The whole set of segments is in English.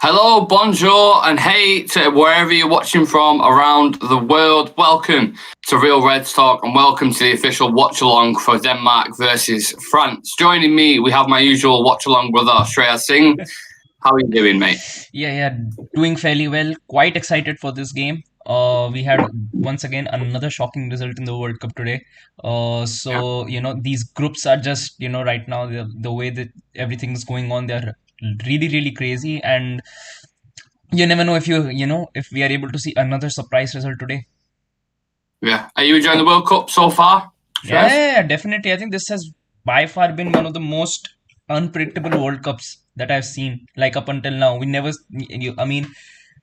Hello, bonjour, and hey to wherever you're watching from around the world. Welcome to Real Reds Talk and welcome to the official Watchalong for Denmark versus France. Joining me, we have my usual Watchalong brother, Shreya Singh. How are you doing, mate? Yeah, doing fairly well. Quite excited for this game. We had once again another shocking result in the World Cup today. Yeah. These groups are just right now the way that everything's going on, they're really really crazy, and you never know if we are able to see another surprise result today. Yeah. Are you enjoying the World Cup so far, Shreyas? Yeah, definitely. I think this has by far been one of the most unpredictable World Cups that I've seen. Like up until now, I mean,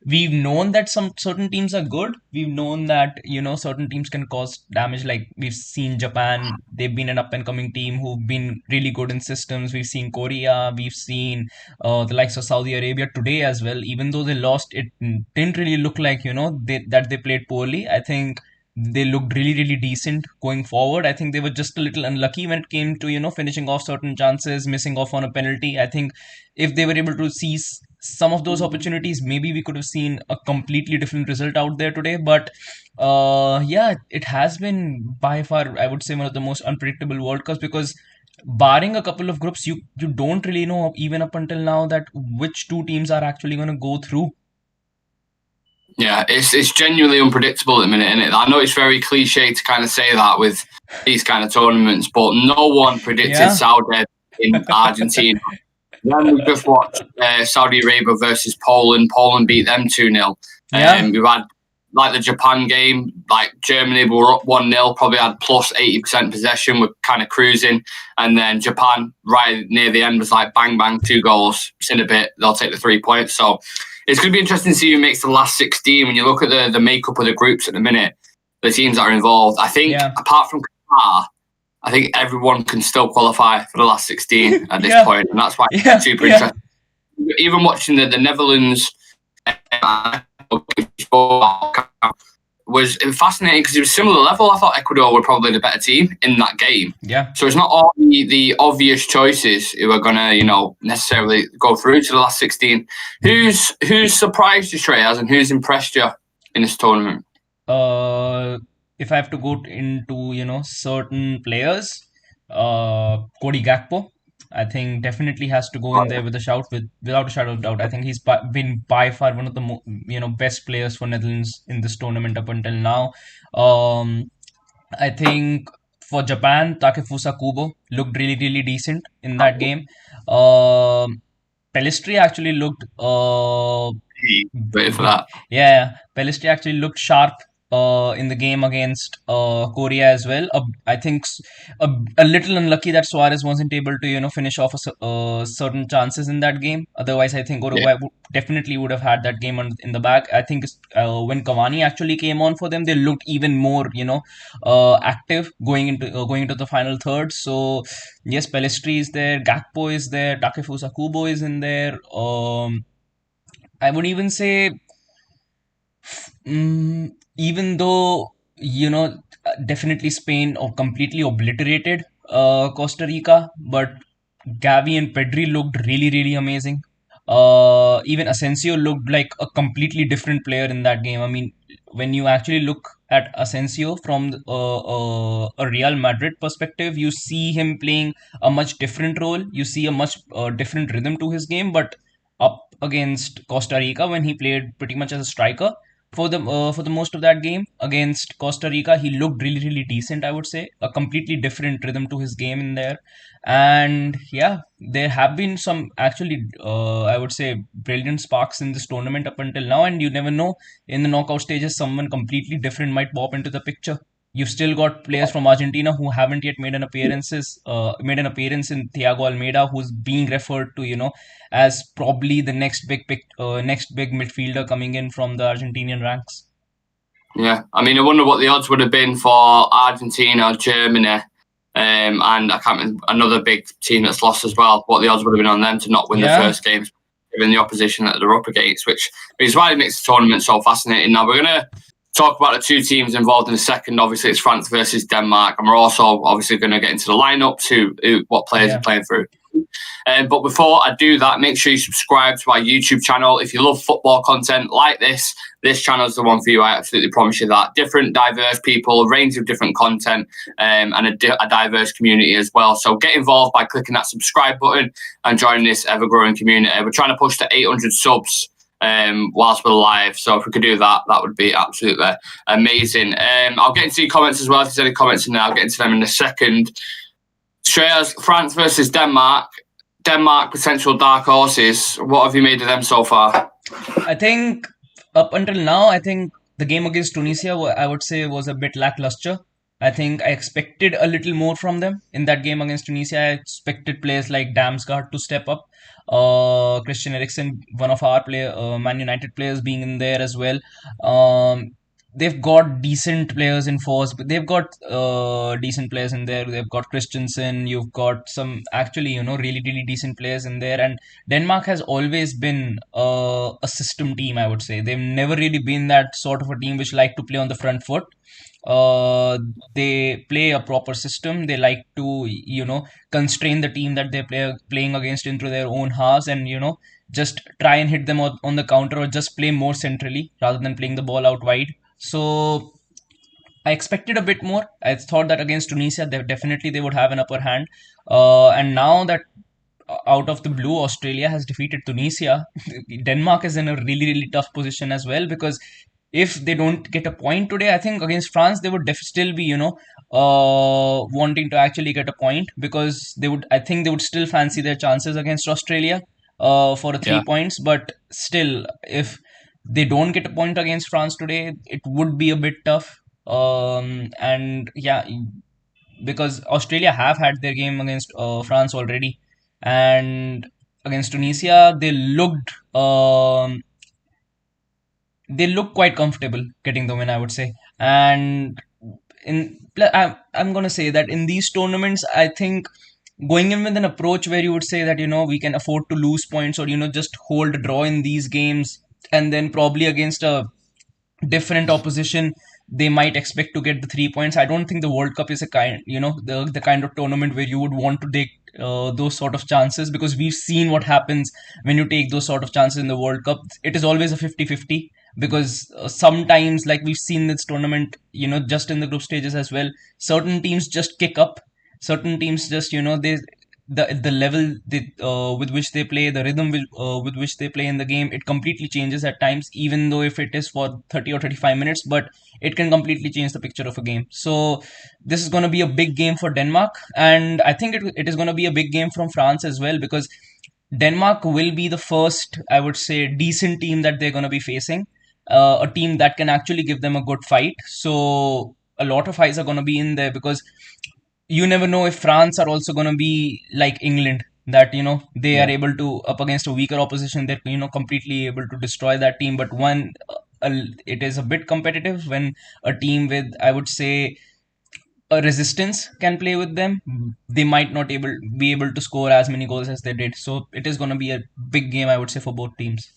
we've known that some certain teams are good. We've known that certain teams can cause damage. Like we've seen Japan; they've been an up and coming team who've been really good in systems. We've seen Korea. We've seen the likes of Saudi Arabia today as well. Even though they lost, it didn't really look like that they played poorly. I think they looked really really decent going forward. I think they were just a little unlucky when it came to finishing off certain chances, missing off on a penalty. I think if they were able to seize some of those opportunities, maybe we could have seen a completely different result out there today. But yeah, it has been by far, I would say, one of the most unpredictable World Cups, because barring a couple of groups, you don't really know even up until now that which two teams are actually going to go through. Yeah, it's genuinely unpredictable at the minute, isn't it? I know it's very cliche to kind of say that with these kind of tournaments, but no one predicted Yeah, Saudi in Argentina. Then we just watched Saudi Arabia versus Poland. Poland beat them 2-0. yeah, We've had like the Japan game, like Germany were up 1-0, probably had plus 80% possession, we're kind of cruising. And then Japan, right near the end, was like bang, bang, 2 goals. In a bit, they'll take the 3 points. So it's going to be interesting to see who makes the last 16. When you look at the makeup of the groups at the minute, the teams that are involved, I think yeah, apart from Qatar, I think everyone can still qualify for the last 16 at this yeah, point, and that's why it's yeah, super yeah. interesting. Even watching the Netherlands was fascinating because it was similar level. I thought Ecuador were probably the better team in that game. Yeah. So it's not all the obvious choices who are going to, necessarily go through to the last 16. Who's surprised you, Shreyas, and who's impressed you in this tournament? Uh, if I have to go into, certain players, Cody Gakpo, I think definitely has to go in there with a shout, without a shadow of doubt. I think he's been by far one of the best players for Netherlands in this tournament up until now. Um, I think for Japan, Takefusa Kubo looked really really decent in that game. Pelistri actually looked Waiting for that. yeah, Pelistri actually looked sharp in the game against Korea as well. I think a little unlucky that Suarez wasn't able to finish off certain chances in that game. Otherwise, I think Yeah. Uruguay definitely would have had that game in the bag. I think when Cavani actually came on for them, they looked even more active going into the final third. So yes, Pelistri is there, Gakpo is there, Takefusa Kubo is in there. I would even say, even though definitely Spain or completely obliterated Costa Rica, but Gavi and Pedri looked really really amazing. Even Asensio looked like a completely different player in that game. I mean, when you actually look at Asensio from a Real Madrid perspective, you see him playing a much different role. You see a much different rhythm to his game. But up against Costa Rica, when he played pretty much as a striker for the most of that game against Costa Rica, he looked really really decent. I would say a completely different rhythm to his game in there. And yeah, there have been some actually, I would say, brilliant sparks in this tournament up until now, and you never know, in the knockout stages, someone completely different might pop into the picture. You've still got players from Argentina who haven't yet made an appearance in Thiago Almeida, who's being referred to, as probably the next big midfielder coming in from the Argentinian ranks. Yeah, I mean, I wonder what the odds would have been for Argentina, Germany, and I can't remember another big team that's lost as well. What the odds would have been on them to not win the Yeah, first games, given the opposition that they're up against, which is why it makes the tournament so fascinating. Now we're going to talk about the two teams involved in the second. Obviously, it's France versus Denmark, and we're also obviously going to get into the lineups, what players are yeah. playing through. YouTube. But before I do that, make sure you subscribe to our YouTube channel. If you love football content like this channel is the one for you. I absolutely promise you that. Different, diverse people, a range of different content, and a diverse community as well. So get involved by clicking that subscribe button and join this ever-growing community. We're trying to push to 800 subs whilst we're live. So if we could do that, that would be absolutely amazing. I'll get into your comments as well. If there's any comments in there, I'll get into them in a second. Shreyas, France versus Denmark. Denmark, potential dark horses. What have you made of them so far? I think up until now, I think the game against Tunisia, I would say, was a bit lackluster. I think I expected a little more from them in that game against Tunisia. I expected players like Damsgaard to step up. Christian Eriksen, one of our Man United players, being in there as well. They've got decent players in force, but they've got decent players in there. They've got Christensen. You've got some actually, really, really decent players in there. And Denmark has always been a system team, I would say. They've never really been that sort of a team which like to play on the front foot. They play a proper system. They like to, constrain the team that they're playing against into their own halves, and just try and hit them on the counter, or just play more centrally rather than playing the ball out wide. So I expected a bit more. I thought that against Tunisia, they would have an upper hand. And now that out of the blue, Australia has defeated Tunisia, Denmark is in a really, really tough position as well, because if they don't get a point today, I think against France, they would still be, wanting to actually get a point, because I think they would still fancy their chances against Australia for a 3 points. But still, if they don't get a point against France today, it would be a bit tough. And yeah, because Australia have had their game against France already, and against Tunisia, they looked quite comfortable getting the win, I would say. And I'm gonna say that in these tournaments, I think going in with an approach where you would say that we can afford to lose points, or just hold a draw in these games, and then probably against a different opposition, they might expect to get the 3 points. I don't think the World Cup is a kind, the kind of tournament where you would want to take those sort of chances, because we've seen what happens when you take those sort of chances in the World Cup. It is always a 50-50, because sometimes, like we've seen this tournament, just in the group stages as well, certain teams just kick up. Certain teams just, the level with which they play, the rhythm with which they play in the game, it completely changes at times, even though if it is for 30 or 35 minutes, but it can completely change the picture of a game. So this is going to be a big game for Denmark, and I think it is going to be a big game from France as well, because Denmark will be the first, I would say, decent team that they're going to be facing, a team that can actually give them a good fight. So a lot of eyes are going to be in there, because you never know if France are also going to be like England, that they are able to, up against a weaker opposition, they're completely able to destroy that team. But it is a bit competitive when a team with, I would say, a resistance can play with them. They might not be able to score as many goals as they did. So it is going to be a big game, I would say, for both teams.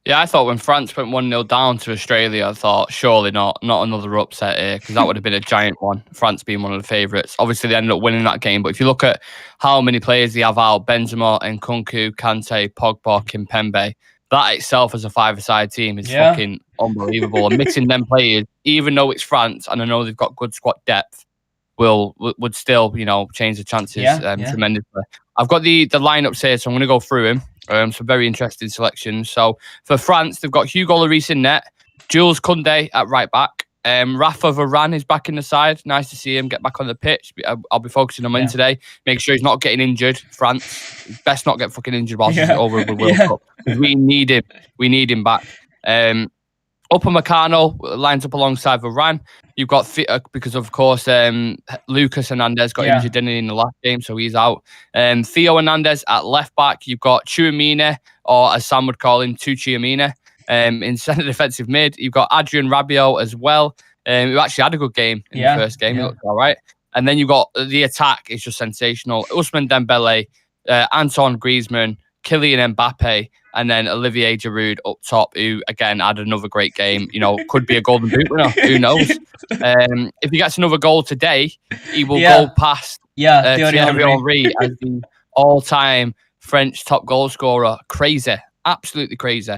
Yeah, I thought when France went 1-0 down to Australia, I thought, surely not another upset here, because that would have been a giant one, France being one of the favourites. Obviously, they ended up winning that game, but if you look at how many players they have out, Benzema, Nkunku, Kante, Pogba, Kimpembe, that itself as a five-a-side team is fucking unbelievable. And mixing them players, even though it's France, and I know they've got good squad depth, would still, change the chances tremendously. I've got the lineups here, so I'm going to go through them. Some very interesting selections. So for France, they've got Hugo Lloris in net, Jules Koundé at right back. Rafa Varane is back in the side. Nice to see him get back on the pitch. I'll be focusing on him today. Make sure he's not getting injured. France best not get fucking injured whilst he's over the World Cup. We need him. We need him back. Upamecano lines up alongside Varane. You've got, because of course, Lucas Hernandez got injured in the last game, so he's out. Theo Hernandez at left back. You've got Tchouaméni, or as Sam would call him, Tchouaméni, in centre defensive mid. You've got Adrien Rabiot as well, who actually had a good game in the first game. He looked all right. And then you've got the attack is just sensational. Ousmane Dembele, Antoine Griezmann, Kylian Mbappe, and then Olivier Giroud up top, who, again, had another great game. Could be a golden boot winner. Who knows? If he gets another goal today, he will go past Thierry Henry as the all-time French top goal scorer. Crazy, absolutely crazy.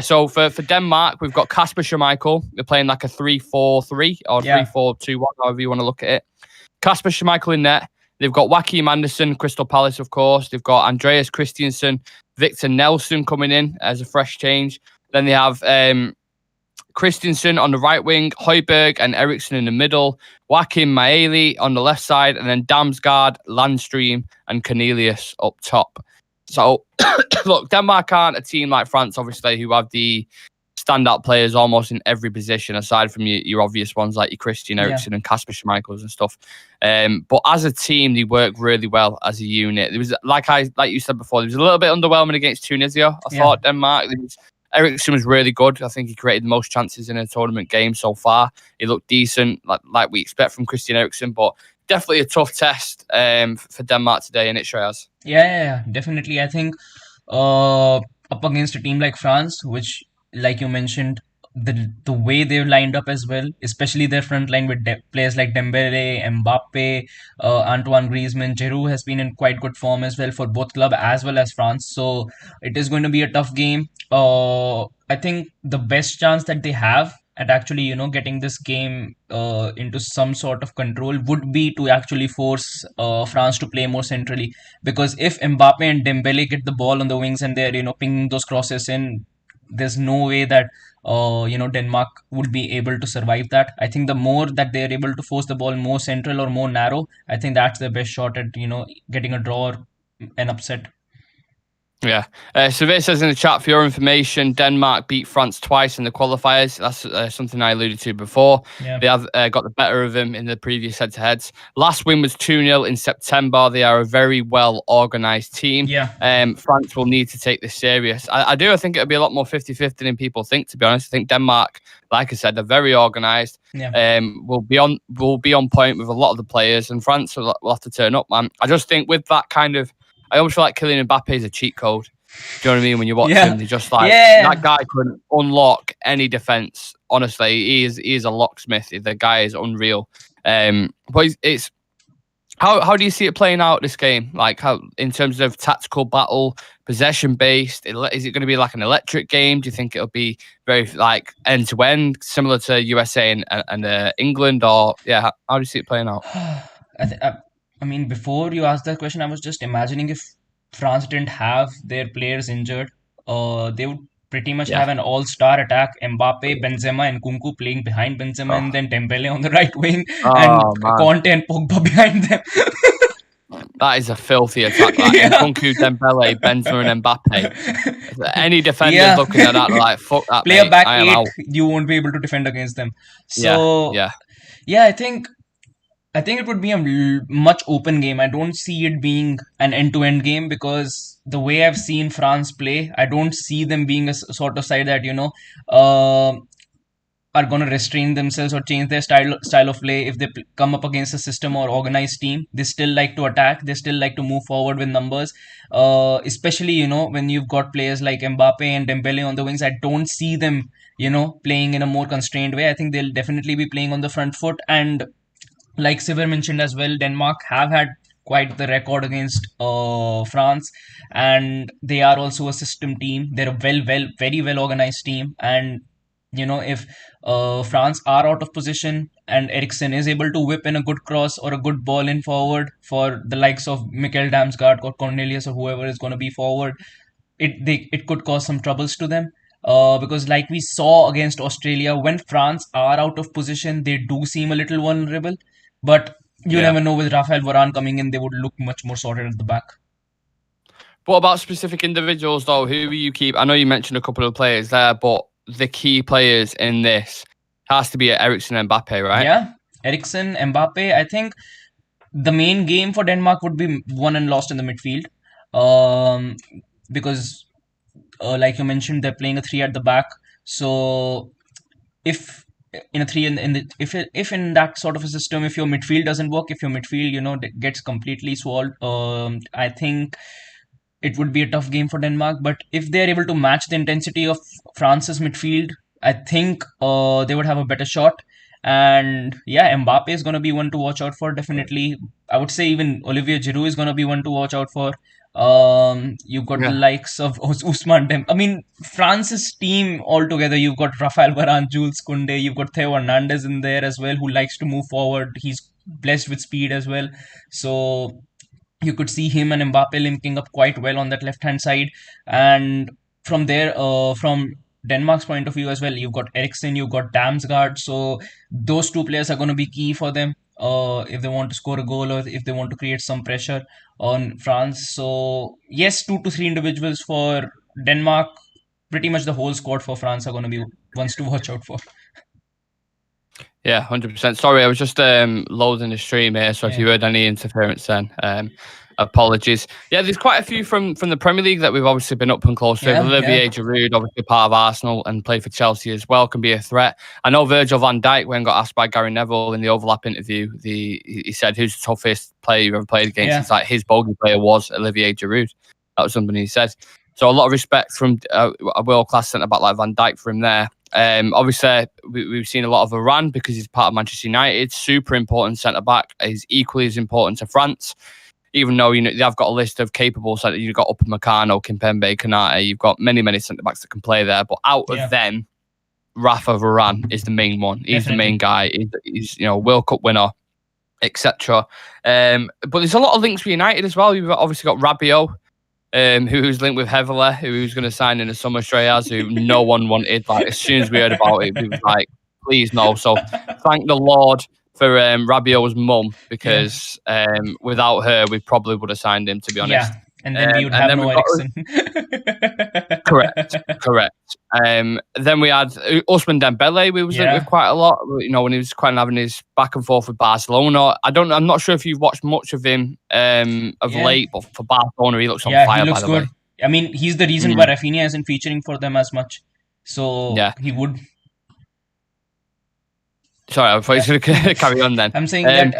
So for Denmark, we've got Kasper Schmeichel. They're playing like a 3-4-3 or Yeah. 3-4-2-1, however you want to look at it. Kasper Schmeichel in net. They've got Joachim Andersen, Crystal Palace, of course. They've got Andreas Christensen, Victor Nelson coming in as a fresh change. Then they have Christensen on the right wing, Højbjerg and Eriksen in the middle, Joachim Maeli on the left side, and then Damsgaard, Landstream, and Cornelius up top. So, look, Denmark aren't a team like France, obviously, who have the standout players almost in every position, aside from your obvious ones like your Christian Eriksen and Kasper Schmeichels and stuff. But as a team, they work really well as a unit. There was, like you said before, there was a little bit underwhelming against Tunisia. I thought Denmark. Eriksen was really good. I think he created the most chances in a tournament game so far. He looked decent, like we expect from Christian Eriksen, but definitely a tough test for Denmark today, and it Shreyas. Yeah, definitely. I think up against a team like France, which, like you mentioned, the way they've lined up as well, especially their front line with players like Dembele, Mbappe, Antoine Griezmann, Giroud has been in quite good form as well for both club as well as France. So it is going to be a tough game. I think the best chance that they have at actually, getting this game into some sort of control would be to actually force France to play more centrally. Because if Mbappe and Dembele get the ball on the wings and they're, pinging those crosses in, there's no way that Denmark would be able to survive that. I think the more that they're able to force the ball more central or more narrow, I think that's their best shot at getting a draw or an upset. Yeah. Survey says in the chat, for your information, Denmark beat France twice in the qualifiers. That's something I alluded to before. Yeah. They have got the better of them in the previous head-to-heads. Last win was 2-0 in September. They are a very well-organised team. Yeah. France will need to take this serious. I think it'll be a lot more 50-50 than people think, to be honest. I think Denmark, like I said, they're very organised. Yeah. Will be on point with a lot of the players, and France will have to turn up, man. I just think with that kind of, I almost feel like Kylian Mbappe is a cheat code. Do you know what I mean? When you watch him, they're just like, that guy could unlock any defense. Honestly, he is a locksmith. The guy is unreal. But it's how do you see it playing out this game? Like, how in terms of tactical battle, possession based? Is it going to be like an electric game? Do you think it'll be very like end to end, similar to USA and England? Or how do you see it playing out? I mean, before you asked that question, I was just imagining if France didn't have their players injured, they would pretty much have an all-star attack. Mbappe, Benzema, and Nkunku playing behind Benzema, and then Dembele on the right wing, and Conte and Pogba behind them. That is a filthy attack. Nkunku, Dembele, Benzema, and Mbappe. Any defenders looking at that, like, fuck that. Play a back eight, you won't be able to defend against them. So, I think it would be a much open game. I don't see it being an end-to-end game because the way I've seen France play, I don't see them being a sort of side that, are going to restrain themselves or change their style of play if they come up against a system or organized team. They still like to attack. They still like to move forward with numbers. Especially, when you've got players like Mbappe and Dembele on the wings, I don't see them, playing in a more constrained way. I think they'll definitely be playing on the front foot. And like Siver mentioned as well, Denmark have had quite the record against France, and they are also a system team. They're a very well organized team, and if France are out of position and Eriksen is able to whip in a good cross or a good ball in forward for the likes of Mikkel Damsgaard or Cornelius or whoever is going to be forward, it could cause some troubles to them. Because like we saw against Australia, when France are out of position, they do seem a little vulnerable. But you never know, with Rafael Varane coming in, they would look much more sorted at the back. What about specific individuals, though? Who will you keep? I know you mentioned a couple of players there, but the key players in this has to be Eriksen and Mbappe, right? Yeah, Eriksen, Mbappe. I think the main game for Denmark would be won and lost in the midfield. Because, like you mentioned, they're playing a 3 at the back. So if in a 3 if in that sort of a system, if your midfield doesn't work, if your midfield gets completely swallowed, I think it would be a tough game for Denmark. But if they're able to match the intensity of France's midfield, I think they would have a better shot. And yeah, Mbappe is going to be one to watch out for, definitely. I would say even Olivier Giroud is going to be one to watch out for. You've got the Yeah. likes of Ousmane Dembele. I mean, France's team altogether, you've got Rafael Varane, Jules Koundé, you've got Theo Hernandez in there as well, who likes to move forward. He's blessed with speed as well. So you could see him and Mbappe linking up quite well on that left hand side. And from there, from Denmark's point of view as well, you've got Eriksen, you've got Damsgaard. So those two players are going to be key for them if they want to score a goal or if they want to create some pressure on France. So yes, 2 to 3 individuals for Denmark. Pretty much the whole squad for France are going to be ones to watch out for. Yeah, 100%. Sorry, I was just loading the stream here, so if Yeah. you heard any interference then, apologies. Yeah, there's quite a few from the Premier League that we've obviously been up and close with. Yeah, Olivier yeah. Giroud, obviously part of Arsenal and played for Chelsea as well, can be a threat. I know Virgil van Dijk, when got asked by Gary Neville in the overlap interview, he said, who's the toughest player you've ever played against? Yeah. It's like his bogey player was Olivier Giroud. That was something he said. So a lot of respect from a world-class centre-back like Van Dijk for him there. Obviously, we've seen a lot of Varane because he's part of Manchester United. Super important centre back. He's equally as important to France. Even though they have got a list of capable centre, you've got Upamecano, Kimpembe, Konate. You've got many centre backs that can play there. But out of them, Rafa Varane is the main one. He's the main guy. He's World Cup winner, etc. But there's a lot of links with United as well. You've obviously got Rabiot, who's linked with Heverley, who's going to sign in the summer straight as, who no one wanted. Like, as soon as we heard about it, we was like, please no. So thank the Lord for Rabiot's mum, because without her, we probably would have signed him, to be honest. Yeah, and then we would have no Eriksen. Correct. Then we had Ousmane Dembele. We was linked with quite a lot. When he was quite having his back and forth with Barcelona. I'm not sure if you've watched much of him late, but for Barcelona, he looks on fire. He looks by the good. way. I mean, he's the reason why Rafinha isn't featuring for them as much. So he would. Sorry, I thought you were going to carry on then. I'm saying that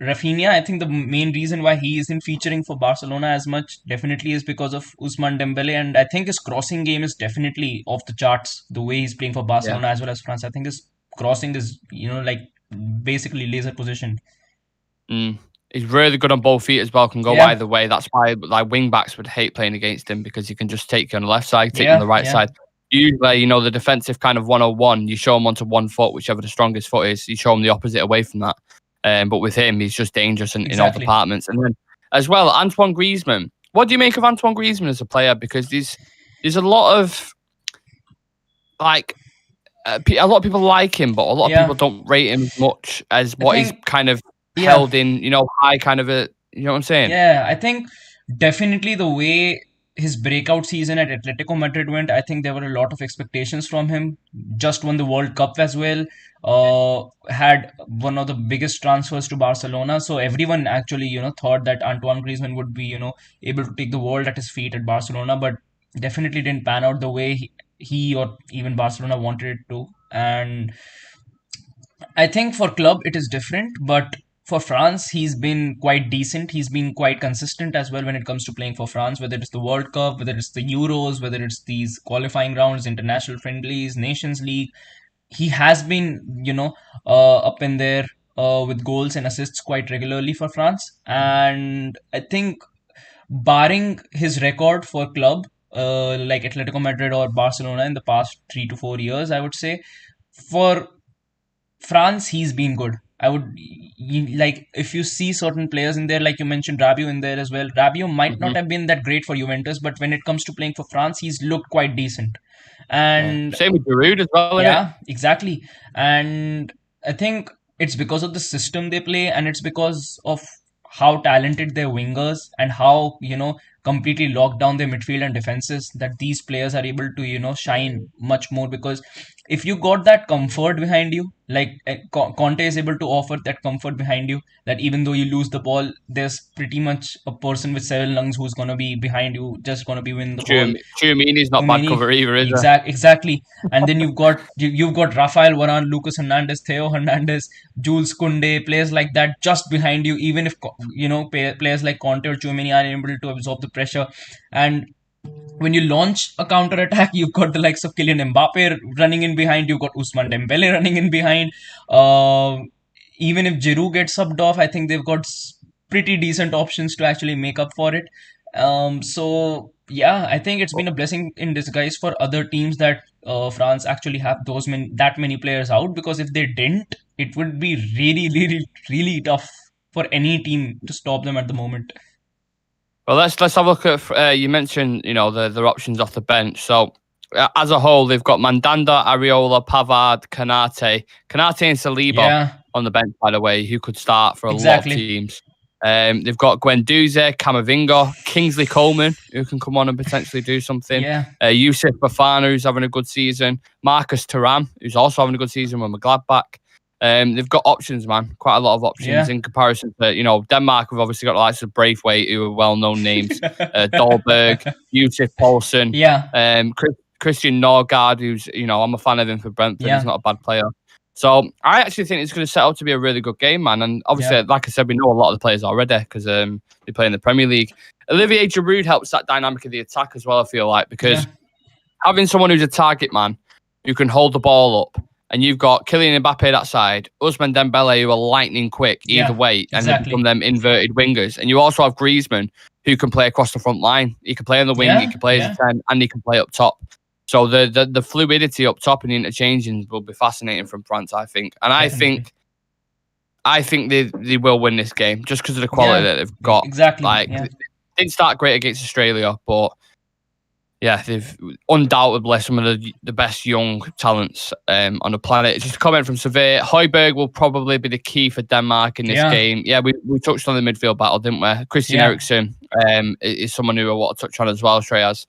Rafinha, I think the main reason why he isn't featuring for Barcelona as much definitely is because of Ousmane Dembele, and I think his crossing game is definitely off the charts. The way he's playing for Barcelona as well as France, I think his crossing is like basically laser position. He's really good on both feet as well. Can go either way. That's why like wing backs would hate playing against him, because he can just take you on the left side, take you on the right side. Usually, the defensive kind of 101, you show him onto one foot, whichever the strongest foot is. You show him the opposite away from that. But with him, he's just dangerous in all departments. And then as well, Antoine Griezmann. What do you make of Antoine Griezmann as a player? Because there's a lot of like a lot of people like him, but a lot of people don't rate him as much as what he's kind of held in, high kind of a, you know what I'm saying? Yeah, I think definitely the way his breakout season at Atletico Madrid went, I think there were a lot of expectations from him. Just won the World Cup as well. Had one of the biggest transfers to Barcelona. So everyone actually, thought that Antoine Griezmann would be, able to take the world at his feet at Barcelona, but definitely didn't pan out the way he or even Barcelona wanted it to. And I think for club it is different, but for France, he's been quite decent. He's been quite consistent as well when it comes to playing for France, whether it's the World Cup, whether it's the Euros, whether it's these qualifying rounds, international friendlies, Nations League. He has been, up in there with goals and assists quite regularly for France. And I think, barring his record for club, like Atletico Madrid or Barcelona in the past 3 to 4 years, I would say, for France, he's been good. I would like, if you see certain players in there, like you mentioned Rabiot in there as well. Rabiot might not have been that great for Juventus, but when it comes to playing for France, he's looked quite decent. And same with Giroud as well. Exactly. And I think it's because of the system they play, and it's because of how talented their wingers and how completely lock down their midfield and defenses, that these players are able to shine much more. Because if you got that comfort behind you, like Conte is able to offer that comfort behind you, that even though you lose the ball, there's pretty much a person with 7 lungs who's going to be behind you, just going to be winning the ball. Tchouameni's not bad cover either, is it? Exactly. And then you've got Rafael Varane, Lucas Hernandez, Theo Hernandez, Jules Koundé, players like that just behind you. Even if players like Conte or Tchouameni are able to absorb the pressure, and when you launch a counter attack, you've got the likes of Kylian Mbappe running in behind. You've got Ousmane Dembele running in behind. Uh, Even if Giroud gets subbed off, I think they've got pretty decent options to actually make up for it. So yeah, I think it's been a blessing in disguise for other teams that France actually have that many players out, because if they didn't, it would be really, really, really tough for any team to stop them at the moment. Well, let's have a look at. You mentioned their options off the bench. So as a whole, they've got Mandanda, Areola, Pavard, Kanate, and Saliba Yeah, on the bench. By the way, who could start for a lot of exactly. teams. They've got Guendouzi, Camavinga, Kingsley Coleman, who can come on and potentially do something. Yeah, Yusuf Fafana, who's having a good season. Marcus Thuram, who's also having a good season with Gladbach. They've got options, man. Quite a lot of options yeah, in comparison to, Denmark have obviously got the likes of Braithwaite, who are well-known names. Dolberg, Yusuf Poulsen, yeah, Christian Norgard, who's, I'm a fan of him for Brentford. He's yeah, not a bad player. So I actually think it's going to set up to be a really good game, man. And yeah, obviously, like I said, we know a lot of the players already because they play in the Premier League. Olivier Giroud helps that dynamic of the attack as well, I feel like, yeah, because having someone who's a target man who can hold the ball up, and you've got Kylian Mbappe that side, Ousmane Dembele, who are lightning quick either yeah, way, and they become exactly. them inverted wingers. And you also have Griezmann, who can play across the front line. He can play on the wing, he Yeah, can play as a yeah, 10, and he can play up top. So the fluidity up top and the interchanging will be fascinating from France, I think. And definitely. I think they will win this game just because of the quality Yeah, that they've got. exactly. Like, Yeah, they didn't start great against Australia, but yeah, they've undoubtedly some of the best young talents on the planet. Just a comment from Survey. Højbjerg will probably be the key for Denmark in this yeah, game. Yeah, we touched on the midfield battle, didn't we? Christian yeah, Eriksen is someone who I want to touch on as well, Shreyas.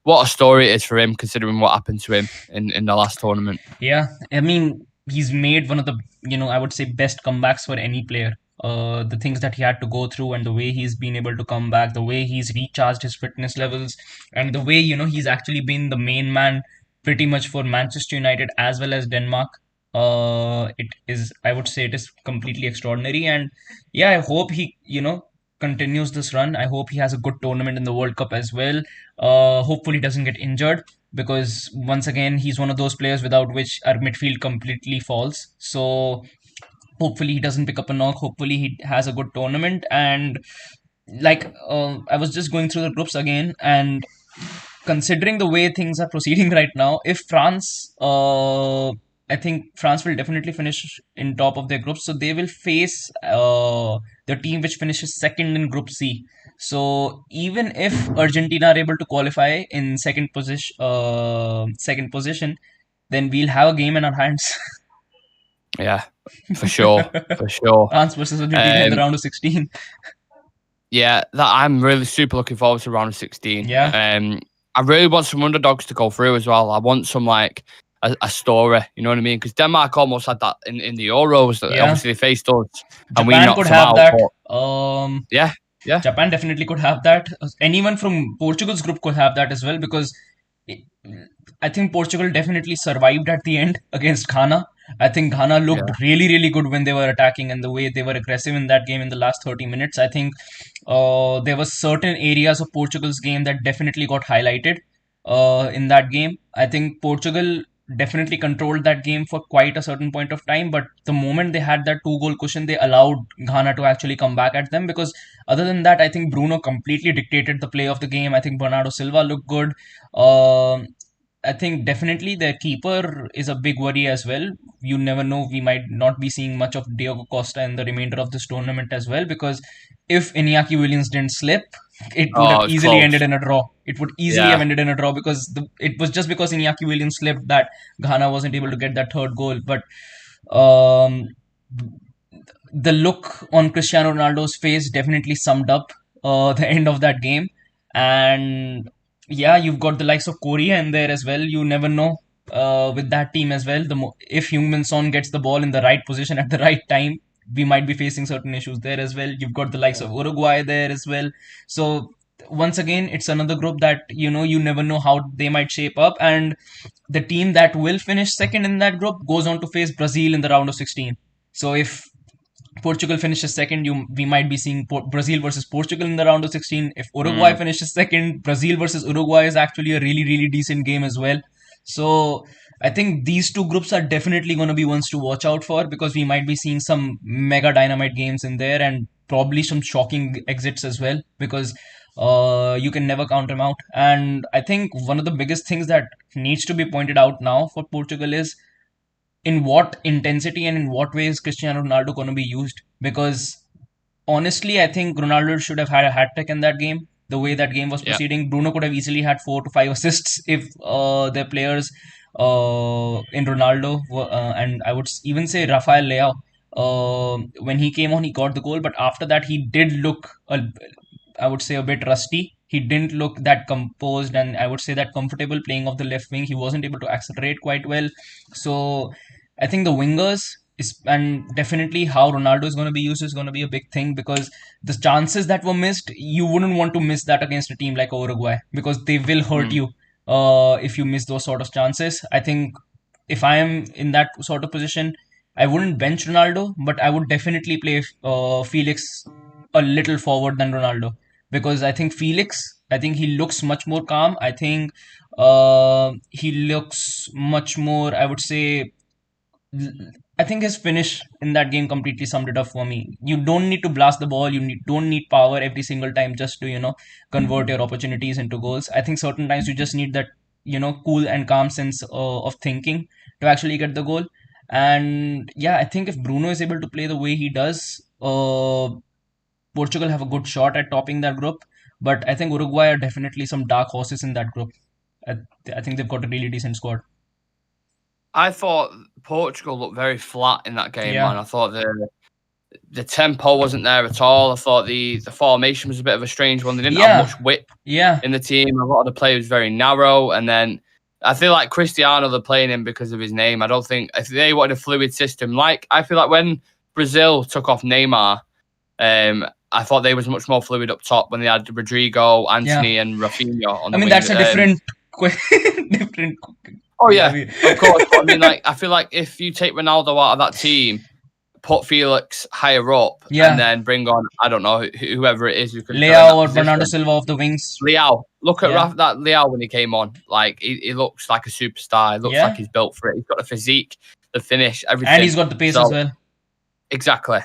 What a story it is for him, considering what happened to him in the last tournament. yeah. I mean, he's made one of the, I would say, best comebacks for any player. The things that he had to go through, and the way he's been able to come back, the way he's recharged his fitness levels, and the way, he's actually been the main man pretty much for Manchester United as well as Denmark. It is, I would say, it is completely extraordinary. And yeah, I hope he, continues this run. I hope he has a good tournament in the World Cup as well. Hopefully, he doesn't get injured, because once again, he's one of those players without which our midfield completely falls. So hopefully he doesn't pick up a knock. Hopefully he has a good tournament. And like, I was just going through the groups again, and considering the way things are proceeding right now, if France, I think France will definitely finish in top of their group, so they will face the team which finishes second in Group C. So even if Argentina are able to qualify in second position, then we'll have a game in our hands. Yeah, for sure, for sure. France versus Argentina in the round of 16. Yeah, that I'm really super looking forward to round of 16. Yeah, I really want some underdogs to go through as well. I want some like a story, you know what I mean? Because Denmark almost had that in the Euros. yeah. Obviously, they faced us and we Japan could knocked them have out. that. But yeah, yeah. Japan definitely could have that. Anyone from Portugal's group could have that as well, because it, I think Portugal definitely survived at the end against Ghana. I think Ghana looked Yeah. really, really good when they were attacking, and the way they were aggressive in that game in the last 30 minutes. I think there were certain areas of Portugal's game that definitely got highlighted in that game. I think Portugal definitely controlled that game for quite a certain point of time, but the moment they had that two-goal cushion, they allowed Ghana to actually come back at them, because other than that, I think Bruno completely dictated the play of the game. I think Bernardo Silva looked good. Um I think definitely their keeper is a big worry as well. You never know, we might not be seeing much of Diogo Costa in the remainder of this tournament as well, because if Iñaki Williams didn't slip, it would have Oh, it's easily close. ended in a draw. It would easily have Yeah. ended in a draw, because it was just because Iñaki Williams slipped that Ghana wasn't able to get that third goal. But um, the look on Cristiano Ronaldo's face definitely summed up the end of that game. And yeah, you've got the likes of Korea in there as well. You never know with that team as well. If Heung-min Son gets the ball in the right position at the right time, we might be facing certain issues there as well. You've got the likes of Uruguay there as well. So once again, it's another group that you never know how they might shape up. And the team that will finish second in that group goes on to face Brazil in the round of 16. So if Portugal finishes second, we might be seeing Brazil versus Portugal in the round of 16. If Uruguay Mm, finishes second, Brazil versus Uruguay is actually a really, really decent game as well. So I think these two groups are definitely going to be ones to watch out for, because we might be seeing some mega dynamite games in there, and probably some shocking exits as well, because you can never count them out. And I think one of the biggest things that needs to be pointed out now for Portugal is in what intensity and in what ways Cristiano Ronaldo going to be used. Because honestly, I think Ronaldo should have had a hat trick in that game. The way that game was yeah. proceeding, Bruno could have easily had 4 to 5 assists if their players in Ronaldo and I would even say Rafael Leao. When he came on, he got the goal, but after that, he did look I would say a bit rusty. He didn't look that composed, and I would say that comfortable playing off the left wing. He wasn't able to accelerate quite well. So I think the wingers is, and definitely how Ronaldo is going to be used is going to be a big thing, because the chances that were missed, you wouldn't want to miss that against a team like Uruguay, because they will hurt Mm. you if you miss those sort of chances. I think if I am in that sort of position, I wouldn't bench Ronaldo, but I would definitely play Felix a little forward than Ronaldo, because I think Felix, I think he looks much more calm. I think he looks much more, I would say, I think his finish in that game completely summed it up for me. You don't need to blast the ball. Don't need power every single time just to convert your opportunities into goals. I think certain times you just need that cool and calm sense of thinking to actually get the goal. And yeah, I think if Bruno is able to play the way he does, Portugal have a good shot at topping that group. But I think Uruguay are definitely some dark horses in that group. I, I think they've got a really decent squad. I thought Portugal looked very flat in that game, man. Yeah, I thought the tempo wasn't there at all. I thought the formation was a bit of a strange one. They didn't have yeah, much width yeah. in the team. A lot of the play was very narrow. And then I feel like Cristiano, they're playing him because of his name. I don't think if they wanted a fluid system. Like I feel like when Brazil took off Neymar, I thought they was much more fluid up top when they had Rodrigo, Yeah, Anthony, and Rafinha on I the mean wing. that's a different, different. Oh Yeah, yeah, of course. But I mean, like I feel like if you take Ronaldo out of that team, put Felix higher up, and yeah. then bring on I don't know whoever it is who can fill in Leao that or Bernardo position. Silva off the wings. Leao, look at Yeah, That Leao when he came on. Like he looks like a superstar. He looks like yeah, he's built for it. He's got the physique, the finish, and everything. he's got the pace as So well. exactly.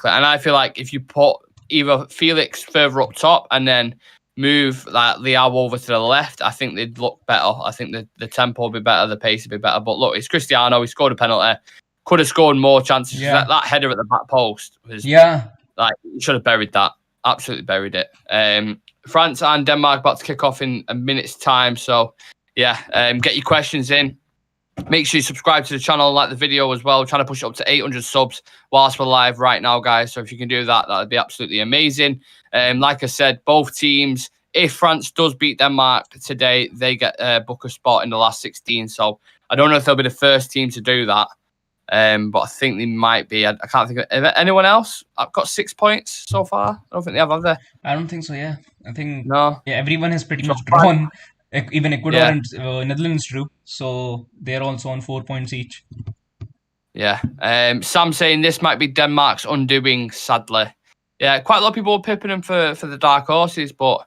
And I feel like if you put either Felix further up top and then move like Leao over to the left, I think they'd look better. I think the tempo would be better, the pace would be better. But look, it's Cristiano. He scored a penalty. Could have scored more chances. Yeah, That header at the back post was yeah. like he should have buried that. Absolutely buried it. France and Denmark about to kick off in a minute's time. So yeah, get your questions in. Make sure you subscribe to the channel and like the video as well. We're trying to push it up to 800 subs whilst we're live right now, guys. So if you can do that, that would be absolutely amazing. Like I said, both teams, if France does beat Denmark today, they get book a spot in the last 16. So I don't know if they'll be the first team to do that. But I think they might be. I can't think of anyone else. I've got 6 points so far. I don't think they have they? I don't think so. Yeah, I think No. yeah, everyone has pretty So much France, drawn. Even Ecuador yeah, and Netherlands drew, so they're also on 4 points each. yeah. Sam saying this might be Denmark's undoing, sadly. Yeah, quite a lot of people were pipping them for the dark horses, but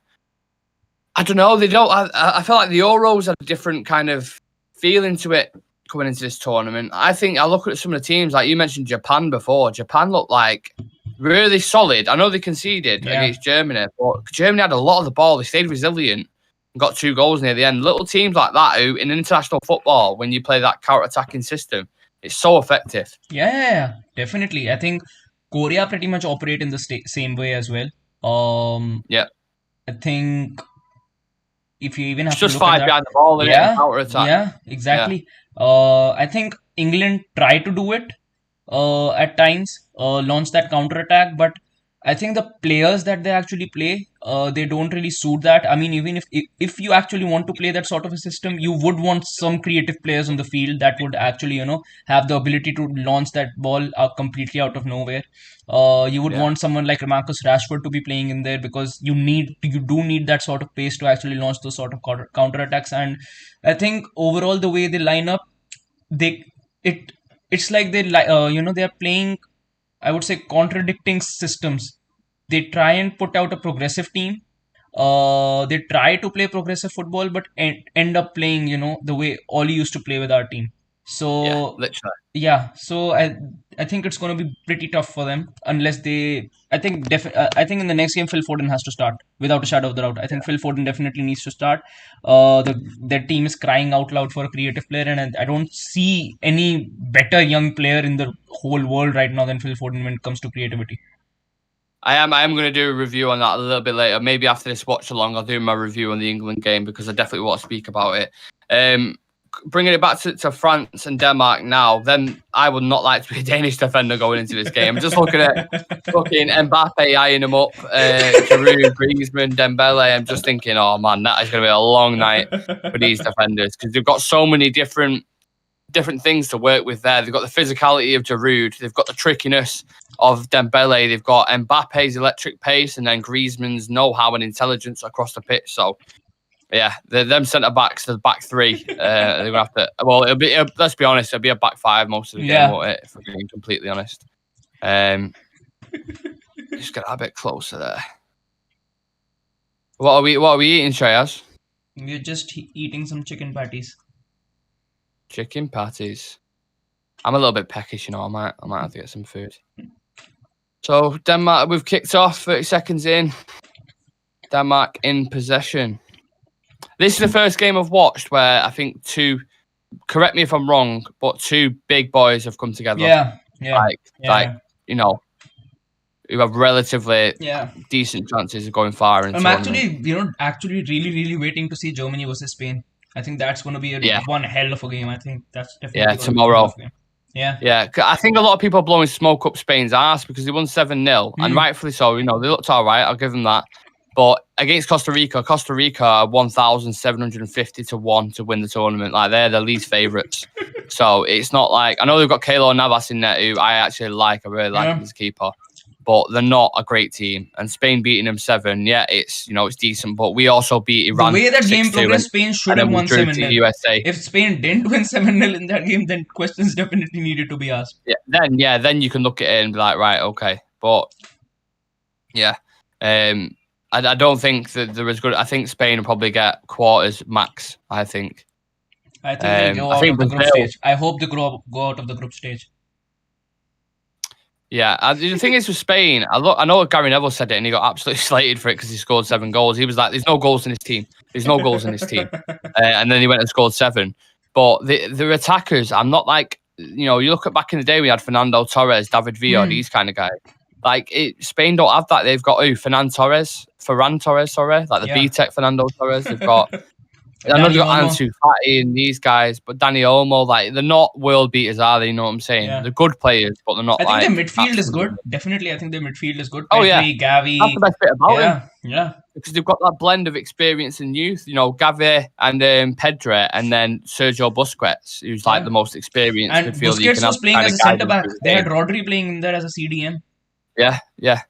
I don't know. They don't. I feel like the Euros have a different kind of feeling to it coming into this tournament. I think I look at some of the teams, like you mentioned Japan before. Japan looked like really solid. I know they conceded Yeah, against Germany, but Germany had a lot of the ball. They stayed resilient and got 2 goals near the end. Little teams like that, who in international football, when you play that counter-attacking system, it's so effective. yeah, definitely. I think Korea pretty much operate in the same way as well. Yeah, I think if you even it's have to just look at 5 that. behind the ball in it and Yeah, counter-attack. yeah, Yeah, exactly. I think England try to do it at times, launch that counter attack, but I think the players that they actually play, they don't really suit that. I mean, even if you actually want to play that sort of a system, you would want some creative players on the field that would actually, have the ability to launch that ball completely out of nowhere. You would yeah. want someone like Marcus Rashford to be playing in there, because you do need that sort of pace to actually launch those sort of counter attacks. And I think overall the way they line up, they it it's like they they are playing I would say, contradicting systems. They try and put out a progressive team. They try to play progressive football, but end up playing, the way Oli used to play with our team. Yeah, So literally. yeah, so I think it's going to be pretty tough for them unless they. I think in the next game Phil Foden has to start without a shadow of the doubt. I think Phil Foden definitely needs to start. Their team is crying out loud for a creative player, and I don't see any better young player in the whole world right now than Phil Foden when it comes to creativity. I am going to do a review on that a little bit later. Maybe after this watch along, I'll do my review on the England game because I definitely want to speak about it. Bringing it back to France and Denmark now, then I would not like to be a Danish defender going into this game. I'm just looking at Mbappe eyeing him up, Giroud, Griezmann, Dembele. I'm just thinking, oh man, that is going to be a long night for these defenders because they've got so many different things to work with there. They've got the physicality of Giroud, they've got the trickiness of Dembele, they've got Mbappe's electric pace, and then Griezmann's know-how and intelligence across the pitch. So, yeah, them centre backs, the back three, they're gonna have to. Well, let's be honest, it'll be a back five most of the game, won't it? If we're being completely honest. Just get a bit closer there. What are we eating, Shreyas? We're just eating some chicken patties. Chicken patties. I'm a little bit peckish, I might have to get some food. So Denmark, we've kicked off 30 seconds in. Denmark in possession. This is the first game I've watched where I think correct me if I'm wrong, but two big boys have come together. Yeah. Like who have relatively decent chances of going far. I'm actually really, really waiting to see Germany versus Spain. I think that's going to be one hell of a game. I think that's definitely tomorrow. Yeah. I think a lot of people are blowing smoke up Spain's ass because they won 7-0, and rightfully so. They looked all right. I'll give them that. But against Costa Rica are 1,750 to 1 to win the tournament. Like, they're the least favourites. So it's not like, I know they've got Keylor Navas in there, who I actually like. I really like him as a keeper. But they're not a great team. And Spain beating them 7, it's decent. But we also beat Iran. The way that game progressed, Spain should have won 7-0. USA. If Spain didn't win 7-0 in that game, then questions definitely needed to be asked. Then you can look at it and be like, right, okay. But I don't think that they're as good. I think Spain will probably get quarters max. I think they go out of the group stage. I hope they go out of the group stage. Yeah, the thing is with Spain, I know Gary Neville said it and he got absolutely slated for it because he scored 7 goals. He was like, there's no goals in his team. And then he went and scored 7. But the attackers, I'm not like, you look at back in the day, we had Fernando Torres, David Villa, these kind of guys. Like, Spain don't have that. They've got Ferran Torres, like the B-Tech Fernando Torres. They've got... I know they've got Ansu Fati and these guys, but Dani Olmo, like, they're not world beaters, are they? You know what I'm saying? Yeah. They're good players, but they're not. I think their midfield is good. Definitely, I think their midfield is good. Oh, Pedri, Gavi. That's the best bit about him. Yeah. Because they've got that blend of experience and youth. Gavi and Pedri, and then Sergio Busquets, who's like the most experienced midfielder. And Busquets was playing as a centre back. They had Rodri playing in there as a CDM. Yeah,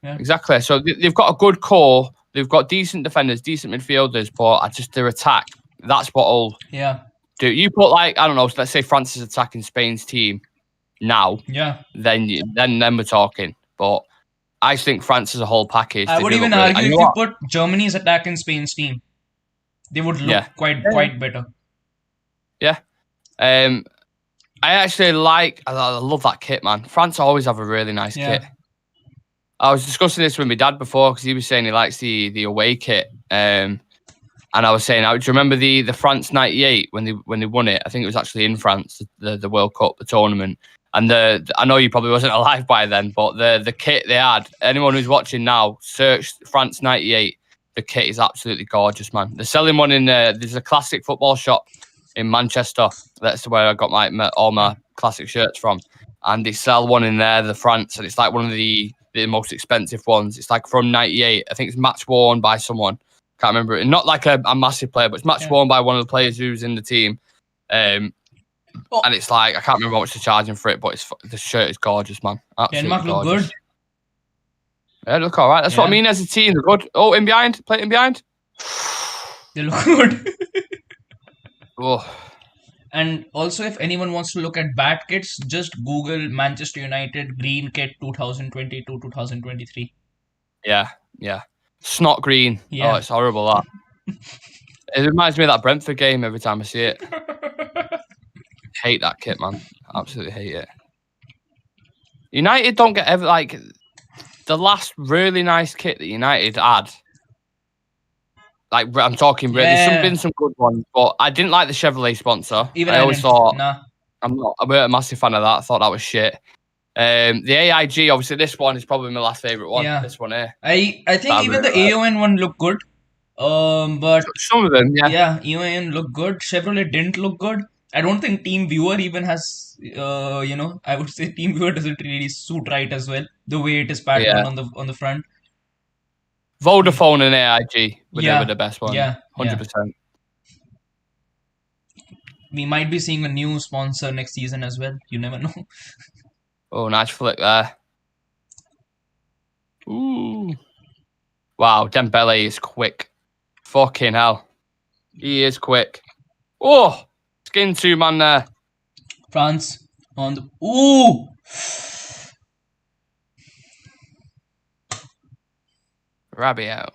exactly. So they've got a good core. They've got decent defenders, decent midfielders, but just their attack. That's what I'll do. You put, like, I don't know, let's say France is attacking Spain's team now. Yeah. Then we're talking. But I think France is a whole package. I would even argue if you put Germany's attack in Spain's team, they would look quite better. Yeah. I actually I love that kit, man. France always have a really nice kit. I was discussing this with my dad before because he was saying he likes the away kit. And I was saying, do you remember the France '98 when they won it? I think it was actually in France, the World Cup, the tournament. And I know you probably wasn't alive by then, but the kit they had, anyone who's watching now, search France '98. The kit is absolutely gorgeous, man. They're selling one in there's a classic football shop in Manchester. That's where I got all my classic shirts from. And they sell one in there, the France, and it's like one of the most expensive ones. It's like from '98. I think it's match worn by someone. Can't remember it. Not like a massive player, but it's match worn by one of the players who's in the team. And it's like, I can't remember how much they're charging for it, but the shirt is gorgeous, man. Absolutely Denmark look good. Yeah, they look all right. That's what I mean as a team. They're good. Oh, in behind. Play it in behind. They look good. And also, if anyone wants to look at bad kits, just Google Manchester United green kit 2022-2023. Yeah. Snot green. Oh, Yeah. it's horrible, that. It reminds me of that Brentford game every time I see it. Hate that kit, man. Absolutely hate it. United don't get ever, like, the last really nice kit that United had. Like, I'm talking, there's been some good ones, but I didn't like the Chevrolet sponsor. Even I always thought, nah. I'm not a massive fan of that. I thought that was shit. The AIG, obviously, this one is probably my last favourite one. Yeah. This one here. I think even the AON one looked good. But some of them, yeah. AON looked good. Chevrolet didn't look good. I don't think Team Viewer even has, I would say Team Viewer doesn't really suit right as well. The way it is patterned on the front. Vodafone and AIG were the best one. Yeah. 100%. We might be seeing a new sponsor next season as well. You never know. Oh, nice flick there. Ooh. Wow, Dembele is quick. Fucking hell. He is quick. Oh, skin two man there. France on the... Ooh! Rabiot.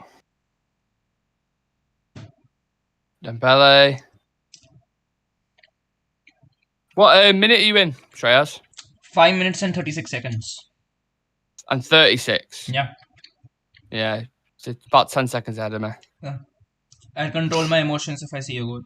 Dembele. What minute are you in, Shreyas? 5 minutes and 36 seconds. And 36? Yeah. Yeah, it's about 10 seconds ahead of me. Yeah. I'll control my emotions if I see a goal.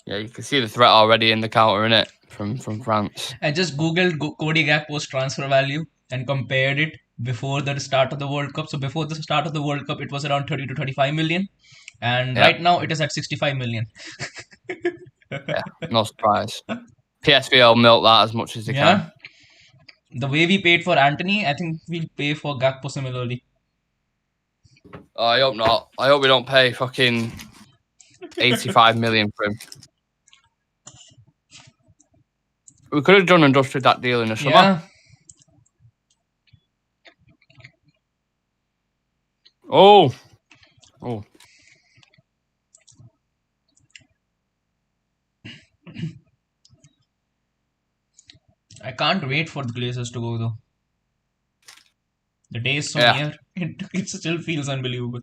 Yeah, you can see the threat already in the counter, innit? From France. I just googled Cody Gakpo's transfer value and compared it before the start of the World Cup. So before the start of the World Cup, it was around 30 to 35 million. And right now, it is at 65 million. Yeah, no surprise. PSV will milk that as much as they can. The way we paid for Anthony, I think we'll pay for Gakpo similarly. Oh, I hope not. I hope we don't pay fucking 85 million for him. We could have done and dusted that deal in the summer. Yeah. Oh. I can't wait for the Glazers to go though. The day is so near. It still feels unbelievable.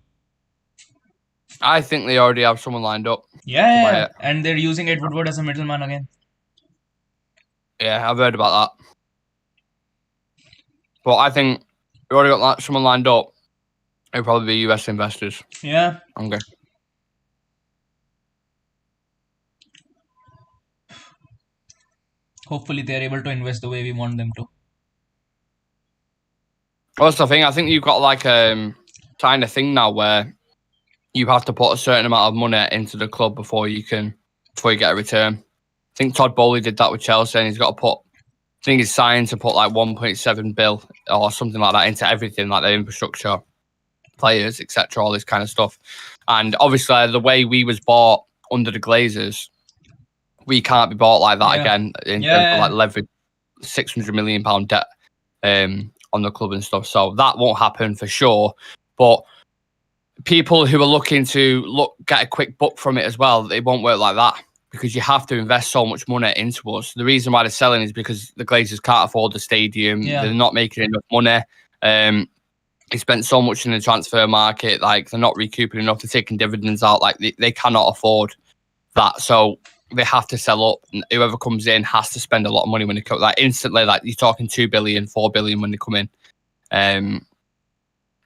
I think they already have someone lined up. Yeah. And they're using Ed Woodward as a middleman again. Yeah, I've heard about that. But I think we already got someone lined up. It'll probably be US investors. Yeah. Okay. Hopefully they're able to invest the way we want them to. That's the thing. I think you've got like kind of thing now where you have to put a certain amount of money into the club before you get a return. I think Todd Bowley did that with Chelsea, and he's got to put. I think he's signed to put like 1.7 bill or something like that into everything, like the infrastructure, players, etc., all this kind of stuff. And obviously, the way we was bought under the Glazers, we can't be bought like that again in terms of like leverage £600 million debt on the club and stuff. So that won't happen for sure. But people who are looking to get a quick buck from it as well, it won't work like that, because you have to invest so much money into us. The reason why they're selling is because the Glazers can't afford the stadium. Yeah. They're not making enough money. They spent so much in the transfer market, like they're not recouping enough. They're taking dividends out, like they cannot afford that. So they have to sell up. And whoever comes in has to spend a lot of money when they come. Like instantly, like you're talking 2 billion, 4 billion when they come in.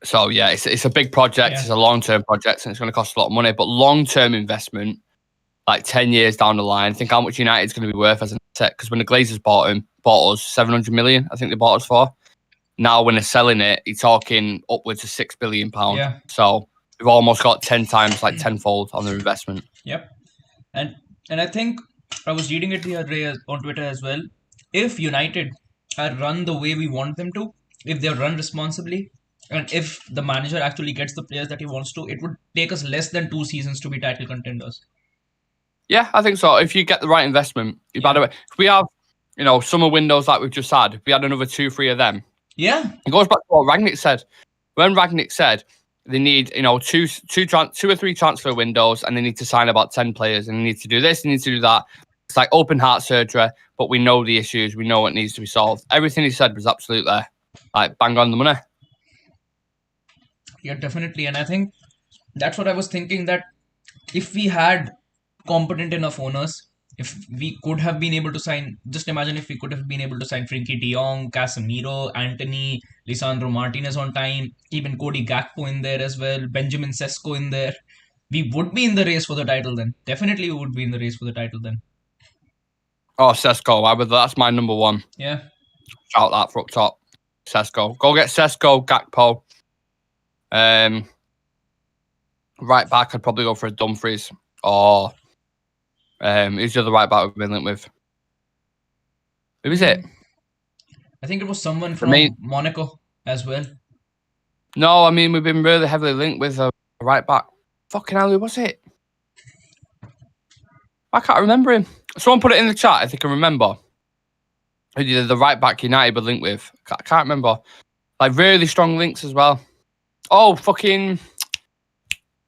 So yeah, it's a big project. Yeah. It's a long-term project, and it's going to cost a lot of money. But long-term investment, like 10 years down the line, think how much United's going to be worth as an asset. Because when the Glazers bought us 700 million, I think they bought us for. Now when they're selling it, you're talking upwards of £6 billion. Yeah. So we've almost got 10 times, like tenfold on their investment. Yep. And I think I was reading it the other day on Twitter as well. If United are run the way we want them to, if they're run responsibly, and if the manager actually gets the players that he wants to, it would take us less than 2 seasons to be title contenders. Yeah, I think so. If you get the right investment. By the way, if we have, summer windows like we've just had, if we had another 2-3 of them. Yeah. It goes back to what Rangnick said. When Rangnick said, they need, two or three transfer windows, and they need to sign about 10 players, and they need to do this, they need to do that. It's like open heart surgery, but we know the issues, we know what needs to be solved. Everything he said was absolutely like bang on the money. Yeah, definitely. And I think that's what I was thinking, that if we had competent enough owners, if we could have been able to sign, just imagine if we could have been able to sign Frankie de Jong, Casemiro, Anthony, Lisandro Martinez on time, even Cody Gakpo in there as well, Benjamin Sesko in there, we would be in the race for the title then. Definitely we would be in the race for the title then. Oh, Sesko, that's my number one. Yeah. Shout that for up top. Sesko. Go get Sesko, Gakpo. Right back, I'd probably go for a Dumfries. Or who's the other right back we've been linked with? Who is it? I think it was someone from Monaco as well. No, I mean, we've been really heavily linked with a right back. Fucking hell, who was it? I can't remember him. Someone put it in the chat if they can remember. Who did the right back United were linked with? I can't remember. Like, really strong links as well. Oh, fucking...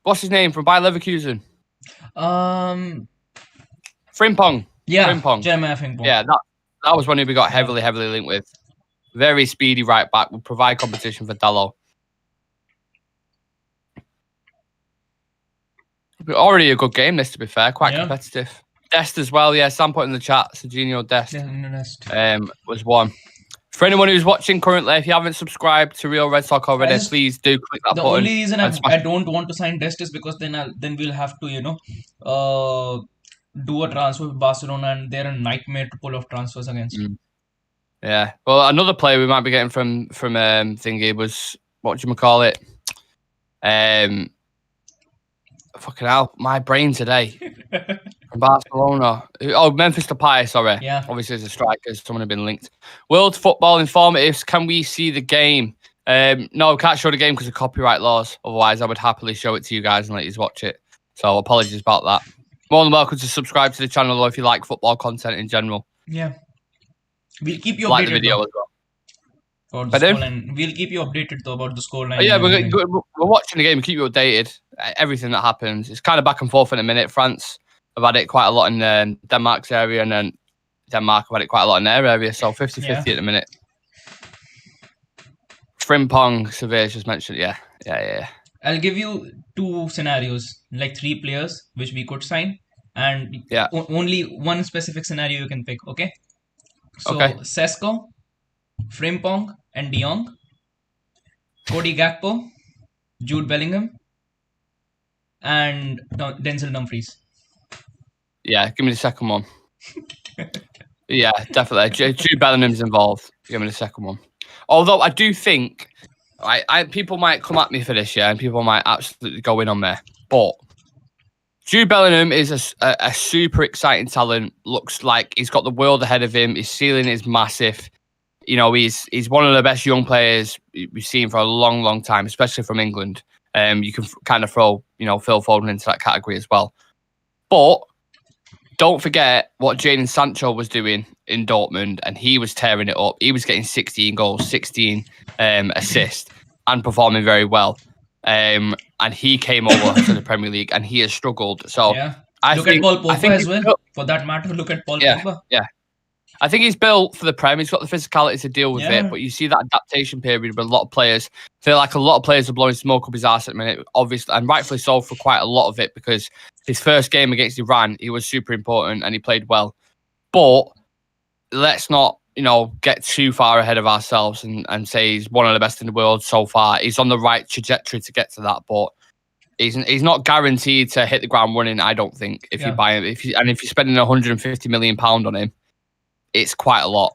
What's his name from Bayer Leverkusen? Frimpong. Yeah, Frimpong. Jeremiah Frimpong. Yeah, that was one who we got heavily linked with. Very speedy right back. Will provide competition for Dalot. Already a good game, this, to be fair. Quite competitive. Dest as well, yeah. Sam put in the chat. Serginho Dest was one. For anyone who's watching currently, if you haven't subscribed to Real Red Talk already, please do click that button. The only reason I don't want to sign Dest is because then we'll have to, do a transfer with Barcelona, and they're a nightmare to pull off transfers against. Yeah. Well, another player we might be getting from thingy was, what do you call it? Fucking hell, my brain today. From Barcelona. Oh, Memphis Depay, sorry. Yeah. Obviously, as a striker, someone had been linked. World Football Informatives, can we see the game? No, can't show the game because of copyright laws. Otherwise, I would happily show it to you guys and let you watch it. So, apologies about that. More than welcome to subscribe to the channel if you like football content in general. Yeah. We'll keep you updated. Like the video as well. About the scoreline. We'll keep you updated though about the scoreline. Yeah, we're watching the game. We keep you updated. Everything that happens. It's kind of back and forth in a minute. France have had it quite a lot in Denmark's area, and then Denmark have had it quite a lot in their area. So 50-50 at the minute. Frimpong, Sevilla just mentioned. Yeah. I'll give you two scenarios, like 3 players which we could sign, and only one specific scenario you can pick. Okay. So Sesko, Frimpong, and De Jong, Cody Gakpo, Jude Bellingham, and Denzel Dumfries. Yeah, give me the second one. Yeah, definitely. Jude Bellingham's involved. Give me the second one. Although I do think, people might come at me for this, and people might absolutely go in on me. But Jude Bellingham is a super exciting talent. Looks like he's got the world ahead of him. His ceiling is massive. He's one of the best young players we've seen for a long, long time, especially from England. You can kind of throw, Phil Foden into that category as well. But don't forget what Jadon Sancho was doing in Dortmund, and he was tearing it up. He was getting 16 goals, 16 assists, and performing very well. And he came over to the Premier League, and he has struggled. So look at Paul Pogba as well. For that matter, look at Paul Pogba. Yeah. I think he's built for the Prem. He's got the physicality to deal with it, but you see that adaptation period with a lot of players. I feel like a lot of players are blowing smoke up his arse at the minute, obviously, and rightfully so for quite a lot of it, because his first game against Iran, he was super important and he played well. But let's not, get too far ahead of ourselves and say he's one of the best in the world so far. He's on the right trajectory to get to that, but he's not guaranteed to hit the ground running, I don't think, if you buy him. If you're spending £150 million on him, it's quite a lot.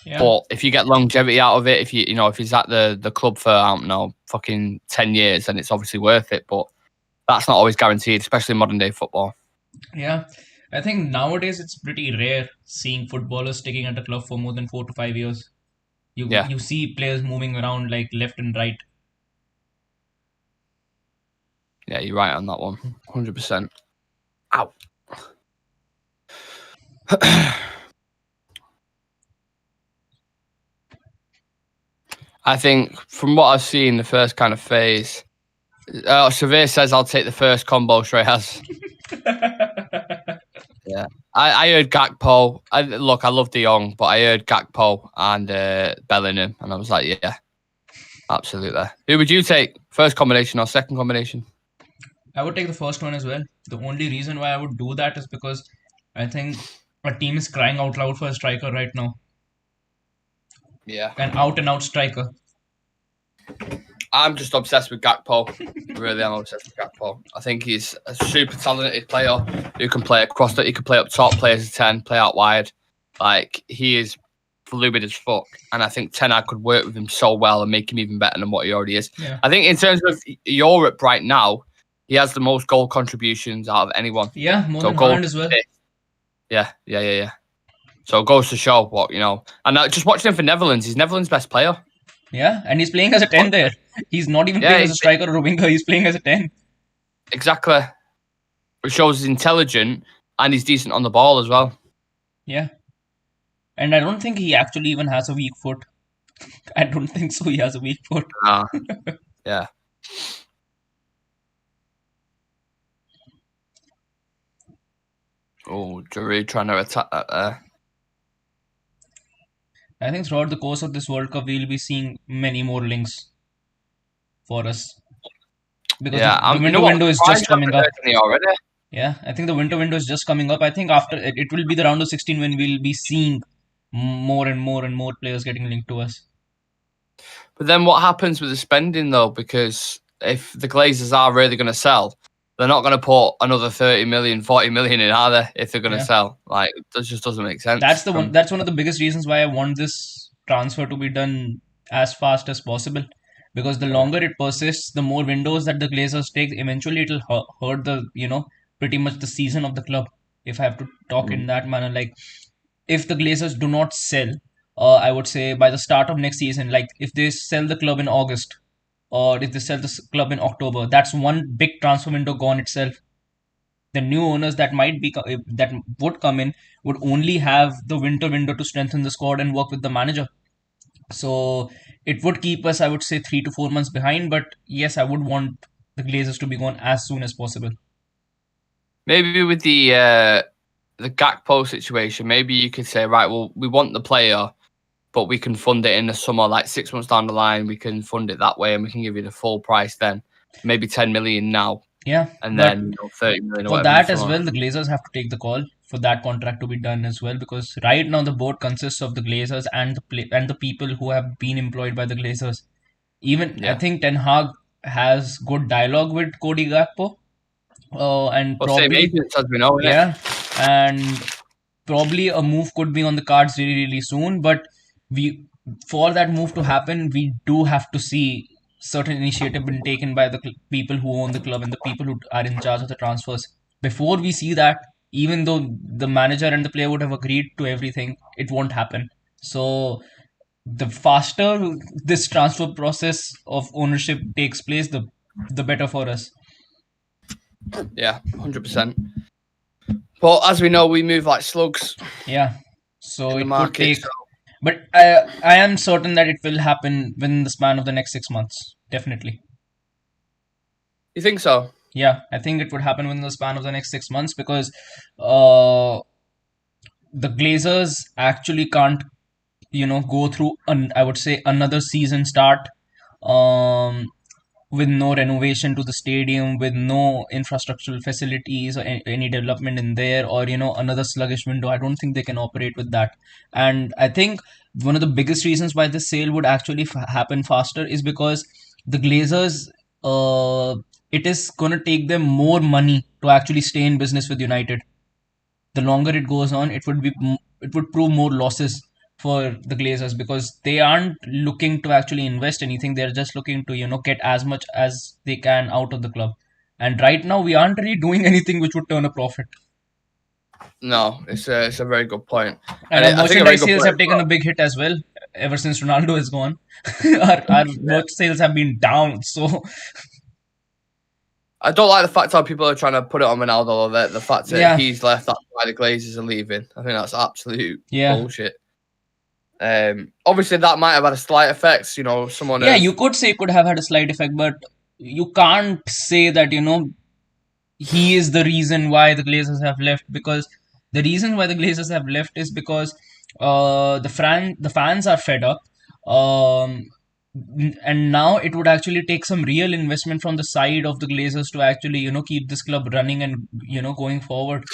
Yeah. But if you get longevity out of it, if he's at the club for, I don't know, fucking 10 years, then it's obviously worth it. But that's not always guaranteed, especially in modern day football. Yeah. I think nowadays it's pretty rare seeing footballers sticking at a club for more than 4 to 5 years. You see players moving around like left and right. Yeah, you're right on that one. 100%. Ow. I think from what I've seen, the first kind of phase, Severe says I'll take the first combo Shreyas. Yeah. I heard Gakpo. I love De Jong, but I heard Gakpo and Bellingham, and I was like, yeah, absolutely. Who would you take? First combination or second combination? I would take the first one as well. The only reason why I would do that is because I think our team is crying out loud for a striker right now. Yeah. An out and out striker. I'm just obsessed with Gakpo. Really, I'm obsessed with Gakpo. I think he's a super talented player who can play across that. He can play up top, play as a 10, play out wide. Like, he is fluid as fuck. And I think Ten Hag could work with him so well and make him even better than what he already is. Yeah. I think in terms of Europe right now, he has the most goal contributions out of anyone. Yeah, more than Haaland as well. Yeah. So it goes to show what, And just watching him for Netherlands, he's Netherlands' best player. Yeah, and he's playing as a 10 there. He's not even playing as a striker or a winger. He's playing as a 10. Exactly. It shows he's intelligent and he's decent on the ball as well. Yeah. And I don't think he actually even has a weak foot. I don't think so. He has a weak foot. Yeah. Oh, Jury trying to attack that there. I think throughout the course of this World Cup, we'll be seeing many more links for us. Because the window is just coming up. Yeah, I think the winter window is just coming up. I think after it will be the round of 16 when we'll be seeing more and more and more players getting linked to us. But then what happens with the spending though? Because if the Glazers are really going to sell, they're not going to put another 30 million, 40 million in, are they? If they're going to sell, like, that just doesn't make sense. That's one of the biggest reasons why I want this transfer to be done as fast as possible. Because the longer it persists, the more windows that the Glazers take, eventually it'll hurt the, pretty much the season of the club. If I have to talk in that manner, like, if the Glazers do not sell, I would say by the start of next season, like if they sell the club in August, or if they sell the club in October, that's one big transfer window gone itself. The new owners that would come in would only have the winter window to strengthen the squad and work with the manager. So it would keep us, I would say, 3 to 4 months behind. But yes, I would want the Glazers to be gone as soon as possible. Maybe with the Gakpo situation, maybe you could say, right, well, we want the player, but we can fund it in the summer, like 6 months down the line. We can fund it that way, and we can give you the full price then. Maybe 10 million now. Yeah, and then 30 million. For that as well, the Glazers have to take the call for that contract to be done as well, because right now the board consists of the Glazers and the people who have been employed by the Glazers. I think Ten Hag has good dialogue with Cody Gakpo, and probably agents, as we know. And probably a move could be on the cards really soon. But for that move to happen, we do have to see certain initiative been taken by the people who own the club and the people who are in charge of the transfers. Before we see that, even though the manager and the player would have agreed to everything, it won't happen. So the faster this transfer process of ownership takes place, the better for us. Yeah, 100%. But as we know, we move like slugs. Yeah, so it could take. But I am certain that it will happen within the span of the next 6 months. Definitely. You think so? Yeah, I think it would happen within the span of the next 6 months, because the Glazers actually can't, go through I would say another season start with no renovation to the stadium, with no infrastructural facilities or any development in there, or another sluggish window. I don't think they can operate with that. And I think one of the biggest reasons why this sale would actually happen faster is because the Glazers, it is going to take them more money to actually stay in business with United. The longer it goes on, it would prove more losses for the Glazers, because they aren't looking to actually invest anything. They're just looking to get as much as they can out of the club. And right now we aren't really doing anything which would turn a profit. No, it's a very good point. And our merchandise sales have taken a big hit as well ever since Ronaldo is gone. our merch sales have been down. So I don't like the fact how people are trying to put it on Ronaldo, or the fact that he's left, that's why the Glazers are leaving. I think that's absolute bullshit. Obviously that might have had a slight effect, someone. Yeah, you could say it could have had a slight effect, but you can't say that, he is the reason why the Glazers have left, because the reason why the Glazers have left is because the fans are fed up, um, and now it would actually take some real investment from the side of the Glazers to actually keep this club running and going forward,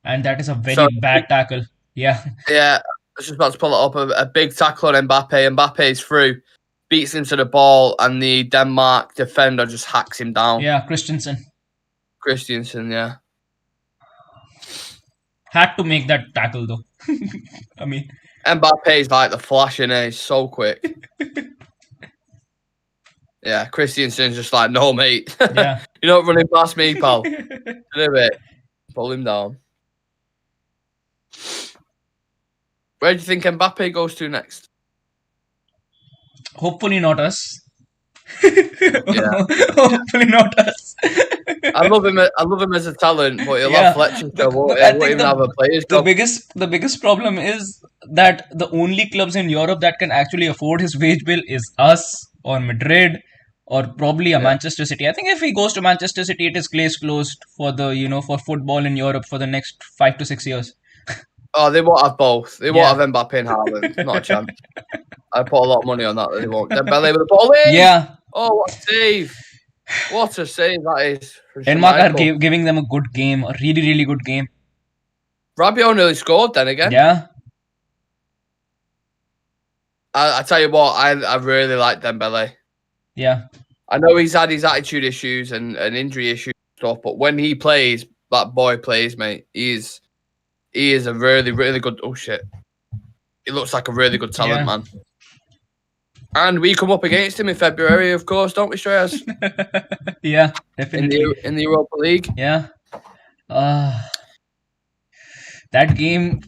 and that is a very So bad tackle. Yeah, yeah, I was just about to pull it up. A big tackle on Mbappe. Mbappe's through, beats him to the ball, and the Denmark defender just hacks him down. yeah, Christensen Christiansen, yeah. had to make that tackle though. I mean, Mbappe's like the Flash, and he's so quick. Yeah, Christiansen's just like, no, mate. yeah. You're not running past me, pal. Do it. Pull him down. Where do you think Mbappe goes to next? Hopefully not us. Yeah. Hopefully not us. I love him as a talent, but he'll have Fletcher's job. I Won't think even have a player's the job. biggest problem is that the only clubs in Europe that can actually afford his wage bill is us or Madrid or probably a Manchester City. I think if he goes to Manchester City, it is case closed for the for football in Europe for the next 5 to 6 years. Oh, they won't have both. They won't Yeah. have Mbappe and Haaland. Not a chance. I put a lot of money on that. They won't. Dembele with the ball in. Yeah, Oh, what a save! What a save that is. for Denmark are Schmeichel. giving them a good game, a really really good game. Rabiot nearly scored then again. Yeah, I tell you what, I really like Dembele. yeah, I know he's had his attitude issues and injury issues and stuff, but when he plays, that boy plays, mate. He is a really, really good. Oh shit! He looks like a really good talent, Yeah. man. And we come up against him in February, of course, don't we, Shreyas? yeah, In definitely. the Europa League. Yeah. That game,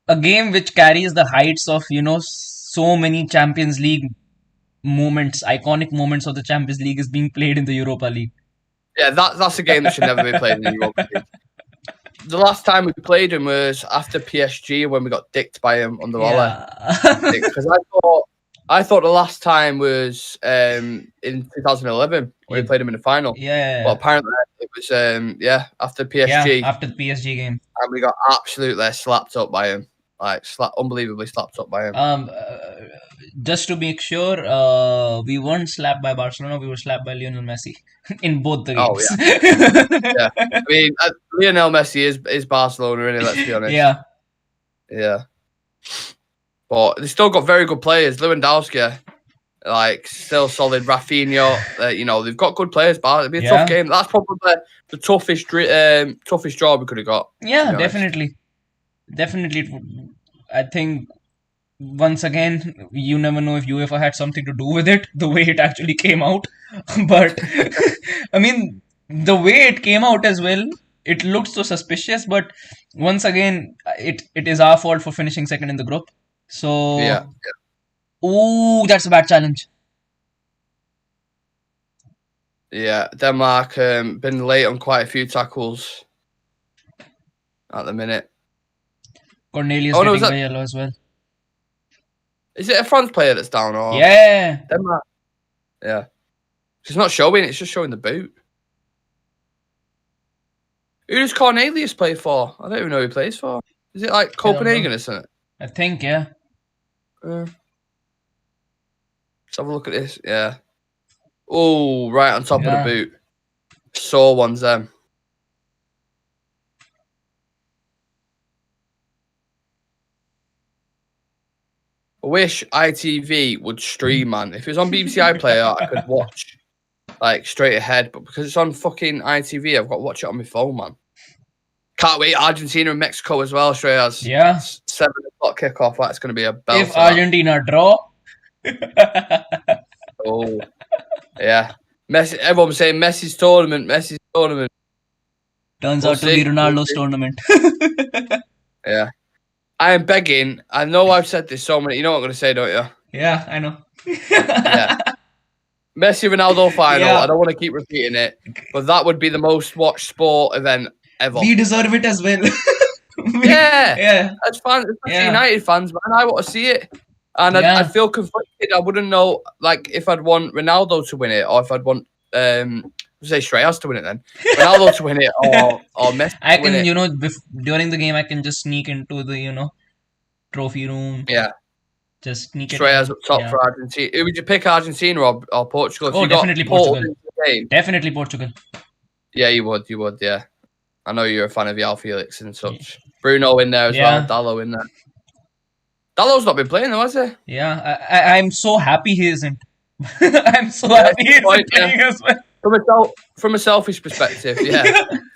a game which carries the heights of, so many Champions League moments, iconic moments of the Champions League is being played in the Europa League. Yeah, that's a game that should never be played in the Europa League. The last time we played him was after PSG when we got dicked by him on the volley. Because I thought the last time was in 2011 when we played him in the final. Yeah. But apparently it was after PSG. Yeah, after the PSG game. And we got absolutely slapped up by him. Like unbelievably slapped up by him. Just to make sure, we weren't slapped by Barcelona, we were slapped by Lionel Messi in both the games. Oh, yeah. I mean, Lionel Messi is Barcelona, really, let's be honest. Yeah. Yeah. But they still got very good players. Lewandowski, like, still solid. Rafinha, they've got good players, but it'll be a tough game. That's probably the toughest draw we could have got. Yeah, definitely. I think once again, you never know if UEFA had something to do with it, the way it actually came out. But I mean, the way it came out as well, it looked so suspicious. But once again, it is our fault for finishing second in the group. So yeah. Ooh, that's a bad challenge. Yeah, Denmark been late on quite a few tackles at the minute. Cornelius getting the yellow as well. Is it a France player that's down or Yeah. Denmark? Yeah. It's not showing, it's just showing the boot. Who does Cornelius play for? I don't even know who he plays for. Is it like Copenhagen or something? I think, yeah. Let's have a look at this. Yeah. Oh, right on top of the boot. Sore ones then. I wish ITV would stream, man. If it was on BBC iPlayer, I could watch like straight ahead. But because it's on fucking ITV, I've got to watch it on my phone, man. Can't wait. Argentina and Mexico as well, Shreyas. Yeah. 7 o'clock kickoff. That's going to be a belt. If Argentina draw. Oh, yeah. Messi. Everyone's saying Messi's tournament. Turns out to be Ronaldo's tournament. Yeah. I am begging. I know I've said this so many. You know what I'm going to say, don't you? Yeah, I know. Yeah. Messi Ronaldo final. Yeah. I don't want to keep repeating it, but that would be the most watched sport event ever. We deserve it as well. Yeah. As fans, United fans, man, I want to see it, and I'd feel conflicted I wouldn't know like if I'd want Ronaldo to win it or if I'd want say Shreyas to win it then. Ronaldo to win it or Messi I to win can, it. during the game, I can just sneak into the, trophy room. Yeah. Just sneak it Shreyas in. up top Yeah. for Argentina. Who would you pick, Argentina or Portugal? If Oh, you got definitely Portugal Portugal. into the game, Definitely Portugal. yeah, you would, yeah. I know you're a fan of Yao Felix and such. Bruno in there as well, Yeah. Dallo in there. Dallo's not been playing though, has he? Yeah. I'm so happy he isn't. I'm so Yeah, happy he isn't point, yeah. playing as well. From a selfish perspective, yeah.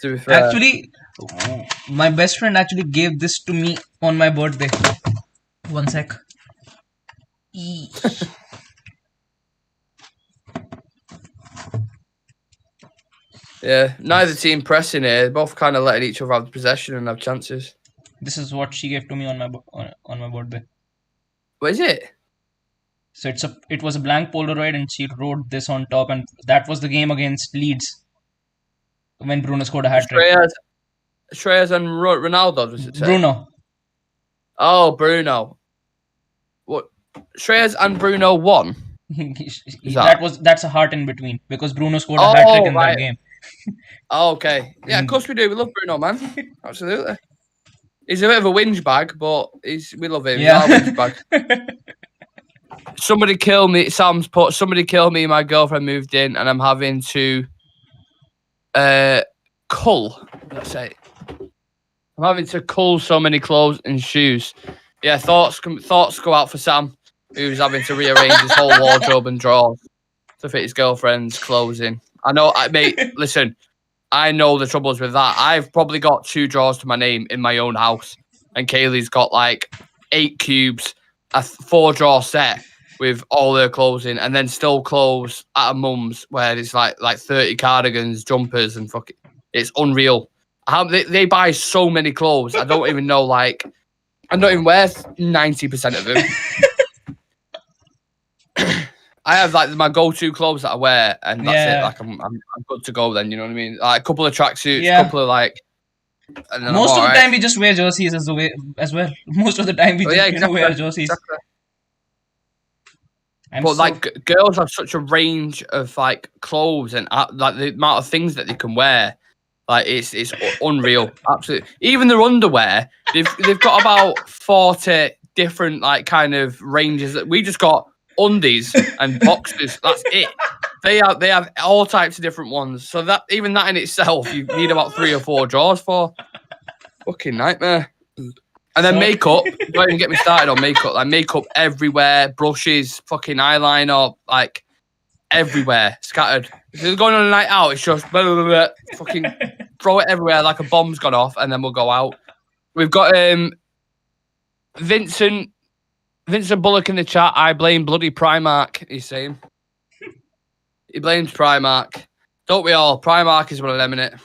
To be fair. Actually, my best friend actually gave this to me on my birthday. One sec. Yeah, neither team pressing here. Both kind of letting each other have possession and have chances. This is what she gave to me on my birthday. What is it? So it was a blank Polaroid, and she wrote this on top, and that was the game against Leeds when Bruno scored a hat trick. Shreyas and Ronaldo, does it say? Bruno. Oh, Bruno. What? Shreyas and Bruno won? That's a heart in between because Bruno scored a hat trick in that game. Oh, okay. Yeah, of course we do. We love Bruno, man. Absolutely. He's a bit of a whinge bag, but we love him. Yeah. He's our whinge bag. Somebody kill me. Sam's put, somebody kill me. My girlfriend moved in and I'm having to cull. Let's say. I'm having to cull so many clothes and shoes. Yeah, thoughts go out for Sam, who's having to rearrange his whole wardrobe and drawers to fit his girlfriend's clothes in. I know, mate, listen, I know the troubles with that. I've probably got 2 drawers to my name in my own house. And Kaylee's got like 8 cubes, a 4-drawer set with all her clothes in, and then still clothes at her mum's where it's like 30 cardigans, jumpers, and fucking, it's unreal. They buy so many clothes. I don't even know, like, I don't even wear 90% of them. I have like my go-to clothes that I wear, and that's it. Like I'm good to go. Then you know what I mean. Like a couple of tracksuits, a couple of like. Most of the time we just wear jerseys as well. Most of the time we just wear jerseys. Exactly. But like girls have such a range of like clothes and like the amount of things that they can wear. Like it's unreal, absolutely. Even their underwear, they've got about 40 different like kind of ranges. That we just got undies and boxers. That's it. They have all types of different ones. So that even that in itself, you need about 3 or 4 drawers for. Fucking nightmare. And then makeup. Don't even get me started on makeup. Like makeup everywhere, brushes, fucking eyeliner, like everywhere, scattered. If you're going on a night out, it's just blah, blah, blah, fucking throw it everywhere like a bomb's gone off, and then we'll go out. We've got Vincent Bullock in the chat. I blame bloody Primark, he's saying. He blames Primark. Don't we all? Primark is one of them, innit?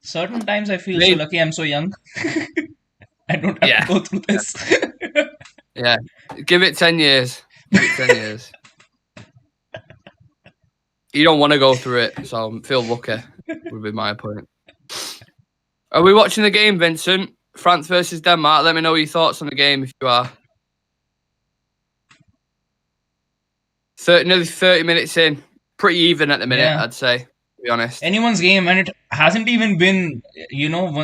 Certain times I feel so lucky I'm so young. I don't have to go through this. Yeah. Give it 10 years. Give it 10 years. You don't want to go through it, so feel lucky, would be my point. Are we watching the game, Vincent? France versus Denmark. Let me know your thoughts on the game if you are. Nearly 30 minutes in. Pretty even at the minute, I'd say, to be honest. Anyone's game, and it hasn't even been,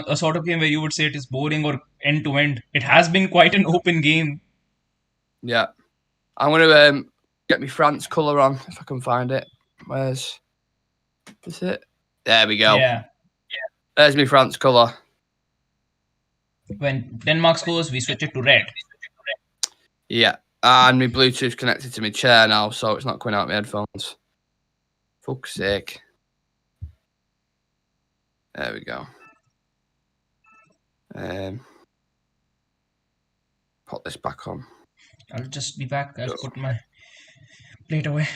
a sort of game where you would say it is boring or end to end. It has been quite an open game. Yeah. I'm going to get my France colour on, if I can find it. Where's is it? There we go. Yeah. There's my France colour. When Denmark scores, we switch it to red. Yeah. And my Bluetooth's connected to my chair now, so it's not coming out my headphones. Fuck's sake. There we go. Put this back on. I'll just be back. I'll put my plate away.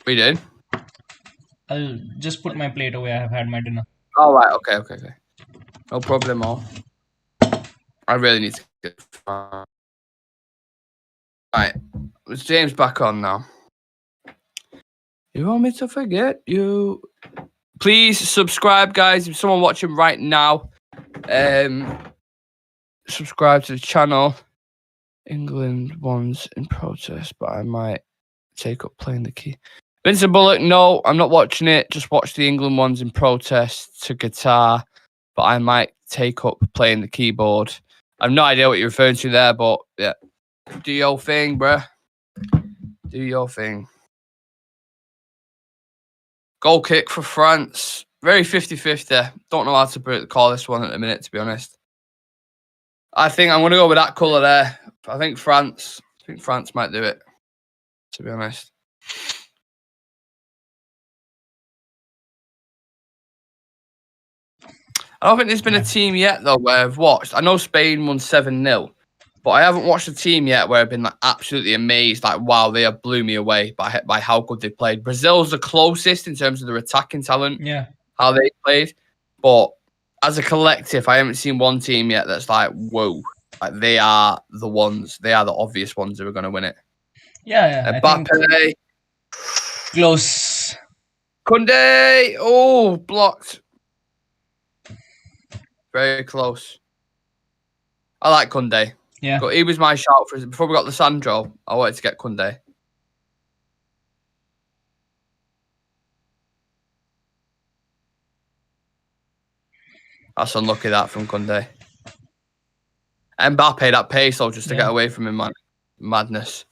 We did? I'll just put my plate away. I have had my dinner. Oh, right. Okay. No problemo. I really need to get... Right. Is James back on now? You want me to forget you? Please subscribe, guys. If someone watching right now, subscribe to the channel. England ones in protest, but I might take up playing the key. Vincent Bullock, no, I'm not watching it. Just watch the England ones in protest to Qatar, but I might take up playing the keyboard. I have no idea what you're referring to there, but yeah. Do your thing, bruh. Do your thing. Goal kick for France. Very 50-50. Don't know how to call this one at the minute, to be honest. I think I'm going to go with that colour there. I think France might do it, to be honest. I don't think there's been a team yet, though, where I've watched. I know Spain won 7-0, but I haven't watched a team yet where I've been like absolutely amazed. Like, wow, they have blew me away by how good they played. Brazil's the closest in terms of their attacking talent. Yeah. How they played. But as a collective, I haven't seen one team yet that's like, whoa. Like, they are the ones. They are the obvious ones who are going to win it. Yeah. Mbappe. Close. Koundé. Oh, blocked. Very close. I like Koundé. Yeah. But he was my shout for before we got Lissandro. I wanted to get Koundé. That's unlucky that from Koundé. Mbappe, that pace though, just to get away from him, man. Madness.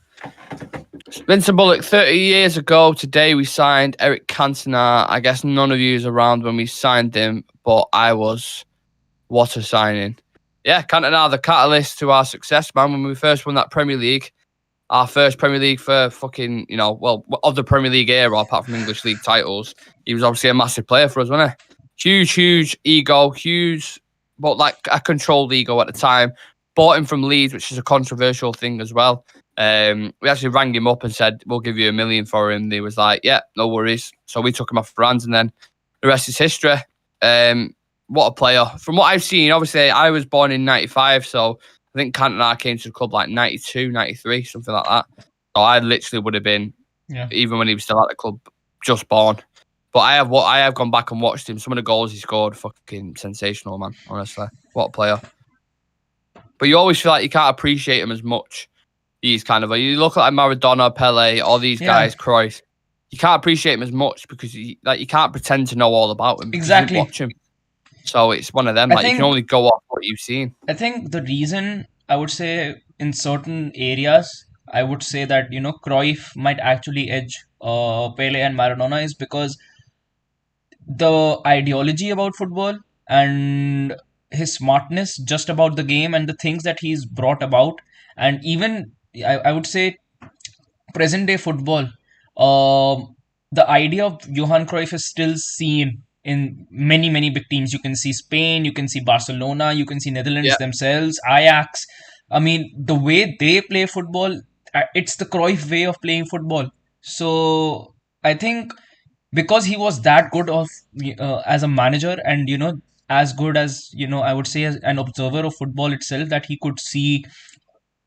Vincent Bullock, 30 years ago today we signed Eric Cantona. I guess none of you was around when we signed him, but I was. What a signing. Yeah, Cantona, the catalyst to our success, man. When we first won that Premier League, our first Premier League for fucking, of the Premier League era, apart from English League titles, he was obviously a massive player for us, wasn't he? Huge ego, but like a controlled ego at the time. Bought him from Leeds, which is a controversial thing as well. We actually rang him up and said, we'll give you $1 million for him. And he was like, yeah, no worries. So we took him off our hands, and then the rest is history. What a player. From what I've seen, obviously, I was born in 95, so I think Cantona came to the club like 92, 93, something like that. So I literally would have been, even when he was still at the club, just born. But I have gone back and watched him. Some of the goals he scored, fucking sensational, man, honestly. What a player. But you always feel like you can't appreciate him as much. He's kind of you look at like Maradona, Pele, all these guys, Cruyff. You can't appreciate him as much because you can't pretend to know all about him. Exactly. You watch him. So it's one of them. You can only go off what you've seen. I think the reason I would say in certain areas, I would say that Cruyff might actually edge Pele and Maradona is because the ideology about football and his smartness just about the game and the things that he's brought about, and even I would say present day football, the idea of Johan Cruyff is still seen in many big teams. You can see Spain, you can see Barcelona, you can see Netherlands themselves, Ajax. I mean, the way they play football, it's the Cruyff way of playing football. So I think because he was that good of as a manager, and as good as I would say as an observer of football itself, that he could see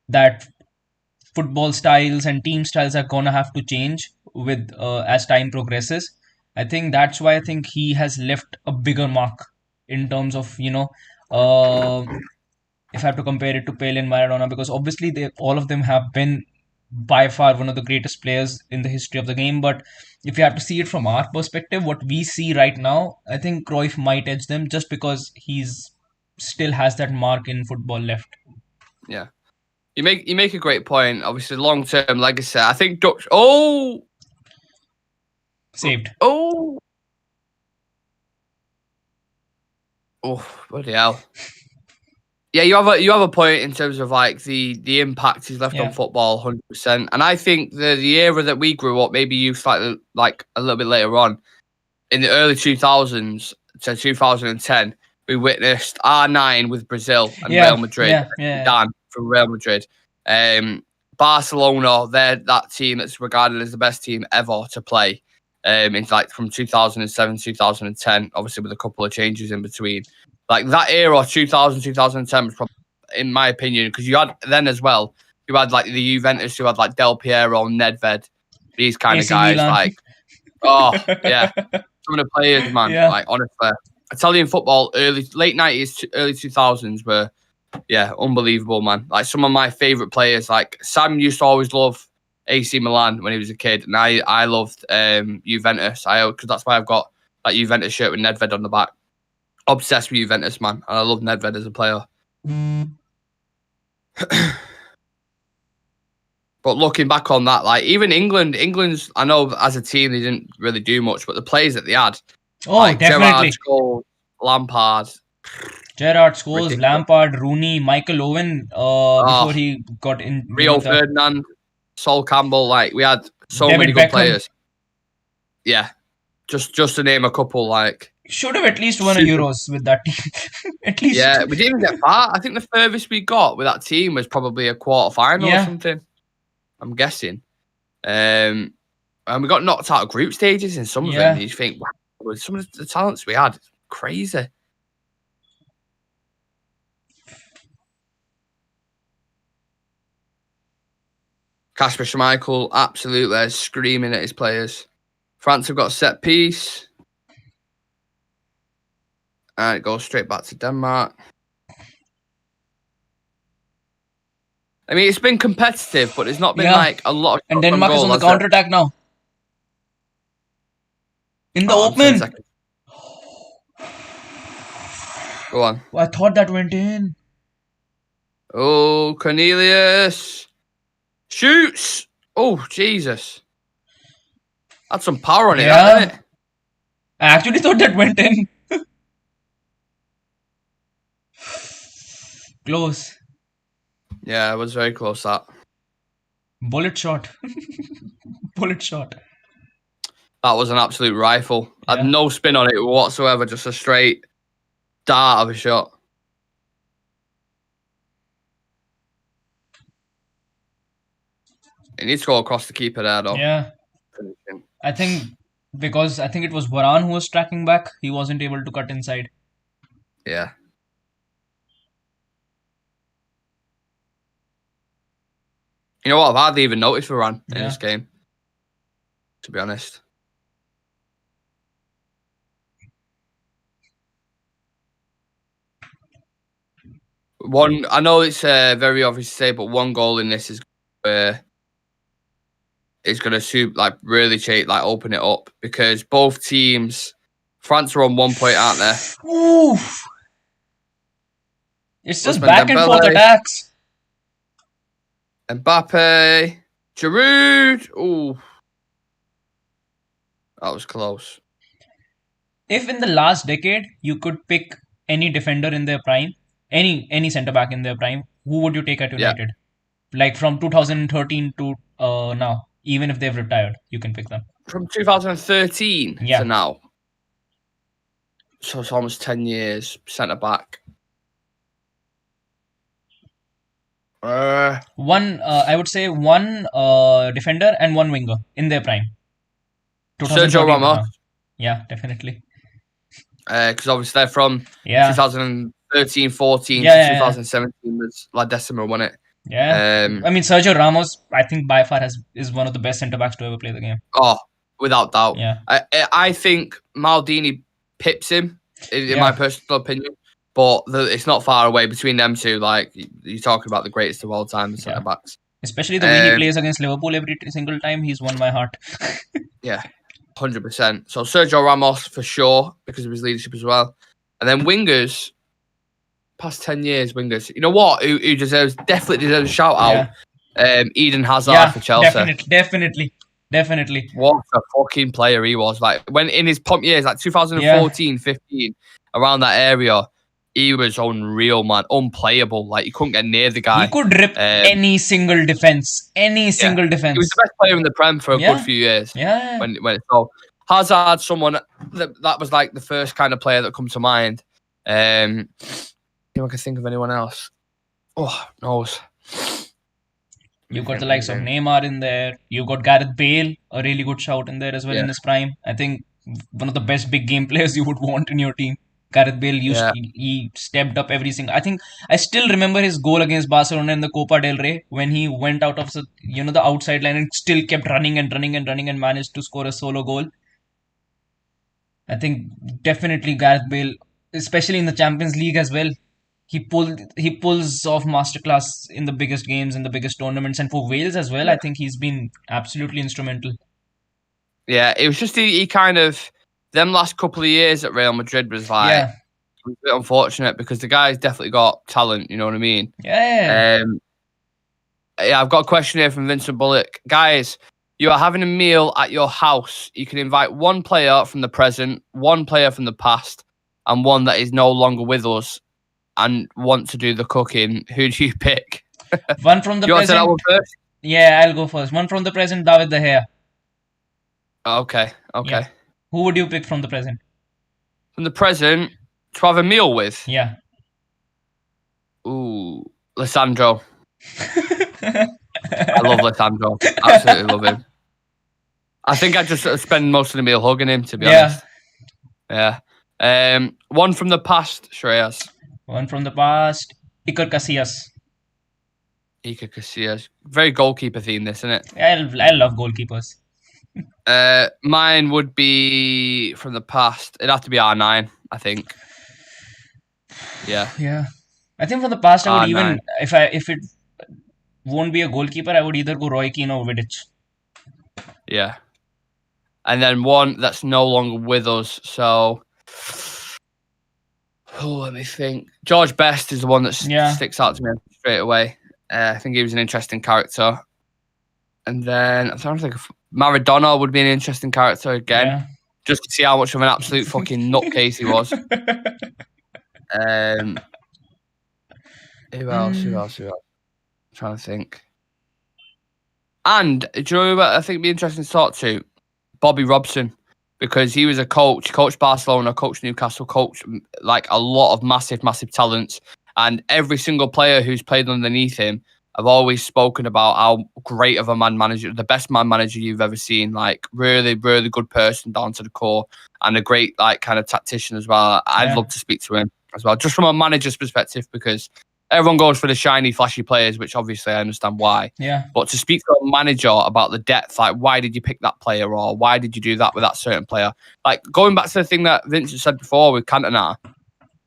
that football styles and team styles are gonna have to change with as time progresses. I think that's why I think he has left a bigger mark in terms of if I have to compare it to Pele and Maradona, because obviously all of them have been by far one of the greatest players in the history of the game. But if you have to see it from our perspective, what we see right now, I think Cruyff might edge them just because he's still has that mark in football left. Yeah. You make a great point. Obviously, long-term legacy. I think saved. Oh, bloody hell. Yeah, you have a point in terms of like the impact he's left on football, 100%. And I think the era that we grew up, maybe you slightly like a little bit later on, in the early 2000s to 2010, we witnessed R9 with Brazil and Real Madrid. Dan from Real Madrid. Barcelona, they're that team that's regarded as the best team ever to play. It's like from 2007, 2010, obviously with a couple of changes in between. Like that era, 2000, 2010 was probably, in my opinion, because you had then as well, you had like the Juventus, you had like Del Piero, Nedved, these kind of guys. Milan. Like, some of the players, man. Like honestly, Italian football, late 90s, early 2000s were Yeah, unbelievable, man. Like some of my favourite players, like Sam used to always love AC Milan when he was a kid, and I loved Juventus. Because that's why I've got that Juventus shirt with Nedved on the back. Obsessed with Juventus, man, and I love Nedved as a player. But looking back on that, like even England's, I know as a team they didn't really do much, but the players that they had, Oh, definitely. Gerrard, Scholes, Lampard. Gerrard, Scholes, Ridiculous. Lampard, Rooney, Michael Owen, before he got in. Rio Ferdinand, Sol Campbell, like we had so David many good Beckham. players. Yeah, just to name a couple, like should have at least won a Euros with that team. At least. Yeah, we didn't even get far. I think the furthest we got with that team was probably a quarter final or something. I'm guessing. And we got knocked out of group stages in some of them. You think, wow, with some of the talents we had, crazy. Kasper Schmeichel, absolutely screaming at his players. France have got a set piece. And it goes straight back to Denmark. I mean, it's been competitive, but it's not been like a lot of and Denmark is on the counter-attack now. In the open. Go on. I thought that went in. Oh, Cornelius. Shoots. Oh, Jesus. Had some power on it, didn't it? I actually thought that went in. Close. Yeah, it was very close, that. Bullet shot. Bullet shot. That was an absolute rifle. Had no spin on it whatsoever, just a straight dart of a shot. He needs to go across the keeper there, though. Yeah. I think it was Varane who was tracking back. He wasn't able to cut inside. Yeah. You know what? I've hardly even noticed Varane in this game, to be honest. I know it's very obvious to say, but one goal in this is going to really open it up, because both teams, France are on 1 point, aren't they? Oof. It's just back and forth attacks. Mbappe, Giroud. Ooh, that was close. If in the last decade you could pick any defender in their prime, any centre back in their prime, who would you take at United? Like from 2013 to now, even if they've retired, you can pick them. From 2013 to now. So it's almost 10 years, centre back. I would say one defender and one winger in their prime. Sergio Ramos. Yeah, definitely. Because obviously they're from 2013, 14 to 2017 was La Decima, wasn't it? Yeah. I mean, Sergio Ramos, I think by far is one of the best centre backs to ever play the game. Oh, without doubt. Yeah. I think Maldini pips him, in my personal opinion. But it's not far away between them two. Like, you're talking about the greatest of all time, the centre backs. Especially the way he plays against Liverpool every single time. He's won my heart. Yeah, 100%. So Sergio Ramos for sure, because of his leadership as well. And then wingers, past 10 years, wingers. You know what? Who definitely deserves a shout out? Eden Hazard for Chelsea. Definitely. What a fucking player he was. Like, when in his pump years, like 2014, 15, around that area, he was unreal, man. Unplayable. Like, you couldn't get near the guy. He could rip any single defense. Any single defense. He was the best player in the Prem for a good few years. Yeah. When it so Hazard, someone that was like the first kind of player that come to mind. If I can think of anyone else. Oh, knows. You've got the likes of Neymar in there. You've got Gareth Bale, a really good shout in there as well in his prime. I think one of the best big game players you would want in your team. Gareth Bale he stepped up every single. I think I still remember his goal against Barcelona in the Copa del Rey when he went out of the outside line and still kept running and managed to score a solo goal. I think definitely Gareth Bale, especially in the Champions League as well. he pulls off masterclass in the biggest games and the biggest tournaments, and for Wales as well. I think he's been absolutely instrumental. Yeah, it was just he kind of them last couple of years at Real Madrid was like Yeah, a bit unfortunate because the guy's definitely got talent. You know what I mean? yeah. Yeah, I've got a question here from Vincent Bullock. Guys, you are having a meal at your house. You can invite one player from the present, one player from the past, and one that is no longer with us and want to do the cooking. Who do you pick? One from the You want to say that present. one first? Yeah, I'll go first. One from the present, David De Gea. Okay, Yeah. okay. Who would you pick from the present? From the present, to have a meal with? Yeah. Ooh, Lissandro. I love Lissandro. Absolutely love him. I think I just spend most of the meal hugging him, to be honest. Yeah. One from the past, Shreyas. One from the past, Iker Casillas. Iker Casillas. Very goalkeeper theme, this, isn't it? I love goalkeepers. Mine would be from the past. It'd have to be R9, I think. Yeah. Yeah. I think from the past, I would R9. even if it won't be a goalkeeper, I would either go Roy Keane or Vidic. Yeah. And then one that's no longer with us. So, let me think. George Best is the one that sticks out to me straight away. I think he was an interesting character. And then I'm trying to think of Maradona would be an interesting character again, just to see how much of an absolute fucking nutcase he was. Who else? I'm trying to think. And do you know what I think would be interesting to talk to? Bobby Robson, because he was a coached Barcelona, coached Newcastle, coached like a lot of massive talents. And every single player who's played underneath him have always spoken about how great of a man manager, the best man manager you've ever seen. Like really, really good person down to the core, and a great like kind of tactician as well. I'd love to speak to him as well, just from a manager's perspective, because everyone goes for the shiny, flashy players, which obviously I understand why. Yeah. But to speak to a manager about the depth, like why did you pick that player, or why did you do that with that certain player? Like going back to the thing that Vincent said before with Cantona,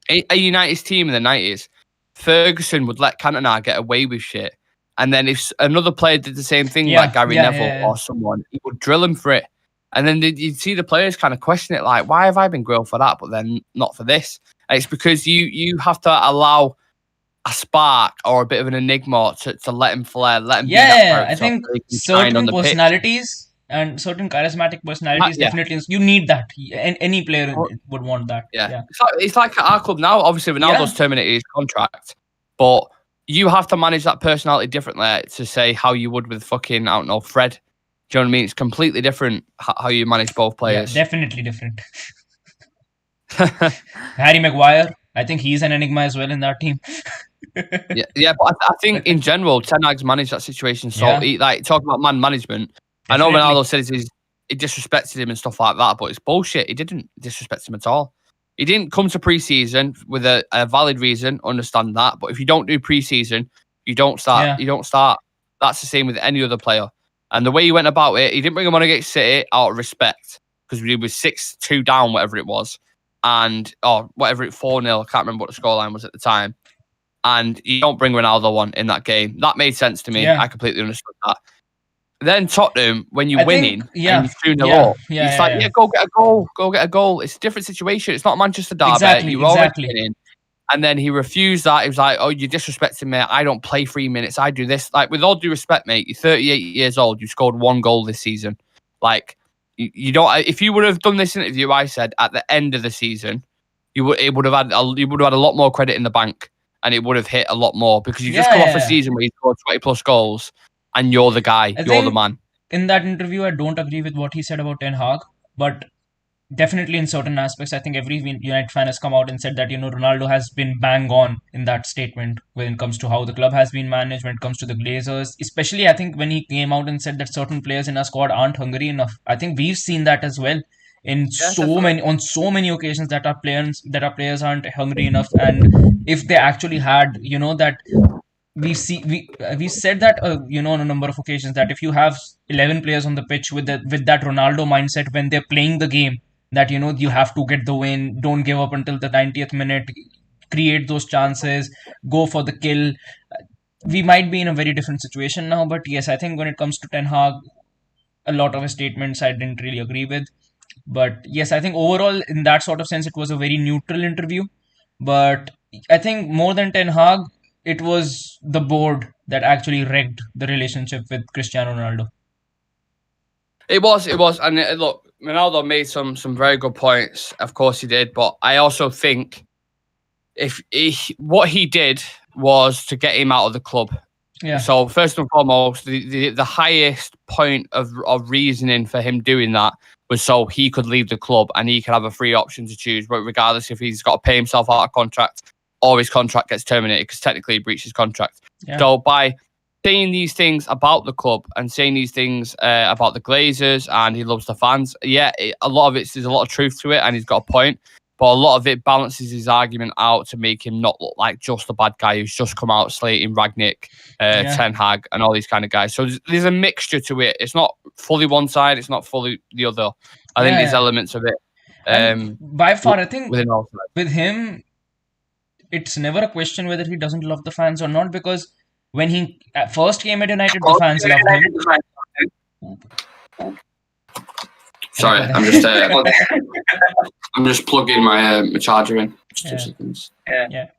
a United's team in the 90s, Ferguson would let Cantona get away with shit. And then if another player did the same thing, like Gary Neville or someone, he would drill him for it. And then you'd see the players kind of question it, like, why have I been grilled for that, but then not for this? And it's because you have to allow a spark or a bit of an enigma to let him flare, let him be that character. I think certain personalities and certain charismatic personalities definitely, you need that. Any player would want that. Yeah. It's like at our club now, obviously Ronaldo's terminated his contract, but you have to manage that personality differently to say how you would with fucking, I don't know, Fred. Do you know what I mean? It's completely different how you manage both players. Yeah, definitely different. Harry Maguire, I think he's an enigma as well in that team. yeah, but I think in general, Ten Hag's managed that situation. So, like, talking about man management, definitely. I know Ronaldo says he disrespected him and stuff like that, but it's bullshit. He didn't disrespect him at all. He didn't come to pre-season with a valid reason, understand that. But if you don't do pre-season, you don't start. Yeah. You don't start. That's the same with any other player. And the way he went about it, he didn't bring him on against City out of respect, because we was 6-2 down, whatever it was, and whatever it 4-0. I can't remember what the scoreline was at the time. And you don't bring Ronaldo on in that game. That made sense to me. Yeah. I completely understood that. Then Tottenham, when you're winning and you're 2-0 up, it's like, go get a goal. Go get a goal. It's a different situation. It's not Manchester Derby. Exactly, you're already winning. And then he refused that. He was like, oh, you're disrespecting me. I don't play 3 minutes. I do this. Like, with all due respect, mate, you're 38 years old. You scored 1 goal this season. Like, you don't. If you would have done this interview, I said, at the end of the season, you would have had a lot more credit in the bank, and it would have hit a lot more, because you just come off a season where you scored 20 plus goals, and you're the guy, you're the man. In that interview, I don't agree with what he said about Ten Hag, but definitely in certain aspects, I think every United fan has come out and said that, Ronaldo has been bang on in that statement when it comes to how the club has been managed, when it comes to the Glazers. Especially, I think when he came out and said that certain players in our squad aren't hungry enough. I think we've seen that as well on so many occasions, that our players aren't hungry enough. And if they actually had, that. We said that on a number of occasions, that if you have 11 players on the pitch with that Ronaldo mindset when they're playing the game, that you have to get the win, don't give up until the 90th minute, create those chances, go for the kill. We might be in a very different situation now, but yes, I think when it comes to Ten Hag, a lot of his statements I didn't really agree with. But yes, I think overall, in that sort of sense, it was a very neutral interview. But I think more than Ten Hag, it was the board that actually wrecked the relationship with Cristiano Ronaldo. It was, and look, Ronaldo made some very good points. Of course, he did, but I also think what he did was to get him out of the club. Yeah. So first and foremost, the highest point of reasoning for him doing that was so he could leave the club and he could have a free option to choose, but regardless if he's got to pay himself out of contract or his contract gets terminated, because technically he breached his contract. Yeah. So by saying these things about the club and saying these things about the Glazers and he loves the fans, a lot of there's a lot of truth to it and he's got a point. But a lot of it balances his argument out to make him not look like just a bad guy who's just come out slating Ragnick, Ten Hag, and all these kind of guys. So there's a mixture to it. It's not fully one side. It's not fully the other. I think there's elements of it. By far, I think with him, it's never a question whether he doesn't love the fans or not, because when he first came at United, the fans loved him. Sorry, I'm just plugging my charger in. Just 2 seconds. Yeah.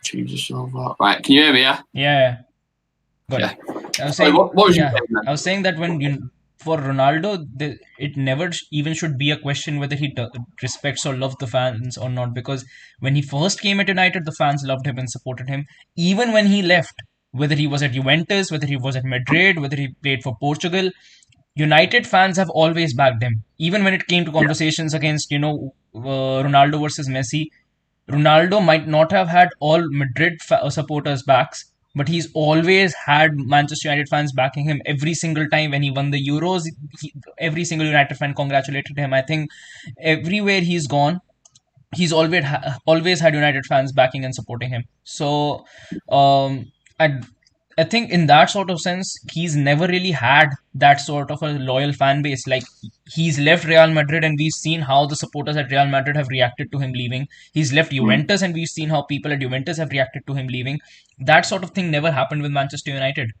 Change this over. Right, can you hear me? Yeah. Good. Yeah. I was saying, what was you saying, man? I was saying that for Ronaldo, it never even should be a question whether he respects or loves the fans or not, because when he first came at United, the fans loved him and supported him. Even when he left, whether he was at Juventus, whether he was at Madrid, whether he played for Portugal, United fans have always backed him. Even when it came to conversations against, Ronaldo versus Messi, Ronaldo might not have had all Madrid supporters backs, but he's always had Manchester United fans backing him every single time when he won the Euros. Every single United fan congratulated him. I think everywhere he's gone, he's always had United fans backing and supporting him. So, I think in that sort of sense, he's never really had that sort of a loyal fan base. Like, he's left Real Madrid and we've seen how the supporters at Real Madrid have reacted to him leaving. He's left Juventus and we've seen how people at Juventus have reacted to him leaving. That sort of thing never happened with Manchester United.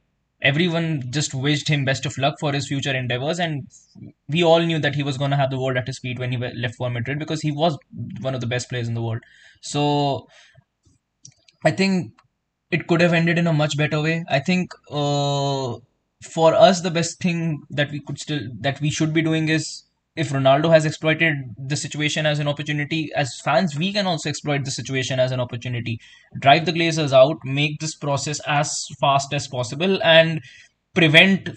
Everyone just wished him best of luck for his future endeavors, and we all knew that he was going to have the world at his feet when he left for Madrid, because he was one of the best players in the world. So I think it could have ended in a much better way. I think for us, the best thing that we should be doing is, if Ronaldo has exploited the situation as an opportunity, as fans, we can also exploit the situation as an opportunity. Drive the Glazers out, make this process as fast as possible, and prevent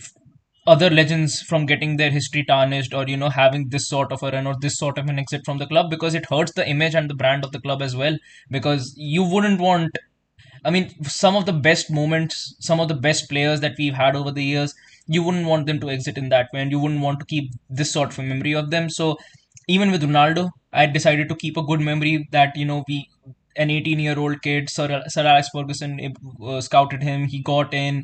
other legends from getting their history tarnished, or having this sort of a run or this sort of an exit from the club, because it hurts the image and the brand of the club as well. Because you wouldn't want, I mean, some of the best moments, some of the best players that we've had over the years, you wouldn't want them to exit in that way, and you wouldn't want to keep this sort of a memory of them. So even with Ronaldo, I decided to keep a good memory that, an 18-year-old kid, Sir Alex Ferguson scouted him, he got in,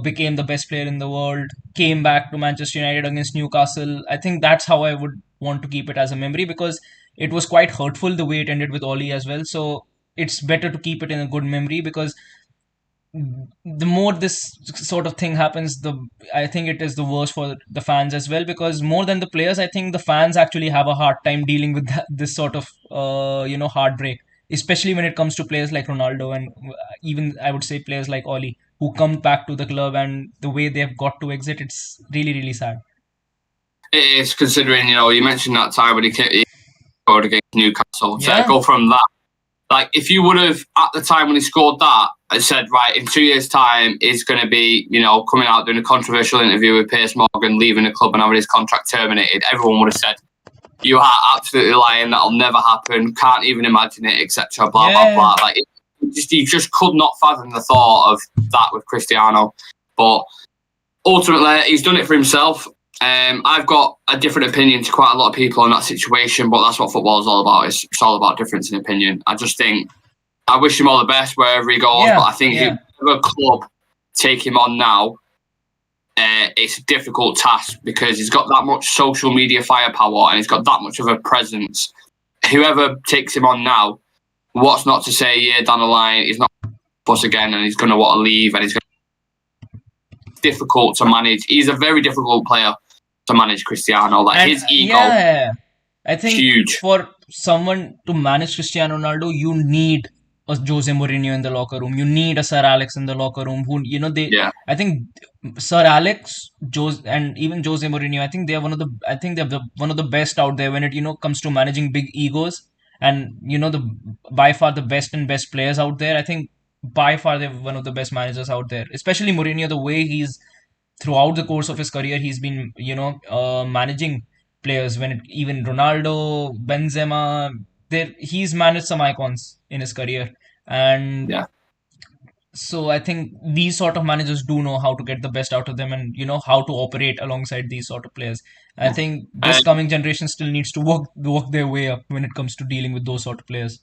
became the best player in the world, came back to Manchester United against Newcastle. I think that's how I would want to keep it as a memory, because it was quite hurtful the way it ended with Oli as well. So it's better to keep it in a good memory, because the more this sort of thing happens, I think it is the worst for the fans as well, because more than the players, I think the fans actually have a hard time dealing with this sort of heartbreak, especially when it comes to players like Ronaldo, and even I would say players like Oli, who come back to the club, and the way they've got to exit, it's really, really sad. It is, considering, you mentioned that time when he scored against Newcastle. To go from that, like, if you would have, at the time when he scored that, I said, right, in 2 years' time, he's going to be, coming out doing a controversial interview with Piers Morgan, leaving the club and having his contract terminated, everyone would have said, you are absolutely lying, that'll never happen, can't even imagine it, etc., blah, blah, blah. Like, you just could not fathom the thought of that with Cristiano. But ultimately, he's done it for himself. I've got a different opinion to quite a lot of people in that situation, but that's what football is all about. It's all about difference in opinion. I just think I wish him all the best wherever he goes, but I think if a club take him on now, it's a difficult task because he's got that much social media firepower and he's got that much of a presence. Whoever takes him on now, what's not to say a year down the line, he's not us again and he's going to want to leave and he's going to be difficult to manage. He's a very difficult player to manage, Cristiano. Like And his ego, I think huge. for someone to manage Cristiano Ronaldo, you need a Jose Mourinho in the locker room. You need a Sir Alex in the locker room. Who Yeah, I think Sir Alex, Jose, and even Jose Mourinho. I think they are one of the best out there when it comes to managing big egos, and the by far the best players out there. I think by far they're one of the best managers out there. Especially Mourinho, the way he's throughout the course of his career, he's been managing players. Even Ronaldo, Benzema, there he's managed some icons in his career, and yeah. so I think these sort of managers do know how to get the best out of them, and how to operate alongside these sort of players. I think this Um, coming generation still needs to work their way up when it comes to dealing with those sort of players.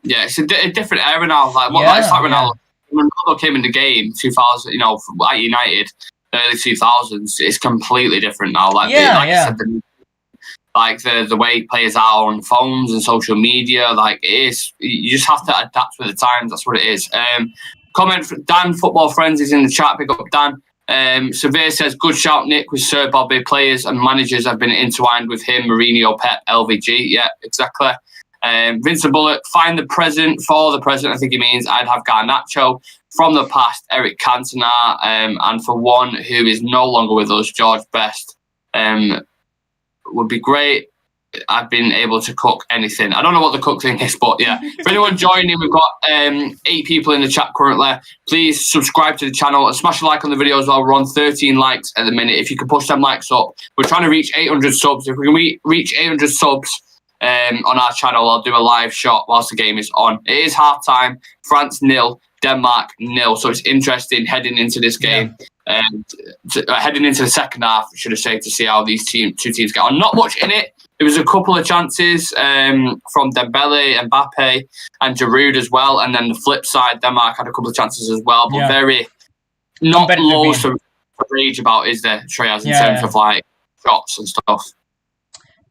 yeah, it's a different era now. Like it's Yeah, like yeah, Ronaldo. When Ronaldo came in the game, 2000, at United, early 2000s, it's completely different now. Like yeah, like I yeah. said, the way players are on phones and social media, like it is. You just have to adapt with the times. That's what it is. Comment from Dan, football friends, is in the chat. Pick up Dan. Severe says, good shout, Nick, with Sir Bobby. Players and managers have been entwined with him. Mourinho, Pep, LVG. Yeah, exactly. Vincent Bullock, find the present. For the present, I think he means I'd have Garnacho. From the past, Eric Cantona. And for one who is no longer with us, George Best. Would be great. I've been able to cook anything. I don't know what the cook thing is, but yeah. For anyone joining, we've got 8 people in the chat currently. Please subscribe to the channel and smash a like on the video as well. We're on 13 likes at the minute. If you can push them likes up, we're trying to reach 800 subs. If we can reach 800 subs on our channel, I'll do a live shot whilst the game is on. It is half time. France 0, Denmark 0. So it's interesting heading into this game. Heading into the second half, should I say, to see how these two teams get on. Not much in it. There was a couple of chances from Dembele, Mbappe, and Giroud as well. And then the flip side, Denmark had a couple of chances as well, but very not loads to rage about, is there, Shreyas, in terms of like shots and stuff.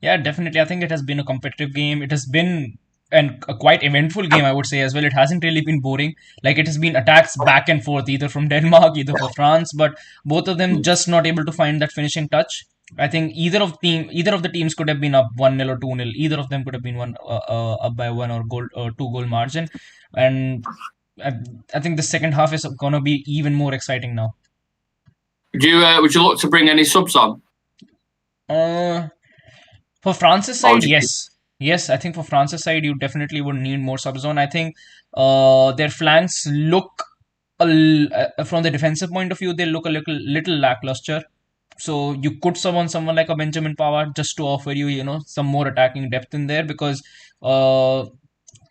Yeah, definitely. I think it has been a competitive game. It has been a quite eventful game, I would say, as well. It hasn't really been boring. Like, it has been attacks back and forth, either from Denmark, either for France, but both of them just not able to find that finishing touch. I think either of the teams could have been up 1-0 or 2-0. Either of them could have been up by 2 goal margin. And I think the second half is gonna be even more exciting now. Would you look to bring any subs on? For France's side, yes. Yes, I think for France's side, you definitely would need more subs on. I think their flanks look, from the defensive point of view, they look a little lackluster. So you could sub on someone like a Benjamin Pavard just to offer you, some more attacking depth in there, because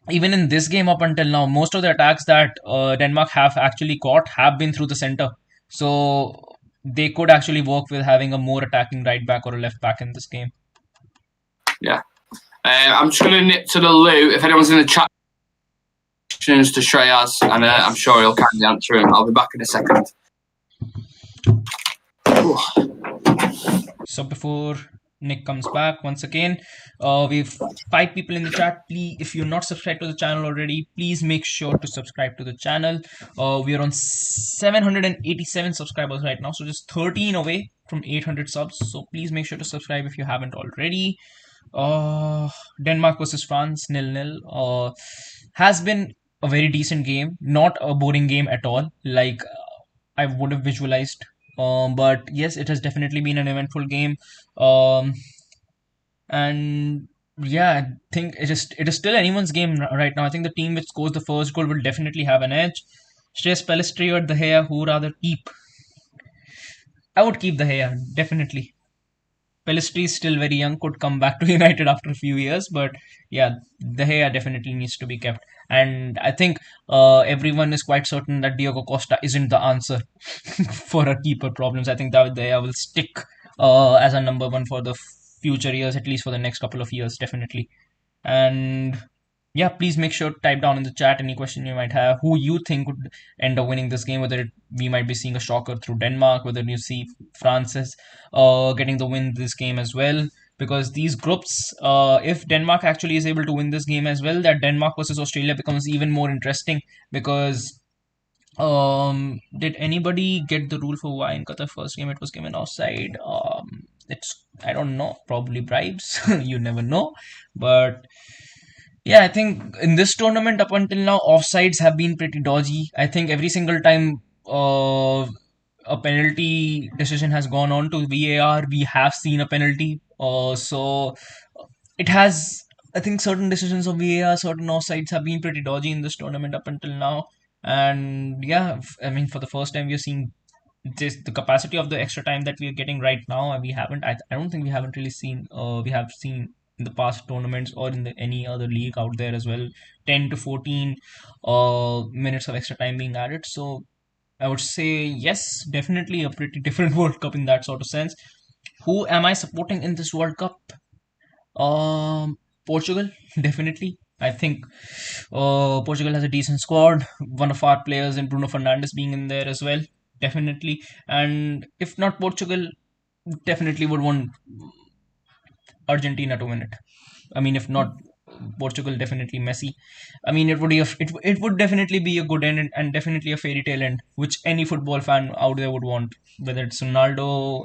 even in this game up until now, most of the attacks that Denmark have actually caught have been through the center. So they could actually work with having a more attacking right back or a left back in this game. Yeah. I'm just going to nip to the loo. If anyone's in the chat, questions to Shreyas, and I'm sure he'll kindly answer them. I'll be back in a second. So before Nick comes back once again, we've 5 people in the chat. Please, if you're not subscribed to the channel already, please make sure to subscribe to the channel. We are on 787 subscribers right now, so just 13 away from 800 subs. So please make sure to subscribe if you haven't already. Denmark versus France 0-0 has been a very decent game, not a boring game at all, like I would have visualized. But yes, it has definitely been an eventful game. And yeah, I think it is still anyone's game right now. I think the team which scores the first goal will definitely have an edge. Stress Pelistri or De Gea, who rather keep? I would keep De Gea, definitely. Pelistri is still very young, could come back to United after a few years, but yeah, De Gea definitely needs to be kept. And I think everyone is quite certain that Diogo Costa isn't the answer for our keeper problems. I think David De Gea will stick as a number 1 for the future years, at least for the next couple of years, definitely. And yeah, please make sure to type down in the chat any question you might have, who you think would end up winning this game, whether we might be seeing a shocker through Denmark, whether you see France is getting the win this game as well. Because these groups, if Denmark actually is able to win this game as well, that Denmark versus Australia becomes even more interesting. Because did anybody get the rule for why in Qatar first game it was given offside? It's, I don't know, probably bribes. You never know, but yeah, I think in this tournament up until now, offsides have been pretty dodgy. I think every single time a penalty decision has gone on to VAR, we have seen a penalty. So it has, I think certain decisions of VAR, certain offsides have been pretty dodgy in this tournament up until now. And yeah, I mean, for the first time, we are seeing this, the capacity of the extra time that we are getting right now. And we haven't, I don't think we haven't really seen, we have seen in the past tournaments or in any other league out there as well, 10 to 14 minutes of extra time being added. So I would say yes, definitely a pretty different World Cup in that sort of sense. Who am I supporting in this World Cup? Portugal, definitely. I think Portugal has a decent squad. One of our players in Bruno Fernandes being in there as well, definitely. And if not Portugal, definitely would want Argentina to win it. I mean, if not Portugal, definitely Messi. I mean, it would definitely be a good end, and definitely a fairy tale end, which any football fan out there would want. Whether it's Ronaldo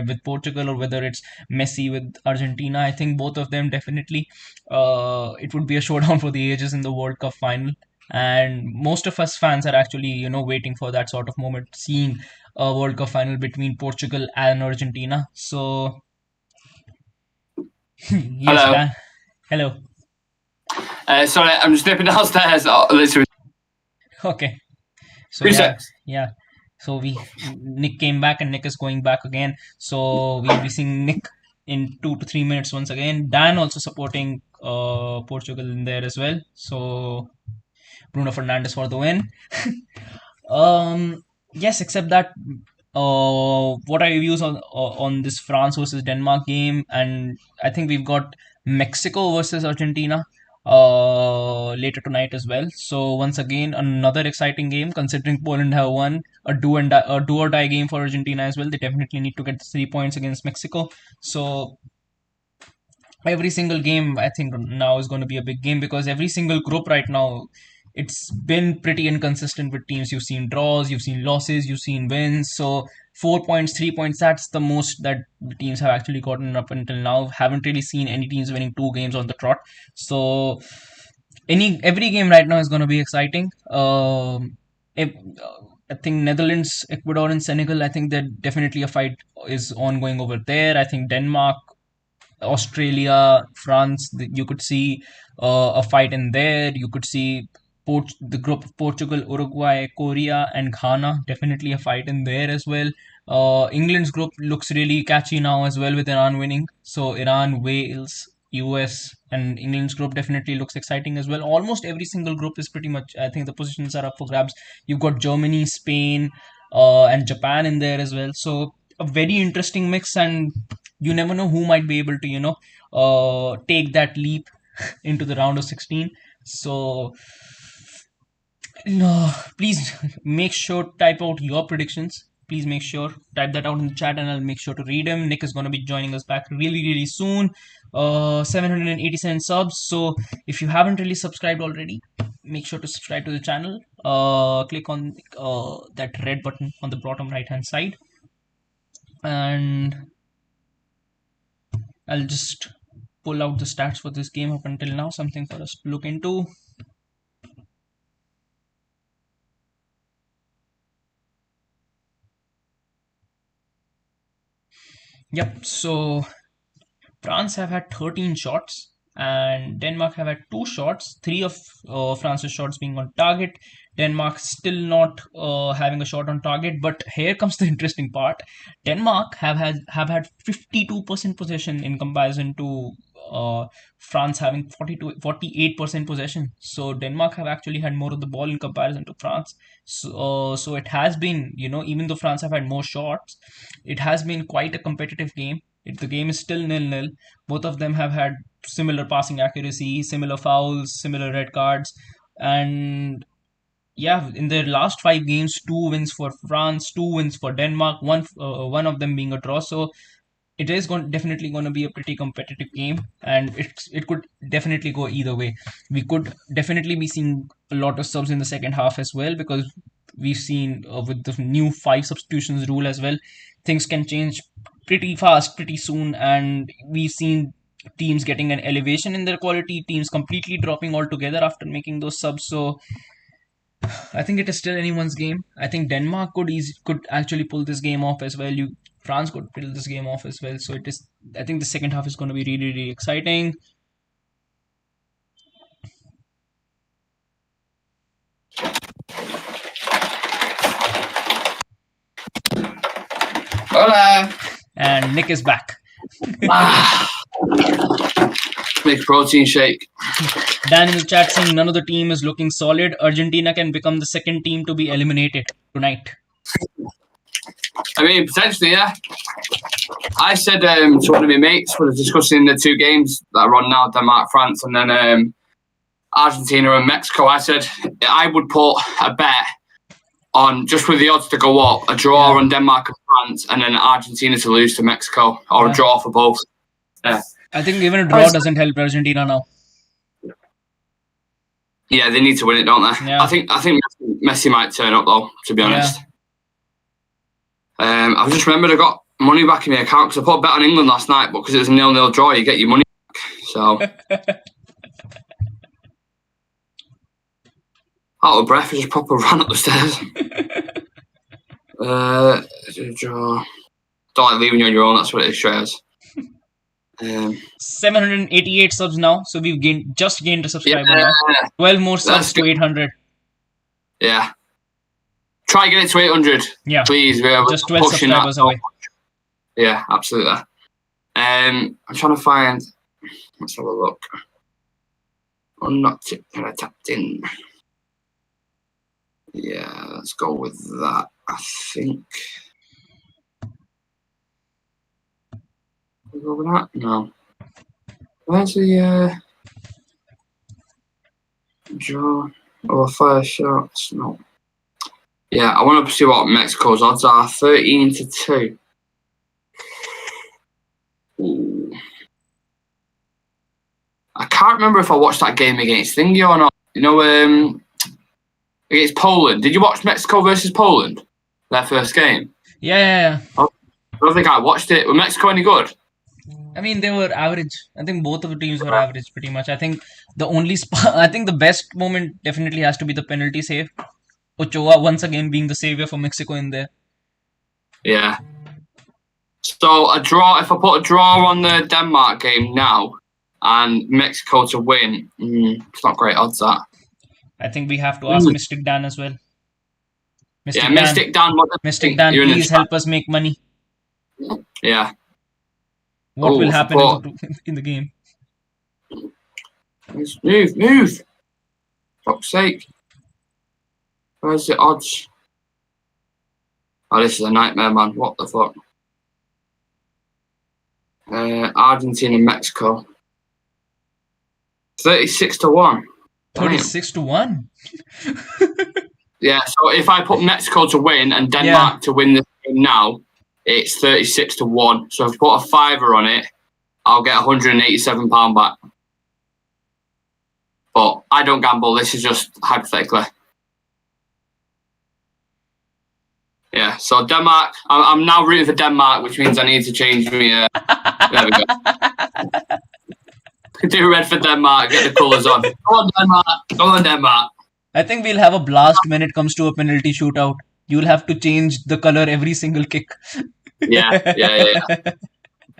with Portugal, or whether it's Messi with Argentina, I think both of them definitely. It would be a showdown for the ages in the World Cup final, and most of us fans are actually, waiting for that sort of moment, seeing a World Cup final between Portugal and Argentina. So yes, Hello. Dan. Hello. Sorry, I'm just nipping downstairs. Oh, literally Okay. So 2 seconds. yeah. So Nick came back, and Nick is going back again. So we'll be seeing Nick in 2 to 3 minutes once again. Dan also supporting Portugal in there as well. So Bruno Fernandes for the win. Yes, except that, what are your views on this France versus Denmark game? And I think we've got Mexico versus Argentina later tonight as well. So once again, another exciting game. Considering Poland have won, a do or die game for Argentina as well. They definitely need to get 3 points against Mexico. So every single game I think now is going to be a big game, because every single group right now, it's been pretty inconsistent with teams. You've seen draws, you've seen losses, you've seen wins. So 4 points, 3 points, that's the most that the teams have actually gotten up until now. Haven't really seen any teams winning 2 games on the trot. So every game right now is going to be exciting. If, I think Netherlands, Ecuador, and Senegal, I think that definitely a fight is ongoing over there. I think Denmark, Australia, France, you could see a fight in there. You could see the group of Portugal, Uruguay, Korea, and Ghana. Definitely a fight in there as well. England's group looks really catchy now as well, with Iran winning. So Iran, Wales, US, and England's group definitely looks exciting as well. Almost every single group is pretty much, I think the positions are up for grabs. You've got Germany, Spain, and Japan in there as well. So a very interesting mix, and you never know who might be able to, take that leap into the round of 16. So no, please make sure to type out your predictions. Please make sure type that out in the chat, and I'll make sure to read them. Nick is going to be joining us back really, really soon. 787 subs. So if you haven't really subscribed already, make sure to subscribe to the channel. Click on that red button on the bottom right hand side, and I'll just pull out the stats for this game up until now, something for us to look into. Yep, so France have had 13 shots, and Denmark have had 2 shots, three of France's shots being on target. Denmark still not having a shot on target, but here comes the interesting part. Denmark have had 52% possession in comparison to France having 48% possession. So Denmark have actually had more of the ball in comparison to France. So it has been, even though France have had more shots, it has been quite a competitive game. The game is still nil-nil. Both of them have had similar passing accuracy, similar fouls, similar red cards, and yeah, in their last 5 games, 2 wins for France, 2 wins for Denmark, one of them being a draw. So it is definitely going to be a pretty competitive game, and it could definitely go either way. We could definitely be seeing a lot of subs in the second half as well, because we've seen with the new 5 substitutions rule as well, things can change pretty fast, pretty soon, and we've seen teams getting an elevation in their quality, teams completely dropping altogether after making those subs. So I think it is still anyone's game. I think Denmark could actually pull this game off as well. France could pull this game off as well. So it is. I think the second half is going to be really, really exciting. Hola. And Nick is back. Make a protein shake. Dan in the chat saying none of the team is looking solid. Argentina can become the second team to be eliminated tonight. I mean, potentially, yeah. I said to one of my mates, we were discussing the 2 games that are on now, Denmark, France, and then Argentina and Mexico. I said I would put a bet on, just with the odds to go up, a draw on Denmark and France, and then Argentina to lose to Mexico, or a draw for both. Yeah. I think even a draw doesn't help Argentina now. Yeah, they need to win it, don't they? Yeah. I think Messi might turn up though, to be honest. Yeah. I've just remembered I got money back in my account because I put a bet on England last night, but because it was a 0-0 draw, you get your money back. So out of breath, I just proper ran up the stairs. Draw. Don't like leaving you on your own. That's what it is, Shreyas. 788 subs now, so we've just gained a subscriber now. 12 more subs to 800. Yeah. Try and get it to 800. Yeah. Please. We're just 12 subscribers away. Yeah, absolutely. I'm trying to find. Let's have a look. I'm not tapped in. Yeah, let's go with that. I think. Go with that? No. Where's the draw or fire shots? No. Yeah, I want to see what Mexico's odds are. 13-2. Ooh. I can't remember if I watched that game against Thingy or not. You know, against Poland. Did you watch Mexico versus Poland? Their first game? Yeah. I don't think I watched it. Were Mexico any good? I mean, they were average. I think both of the teams were average pretty much. I think I think the best moment definitely has to be the penalty save. Ochoa once again being the savior for Mexico in there. Yeah. So a draw, if I put a draw on the Denmark game now and Mexico to win, it's not great odds, that. I think we have to ask Mystic Dan as well. Mystic Dan, please help us make money. Yeah. What will happen in the game? Move. Fuck's sake. Where's the odds? Oh, this is a nightmare, man. What the fuck? Argentina and Mexico. 36-1. 36-1? Yeah, so if I put Mexico to win and Denmark to win this game now, it's 36-1. So if I put a fiver on it, I'll get £187 back. But I don't gamble. This is just hypothetically. Yeah, so Denmark. I'm now rooting for Denmark, which means I need to change me. There we go. Do red for Denmark. Get the colours on. Go on, Denmark. Go on, Denmark. I think we'll have a blast when it comes to a penalty shootout. You'll have to change the colour every single kick. Yeah. As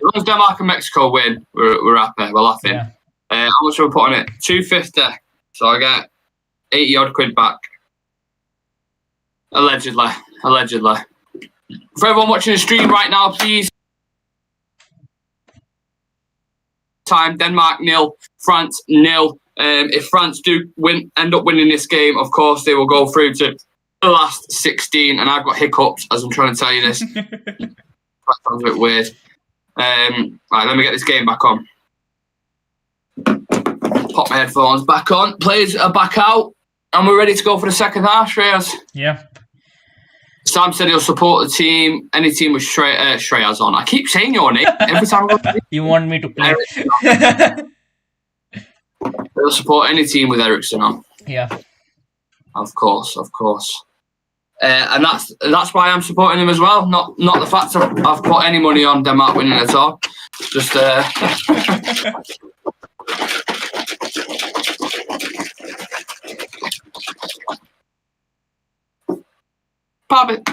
long as Denmark and Mexico win, we're happy. We're laughing. Yeah. How much should we put on it? 250. So I get 80 odd quid back. Allegedly. For everyone watching the stream right now, please. Time Denmark 0, France 0. If France do end up winning this game, of course they will go through to the last 16. And I've got hiccups as I'm trying to tell you this. That sounds a bit weird. Right, let me get this game back on. Pop my headphones back on. Players are back out, and we're ready to go for the second half, Shreyas. Yeah. Sam said he'll support the team, any team with Shreyas on. I keep saying your name every time. You want me to play? He'll support any team with Eriksen on. Yeah. Of course. And that's why I'm supporting him as well. Not the fact that I've put any money on Denmark winning at all. Just pop it.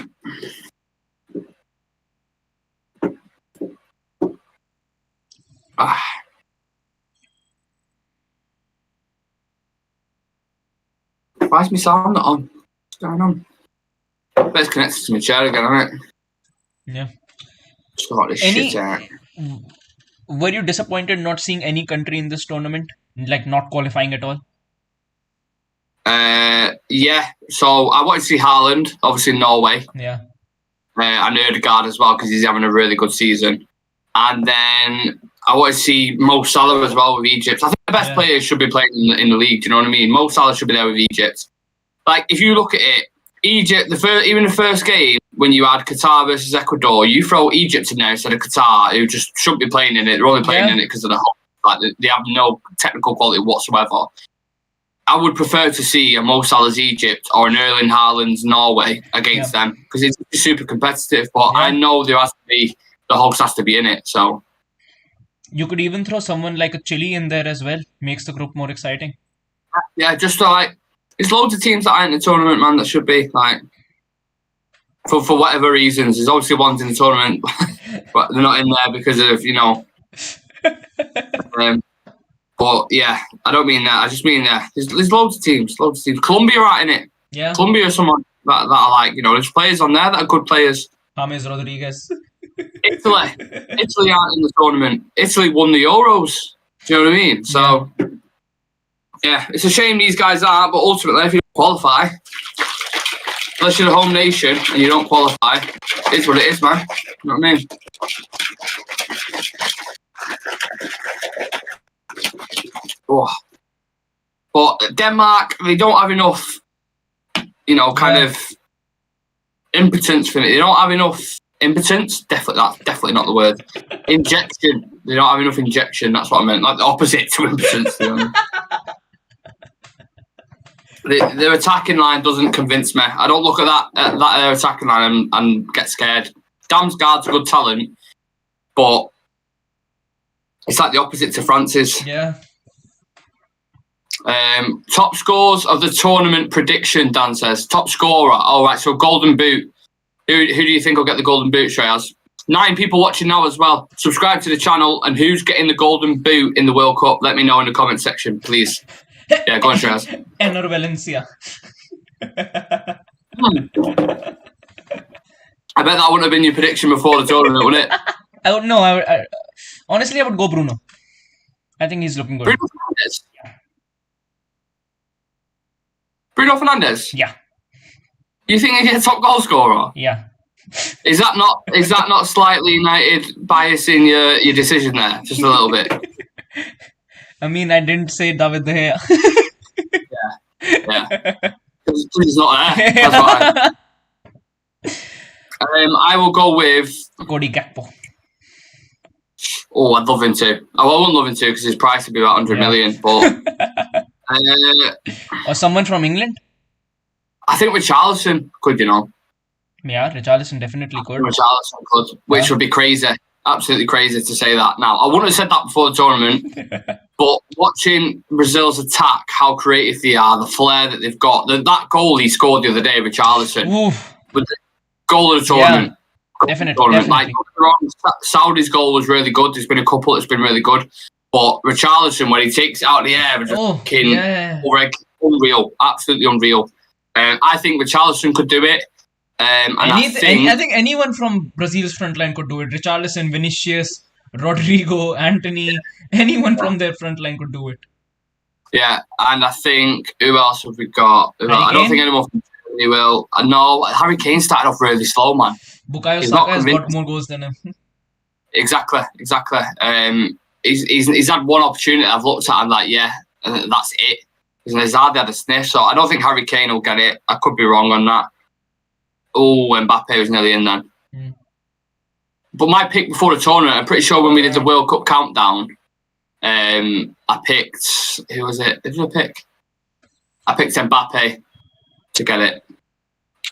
Why is my sound not on? What's going on? It's connected to my chair again, isn't it? Yeah. Sort this shit out. Were you disappointed not seeing any country in this tournament? Like not qualifying at all? Yeah. So I wanted to see Haaland, obviously Norway. Yeah. And Ødegaard as well because he's having a really good season. And then I want to see Mo Salah as well with Egypt. I think the best players should be playing in the league. Do you know what I mean? Mo Salah should be there with Egypt. Like if you look at it, Egypt, even the first game when you had Qatar versus Ecuador, you throw Egypt in there instead of Qatar, who just shouldn't be playing in it. They're only playing in it because of the whole, like they have no technical quality whatsoever. I would prefer to see a Mo Salah's Egypt or an Erling Haaland's Norway against them because it's super competitive. But I know the host has to be in it. So you could even throw someone like a Chile in there as well. Makes the group more exciting. Yeah, just to like, there's loads of teams that aren't in the tournament, man. That should be like, for whatever reasons. There's obviously ones in the tournament, but they're not in there because of But yeah, I don't mean that. I just mean there's loads of teams. Colombia are in it. Yeah. Colombia are someone that I like. There's players on there that are good players. James Rodriguez. Italy aren't in the tournament. Italy won the Euros. Do you know what I mean? So yeah, it's a shame these guys aren't. But ultimately, if you don't qualify, unless you're the home nation and you don't qualify, it's what it is, man. You know what I mean? Oh. But Denmark, they don't have enough, kind of impotence for me. They don't have enough impotence. Definitely not the word. Injection. They don't have enough injection. That's what I meant. Like the opposite to impotence. Their attacking line doesn't convince me. I don't look at that attacking line and get scared. Damsgaard's a good talent, but it's like the opposite to France's. Yeah. Top scores of the tournament prediction, Dan says. Top scorer. All right, so Golden Boot. Who do you think will get the Golden Boot, Shreyas? 9 people watching now as well. Subscribe to the channel, and who's getting the Golden Boot in the World Cup? Let me know in the comment section, please. Yeah, go on, Shreyas. Enor Valencia. I bet that wouldn't have been your prediction before the tournament, would it? I don't know. Honestly, I would go Bruno. I think he's looking good. Bruno Fernandes? Bruno Fernandes? Yeah. You think he gets top goal scorer? Yeah. Is that not slightly United biasing your decision there? Just a little bit. I mean, I didn't say David De Gea. Yeah. He's not there. That's why. I will go with Cody Gakpo. Oh, I'd love him to. I wouldn't love him to because his price would be about 100 million. But or someone from England. I think Richarlison could, Yeah, Richarlison definitely could. Richarlison could, which would be crazy. Absolutely crazy to say that now. I wouldn't have said that before the tournament, but watching Brazil's attack, how creative they are, the flair that they've got, that goal he scored the other day, Richarlison, with the goal of the tournament. Yeah. Definitely. Like, Saudi's goal was really good. There's been a couple that's been really good. But Richarlison, when he takes it out of the air and just unreal, absolutely unreal. I think Richarlison could do it. I think anyone from Brazil's front line could do it. Richarlison, Vinicius, Rodrigo, Anthony, anyone from their front line could do it. Yeah, and I think, who else have we got? I don't think anyone from Germany will. No, Harry Kane started off really slow, man. Bukayo Saka has got more goals than him. Exactly. He's had one opportunity. I've looked at him like, and that's it. Because Hazard had a sniff, so I don't think Harry Kane will get it. I could be wrong on that. Oh, Mbappe was nearly in then. But my pick before the tournament, I'm pretty sure when we did the World Cup countdown, I picked, who was it? Who did I pick? I picked Mbappe to get it.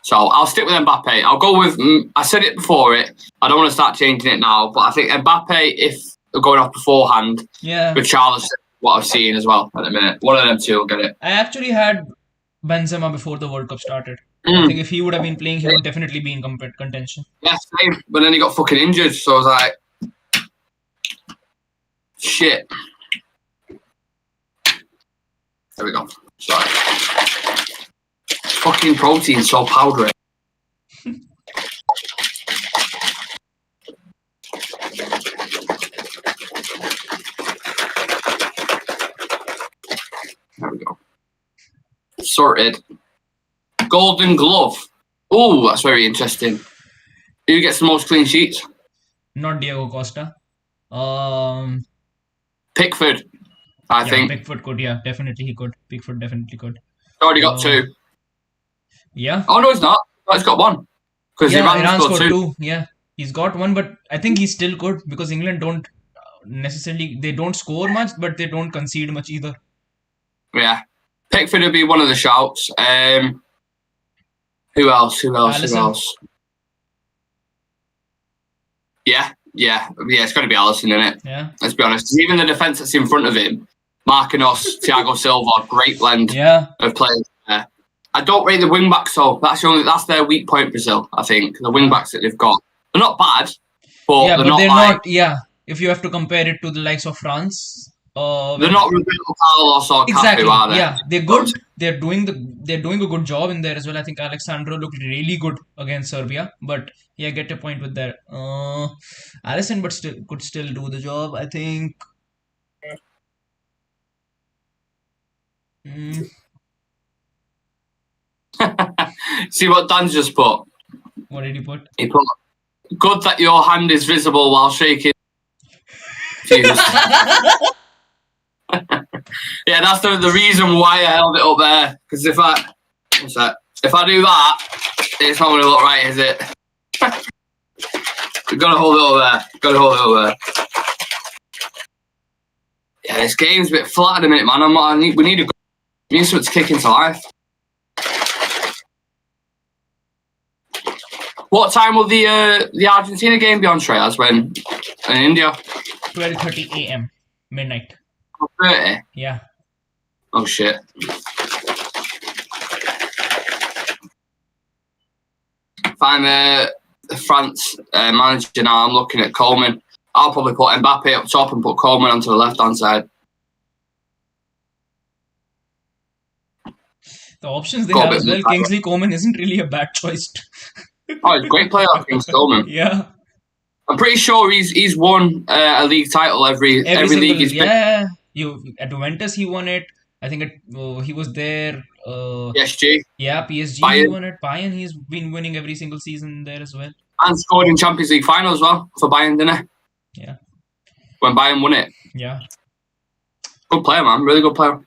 So I'll stick with Mbappe. I'll go with, I said it before it. I don't want to start changing it now, but I think Mbappe, if they're going off beforehand, with Charles, what I've seen as well at the minute. One of them two will get it. I actually had Benzema before the World Cup started. I think if he would have been playing, he would definitely be in contention. Yeah, same. But then he got fucking injured, so I was like, shit. There we go. Sorry. Fucking protein so powdery. There we go. Sorted. Golden Glove. Oh, that's very interesting. Who gets the most clean sheets? Not Diego Costa. Pickford, I think. Pickford could, definitely he could. Pickford definitely could. Already got two. Yeah. Oh, no, he's not. Oh, he's got one. Because Iran scored two. Yeah, he's got one, but I think he's still good because England don't necessarily, they don't score much, but they don't concede much either. Yeah. Pickford would be one of the shouts. Who else? Alisson. Yeah, it's got to be Alisson, isn't it? Yeah. Let's be honest. Even the defence that's in front of him, Marquinhos, Thiago Silva, great blend of players there. I don't rate the wing backs though. That's their weak point, Brazil. I think the wing backs that they've got, they're not bad, but they're not. Yeah, if you have to compare it to the likes of France. They're not Roberto Carlos or exactly. Cafu, are they? Yeah, they're good. They're doing a good job in there as well. I think Alexandro looked really good against Serbia, but get a point with that. Alisson, but could still do the job. I think. See what Dan's just put. What did he put? He put, "Good that your hand is visible while shaking." Yeah, that's the reason why I held it up there. Because if I do that, it's not going to look right, is it? We've got to hold it over there. Yeah, this game's a bit flat at the minute, man. We need something to kick into life. What time will the Argentina game be on, Treyas, when in India? 12:30 a.m. midnight. 30? Yeah. Oh shit. If I'm France manager now, I'm looking at Coleman. I'll probably put Mbappe up top and put Coleman onto the left-hand side. The options they have as well. Kingsley Coman isn't really a bad choice. Oh, he's a great player, Kingsley Coman. Yeah. I'm pretty sure he's won a league title every league he's been. Yeah. At Juventus he won it. I think he was there. PSG. Yeah, PSG Bayern. He won it. Bayern, he's been winning every single season there as well. And scored in Champions League final as well for Bayern, didn't he? Yeah. When Bayern won it. Yeah. Good player, man. Really good player.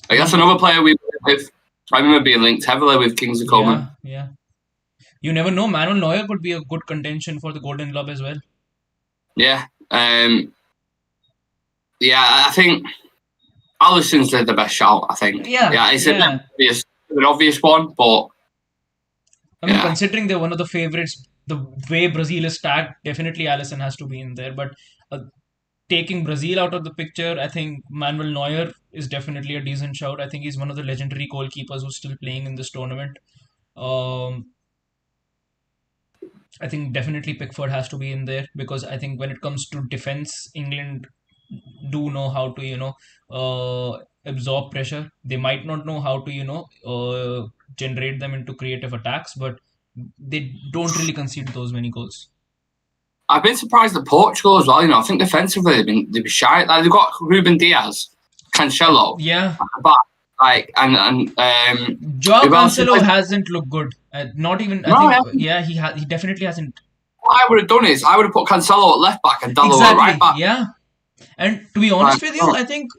Like, that's another player we with. I remember being linked heavily with Kingsley Coman. Yeah. You never know. Manuel Neuer could be a good contention for the Golden Glove as well. Yeah. I think Alisson's the best shout, I think. Yeah, it's an obvious one, but... I mean, considering they're one of the favourites, the way Brazil is stacked, definitely Alisson has to be in there. But taking Brazil out of the picture, I think Manuel Neuer is definitely a decent shout. I think he's one of the legendary goalkeepers who's still playing in this tournament. I think definitely Pickford has to be in there because I think when it comes to defense, England do know how to, absorb pressure. They might not know how to, generate them into creative attacks, but they don't really concede those many goals. I've been surprised at Portugal as well. I think defensively they've been shy. Like, they've got Ruben Diaz, Cancelo. Yeah. But Joao Cancelo hasn't looked good. Not even. He definitely hasn't. What I would have done is I would have put Cancelo at left back and Dalot at right back. Yeah. And to be honest with you, I think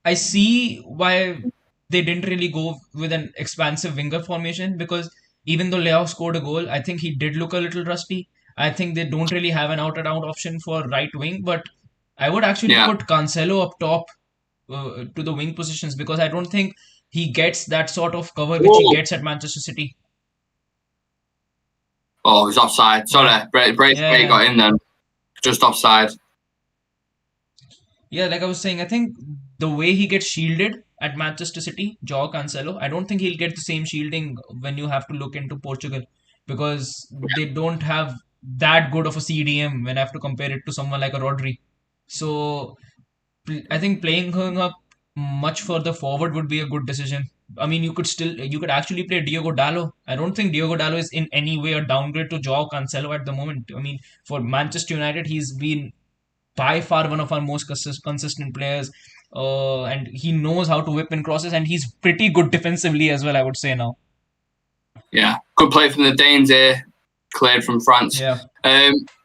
I see why they didn't really go with an expansive winger formation, because even though Leao scored a goal, I think he did look a little rusty. I think they don't really have an out and out option for right wing, but I would actually Yeah. put Cancelo up top to the wing positions, because I don't think he gets that sort of cover which he Whoa. gets at Manchester City. Oh, he's offside. Yeah, Sorry, Braithwaite yeah, got in then. Just offside. yeah. Like I was saying, I think the way he gets shielded at Manchester City, Joao Cancelo, I don't think he'll get the same shielding when you have to look into Portugal, because they don't have that good of a CDM when I have to compare it to someone like a Rodri. So I think playing him up much further forward would be a good decision. I mean, you could actually play Diogo Dalot. I don't think Diogo Dalot is in any way a downgrade to Joao Cancelo at the moment. I mean, for Manchester United, he's been by far one of our most consistent players, and he knows how to whip in crosses, and he's pretty good defensively as well, I would say now. Yeah. Good play from the Danes here. Cleared from France. Yeah,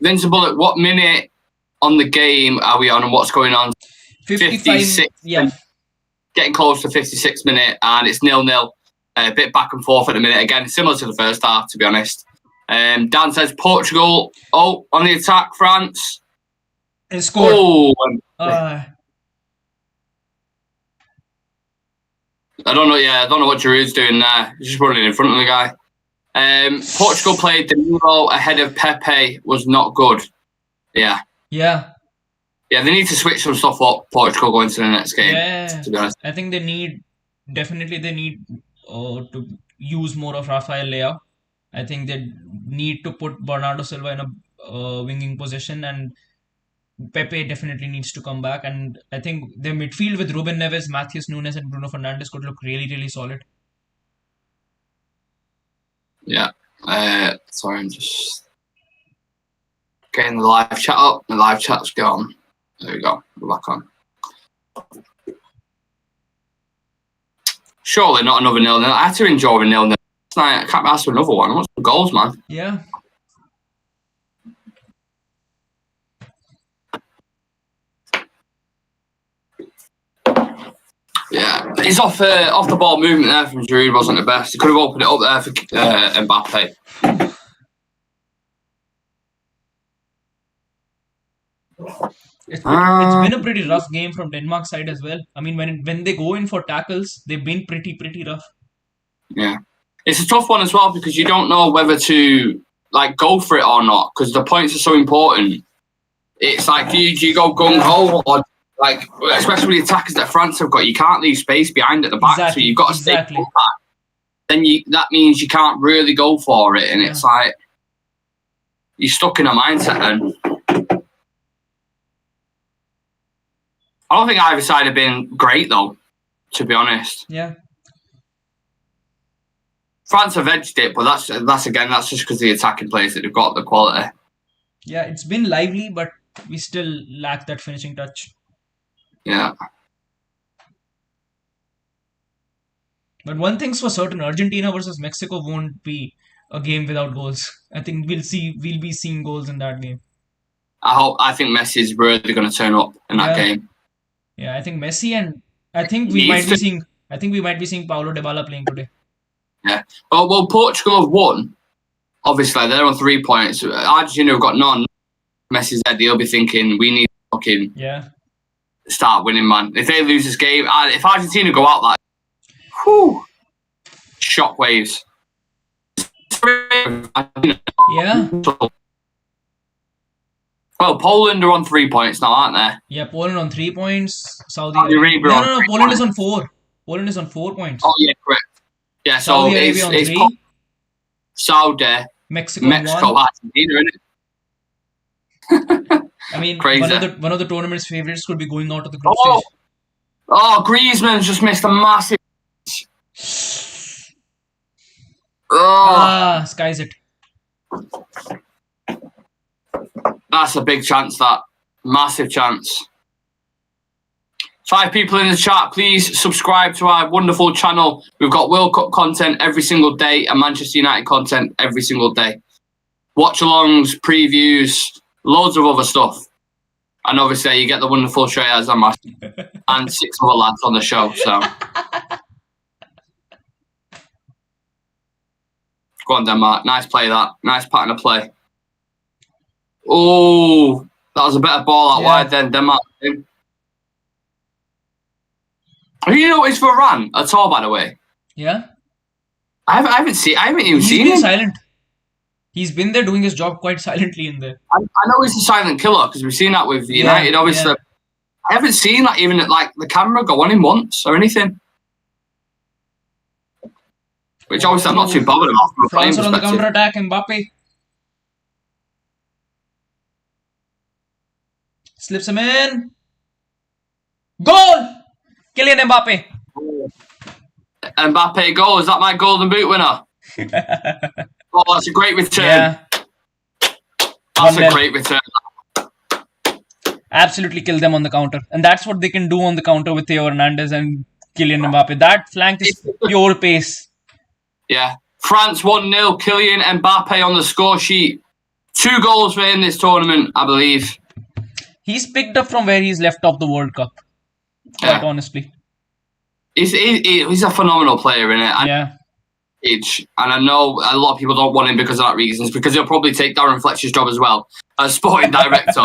Vincible, at what minute on the game are we on and what's going on? 55. Yeah, Getting close to 56th minute and it's 0-0. A bit back and forth at the minute. Again, similar to the first half, to be honest. Dan says Portugal. Oh, on the attack, France. and scored. Oh, I don't know. Yeah, I don't know what Giroud's doing there. He's just running in front of the guy. Portugal played Danilo ahead of Pepe. Was not good. Yeah. Yeah. Yeah, they need to switch some stuff up. Portugal going to the next game. Yeah, To be honest. I think they need to use more of Rafael Leao. I think they need to put Bernardo Silva in a winging position, and Pepe definitely needs to come back. And I think their midfield with Ruben Neves, Matheus Nunes, and Bruno Fernandes could look really, really solid. Yeah. Sorry, I'm just getting the live chat up. The live chat's gone. There we go. We're back on. Surely not another 0-0. I had to enjoy a 0-0 tonight. I can't be asked for another one. I want some goals, man. Yeah. Yeah, his off the ball movement there from Giroud wasn't the best. He could have opened it up there for Mbappe. It's been a pretty rough game from Denmark's side as well. I mean, when they go in for tackles, they've been pretty rough. Yeah, it's a tough one as well because you don't know whether to like go for it or not because the points are so important. It's like do you go gung ho or like especially with the attackers that France have got, you can't leave space behind at the back, so you've got to stay back. Then that means you can't really go for it, and it's like you're stuck in a mindset then. I don't think either side have been great though, to be honest. Yeah. France have edged it, but that's just because the attacking players that they've got the quality. Yeah, it's been lively, but we still lack that finishing touch. Yeah. But one thing's for certain, Argentina versus Mexico won't be a game without goals. I think we'll be seeing goals in that game. I think Messi's really going to turn up in that game. Yeah, I think Messi, and I think we might be seeing Paulo Dybala playing today. Yeah. Well, Portugal have won. Obviously, they're on 3 points. Argentina have got none. Messi's there. They'll be thinking we need to fucking start winning, man. If they lose this game, if Argentina go out like, shockwaves. Yeah. Well, Poland are on 3 points now, aren't they? Yeah, Poland on 3 points. Saudi Arabia. No. Poland is on 4. Poland is on 4 points. Oh yeah, correct. Yeah, Saudi Arabia on 3. Saudi, Mexico, Argentina, isn't it? I mean, crazy. one of the tournament's favorites could be going out of the group stage. Oh, Griezmann's just missed a massive. Skies it. That's a big chance, that. Massive chance. 5 people in the chat, please subscribe to our wonderful channel. We've got World Cup content every single day and Manchester United content every single day. Watch-alongs, previews, loads of other stuff. And obviously, you get the wonderful Shreyas and 6 other lads on the show. So, go on, Denmark. Nice play, that. Nice pattern of play. Oh, that was a better ball out wide then, Denmark. Have you noticed Varane at all, by the way? Yeah. I haven't even He's seen been him. silent. He's been there doing his job quite silently in there. I know he's a silent killer because we've seen that with United, obviously. Yeah. I haven't seen that even like the camera go on him once or anything. Which obviously I'm not too bothered about from a playing France are on the perspective. counter attack. Mbappe slips him in. Goal! Kylian Mbappe. Mbappe goal. Is that my golden boot winner? Oh, that's a great return. Yeah. That's a great return. Absolutely kill them on the counter. And that's what they can do on the counter with Theo Hernandez and Kylian Mbappe. That flank is pure pace. Yeah. France 1-0. Kylian Mbappe on the score sheet. 2 goals for him this tournament, I believe. He's picked up from where he's left off the World Cup. Quite honestly. He's a phenomenal player, innit? Yeah. And I know a lot of people don't want him because of that reason. It's because he'll probably take Darren Fletcher's job as well as sporting director.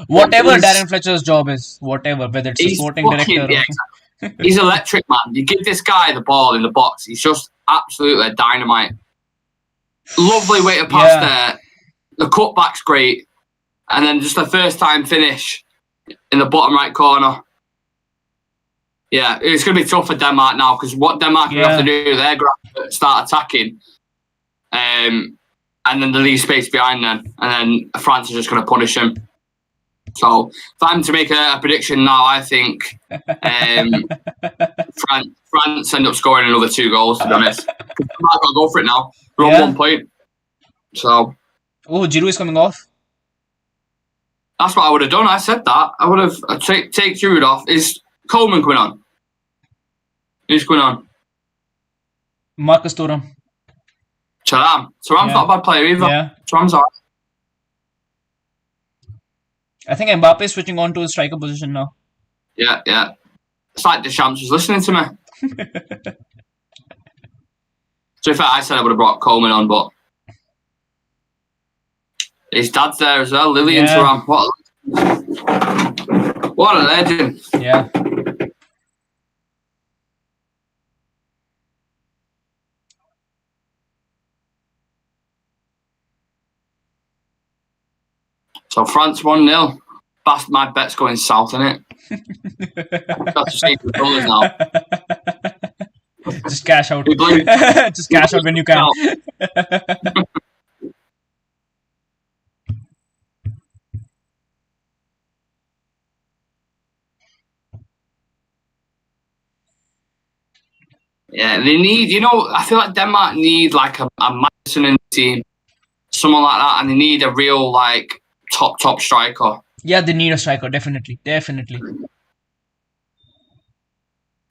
Whatever Darren Fletcher's job is, whatever, whether it's a sporting director. Yeah, exactly. He's electric, man. You give this guy the ball in the box, he's just absolutely dynamite. Lovely way to pass there. The cutback's great. And then just a first-time finish in the bottom right corner. Yeah, it's going to be tough for Denmark now because what Denmark have to do, they're going to start attacking. And then they leave space behind them. And then France is just going to punish them. So, if I'm to make a prediction now, I think France end up scoring another 2 goals, to be honest. Denmark got to go for it now. We're on 1 point. So. Oh, Giroud is coming off. That's what I would have done. I said that. I would have take Giroud off. Is Coleman coming on? Who's going on? Marcus Thuram. Thuram's not a bad player either. Yeah. Thuram's alright. I think Mbappe is switching on to his striker position now. Yeah. It's like Deschamps was listening to me. To be fair, I said I would have brought Coleman on, but his dad's there as well, Lily and Thuram. What a legend. Yeah. So France 1-0. My bet's going south, innit? Got to save the goals now. Just cash out. Just cash out when you can. Yeah, they need, I feel like Denmark need like a Madison in the team, someone like that, and they need a real like top striker. Yeah, they need a striker, definitely.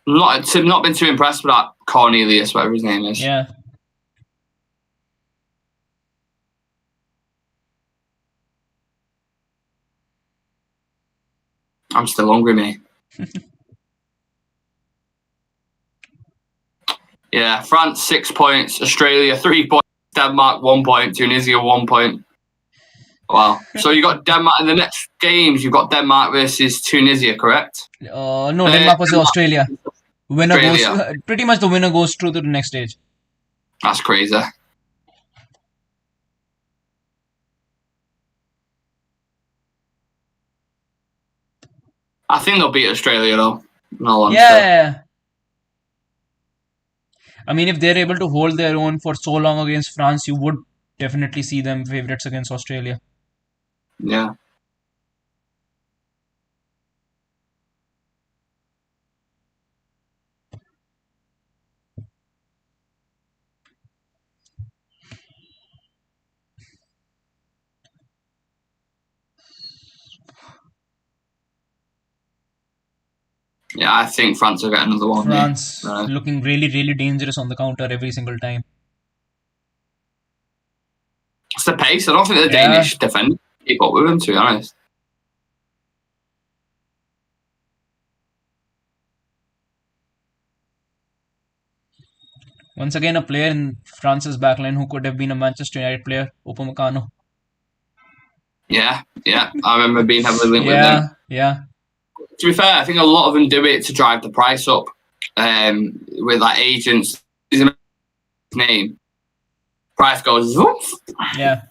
Not been too impressed with that Cornelius, whatever his name is. Yeah. I'm still hungry, mate. Yeah, France 6 points, Australia 3 points, Denmark 1 point, Tunisia 1 point. Wow. So you got Denmark in the next games. You've got Denmark versus Tunisia, correct? No, Denmark was Australia. Winner goes. Pretty much the winner goes through to the next stage. That's crazy. I think they'll beat Australia though. No, yeah. I mean, if they're able to hold their own for so long against France, you would definitely see them favourites against Australia. Yeah. Yeah, I think France will get another one. France looking really, really dangerous on the counter every single time. It's the pace. I don't think the Danish defend keep up with them, to be honest. Once again, a player in France's backline who could have been a Manchester United player, Upamecano. Yeah, I remember being heavily linked with them. Yeah. To be fair, I think a lot of them do it to drive the price up. With like agents, his name, price goes up. Yeah.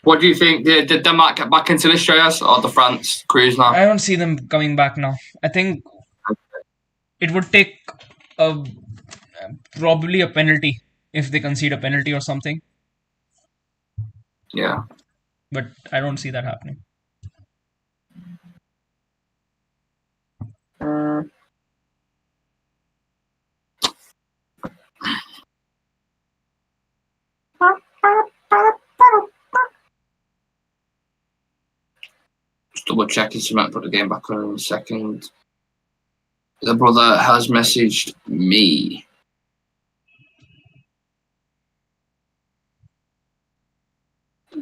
What do you think? Did Denmark get back into this, Shreyas, or the France cruise now? I don't see them coming back now. I think it would take probably a penalty if they concede a penalty or something. Yeah. But I don't see that happening. Just double checking so I might put the game back on in a second. The brother has messaged me.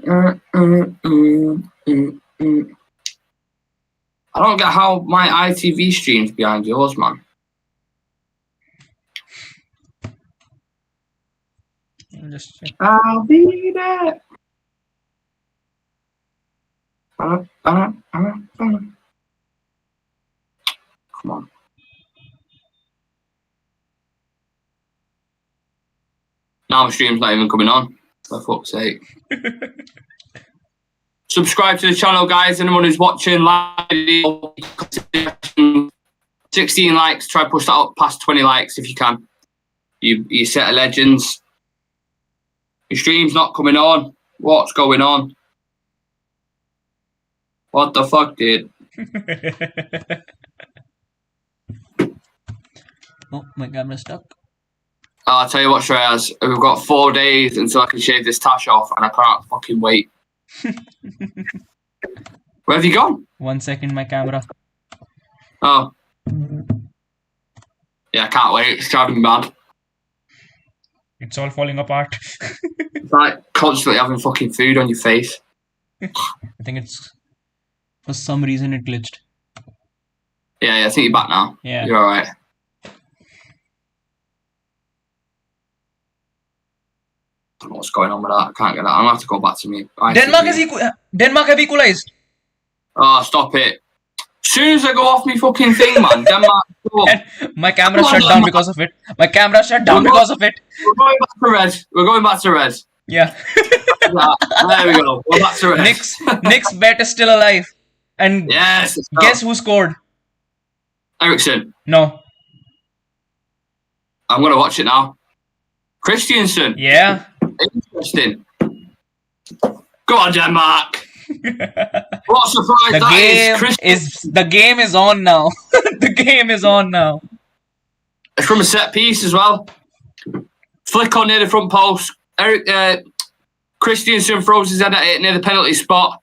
I don't get how my ITV stream's behind yours, man. Just check. I'll be there. Come on. Now my stream's not even coming on. For fuck's sake. Subscribe to the channel, guys. Anyone who's watching, like, 16 likes. Try to push that up past 20 likes if you can. You set of legends. Your stream's not coming on. What's going on? What the fuck, dude? Oh, my camera's stuck. I'll tell you what, Shreyas. We've got 4 days until I can shave this tash off, and I can't fucking wait. Where have you gone? 1 second, my camera. Oh. Yeah, I can't wait. It's driving me mad. It's all falling apart. It's like constantly having fucking food on your face. I think it's... For some reason, it glitched. Yeah, I think you're back now. Yeah. You're alright. I don't know what's going on with that. I can't get that. I'm going to have to go back to me. Denmark have equalized. Oh, stop it. As soon as I go off me fucking thing, man, Denmark. My camera shut down because of it. My camera shut down because of it. We're going back to red. We're going back to red. Yeah. There we go. We're back to red. Nick's bet is still alive. And yes. Guess who scored? Eriksen. No. I'm going to watch it now. Christiansen. Yeah. Interesting. Go on, Denmark. What a surprise that is. The game is on now. The game is on now. It's from a set piece as well. Flick on near the front post. Christiansen throws his head at it near the penalty spot.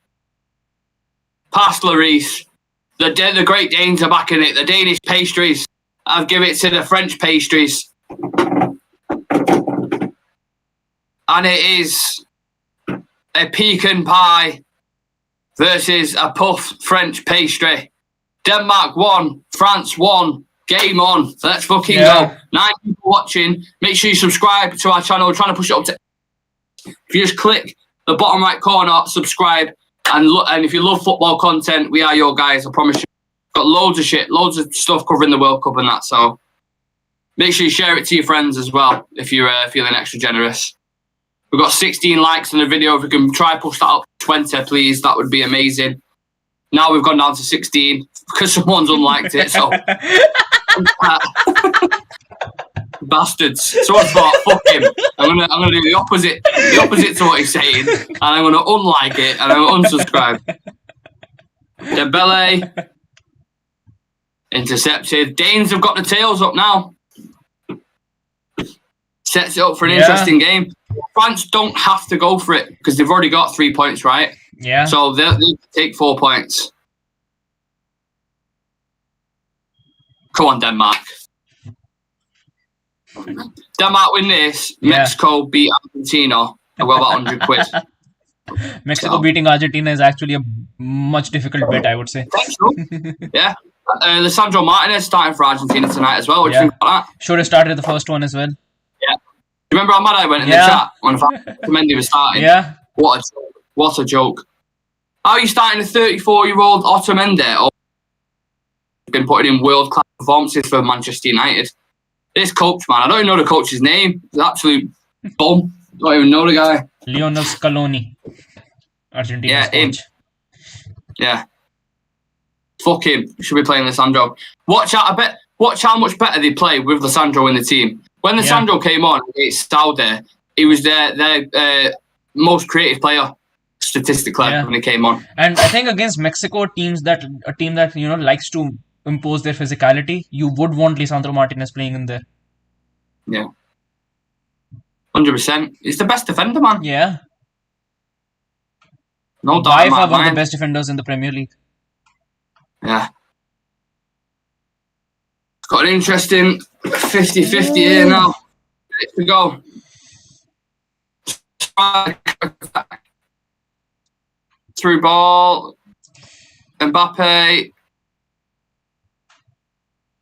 Past Lloris. The Great Danes are back in it. The Danish pastries. I've given it to the French pastries. And it is a pecan pie versus a puff French pastry. Denmark 1, France 1. Game on. Let's fucking go. 9 people watching. Make sure you subscribe to our channel. We're trying to push it up to... If you just click the bottom right corner, subscribe. And if you love football content, we are your guys. I promise you. Got loads of shit. Loads of stuff covering the World Cup and that. So make sure you share it to your friends as well if you're feeling extra generous. We've got 16 likes on the video. If we can try push that up to 20, please, that would be amazing. Now we've gone down to 16 because someone's unliked it. So bastards. Someone thought, fuck him. I'm gonna do the opposite to what he's saying, and I'm gonna unlike it and I'm gonna unsubscribe. Dembele intercepted. Danes have got the tails up now. Sets it up for an interesting game. France don't have to go for it because they've already got 3 points, right? Yeah. So they'll take 4 points. Come on, Denmark. Denmark win this. Yeah. Mexico beat Argentina. I've got about 100 quid. Mexico beating Argentina is actually a much difficult bet, I would say. I think so. Yeah. Lisandro Martinez starting for Argentina tonight as well. What do you think about that? Should have started the first one as well. Yeah. Do you remember how mad I went in the chat when Mendy was starting? Yeah. What a joke. How are you starting a 34-year-old Otamendi or been putting in world-class performances for Manchester United? This coach, man, I don't even know the coach's name. He's an absolute bum. Don't even know the guy. Lionel Scaloni, Argentina's coach. Yeah. Fuck him. Should be playing Lisandro. Watch how much better they play with Lisandro in the team. When Lisandro came on against Saudi, he was their most creative player statistically when he came on. And I think against Mexico, a team that likes to impose their physicality, you would want Lisandro Martinez playing in there. Yeah. 100%. He's the best defender, man. Yeah. No doubt. By far one of the best defenders in the Premier League. Yeah. Got an interesting 50-50 here now. Ready to go. Through ball. Mbappe.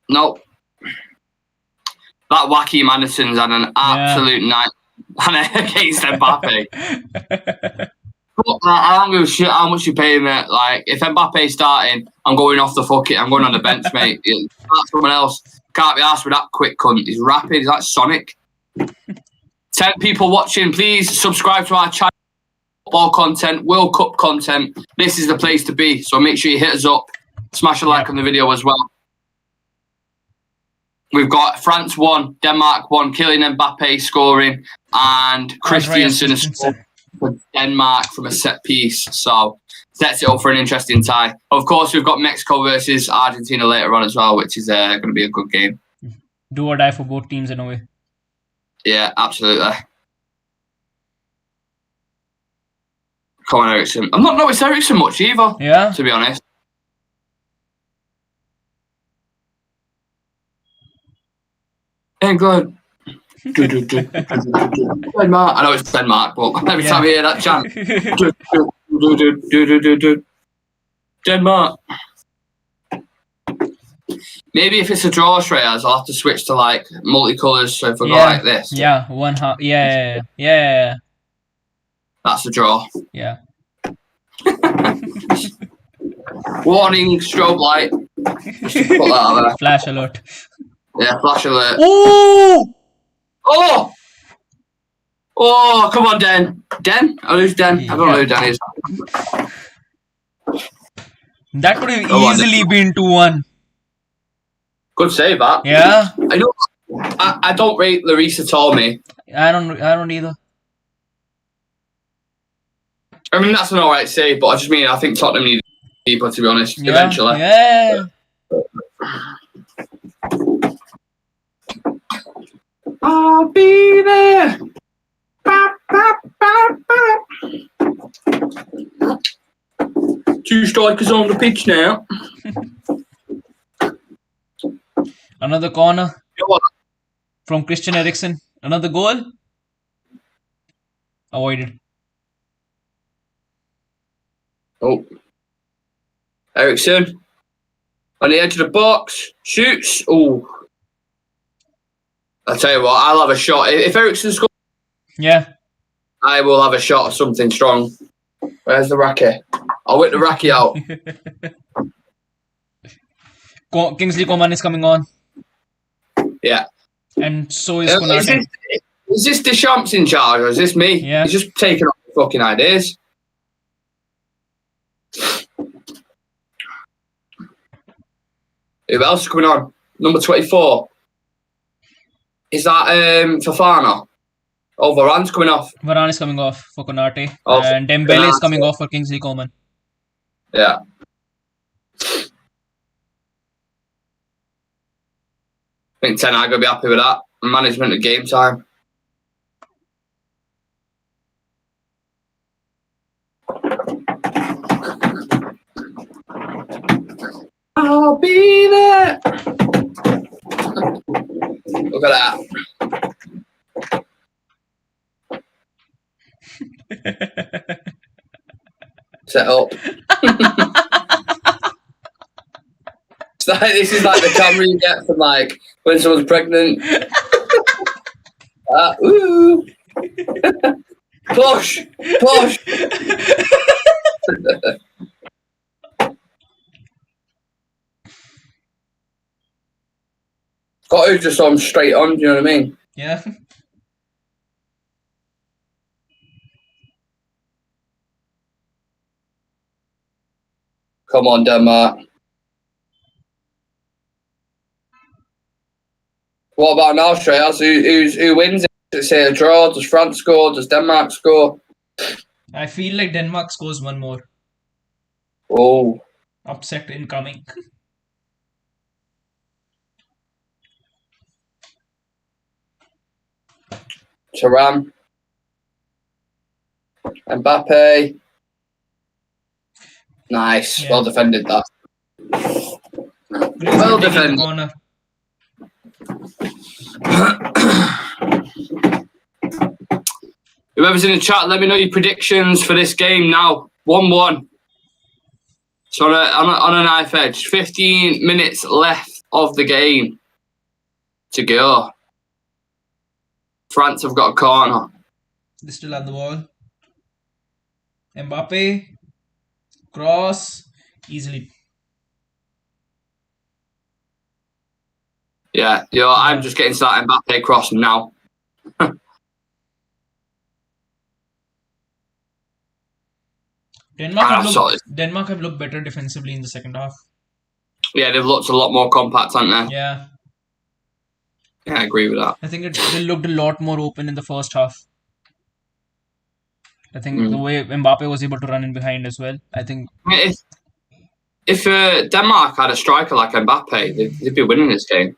Nope. That wacky Madison's had an absolute night against Mbappe. I don't give a shit how much you pay me. Like, if Mbappe's starting, I'm going off the fucking. I'm going on the bench, mate. That's someone else. Can't be asked with that quick cunt. He's rapid. He's like Sonic. 10 people watching. Please subscribe to our channel. Football content, World Cup content. This is the place to be. So make sure you hit us up. Smash a like on the video as well. We've got France 1, Denmark 1, Kylian Mbappe scoring, and Christiansen scored for Denmark from a set piece. So sets it up for an interesting tie. Of course, we've got Mexico versus Argentina later on as well, which is going to be a good game. Do or die for both teams in a way. Yeah, absolutely. Come on, Eriksen. I'm not noticed Eriksen much either, to be honest. England. Denmark. I know it's Denmark, but every time I hear that chant. Denmark. Maybe if it's a draw, Shreyas, I'll have to switch to like multicolours. So if we go like this. Yeah, one half. Yeah. That's a draw. Yeah. Warning, strobe light. Just to put that out there. Flash alert. Yeah, flash alert. Ooh! Oh, come on, Den. Den? Oh, who's Den? I don't know who Den is. That could have easily been 2-1. Good save, that. Yeah. I know. I don't rate Lloris at all, mate. I don't either. I mean, that's an alright save, but I just mean I think Tottenham need people, to be honest, eventually. Yeah. I'll be there. Two strikers on the pitch now. Another corner from Christian Eriksen. Another goal. Avoided. Oh. Eriksen. On the edge of the box. Shoots. Oh. I'll tell you what, I'll have a shot. If Eriksen scores, I will have a shot of something strong. Where's the racket? I'll whip the racket out. Kingsley Coman is coming on. Yeah. And so is Konate. Is this Deschamps in charge or is this me? Yeah. He's just taking off the fucking ideas. Who else is coming on? Number 24. Is that Fofana? Oh, Varane's coming off. Varane is coming off for Konate. And Dembele is coming off for Kingsley Coman. Yeah. I think Ten Hag will be happy with that. Management of game time. I'll be there. Look at that. Set up. This is like the camera you get from like when someone's pregnant. Ooh. Push. Got to just on straight on. Do you know what I mean? Yeah. Come on, Denmark. What about now, Shreyas? Who wins it? Does it say a draw? Does France score? Does Denmark score? I feel like Denmark scores one more. Oh. Upset incoming. Thuram. Mbappe. Nice. Yeah. Well defended, that. Well defended. Corner. Whoever's in the chat, let me know your predictions for this game now. 1-1. So on a knife edge. 15 minutes left of the game to go. France have got a corner. They still have the ball. Mbappe. Cross. Easily. Yeah, I'm just getting to that Mbappe cross now. Denmark have looked better defensively in the second half. Yeah, they've looked a lot more compact, haven't they? Yeah. Yeah, I agree with that. I think they looked a lot more open in the first half. I think the way Mbappe was able to run in behind as well. I think if Denmark had a striker like Mbappe, they'd be winning this game.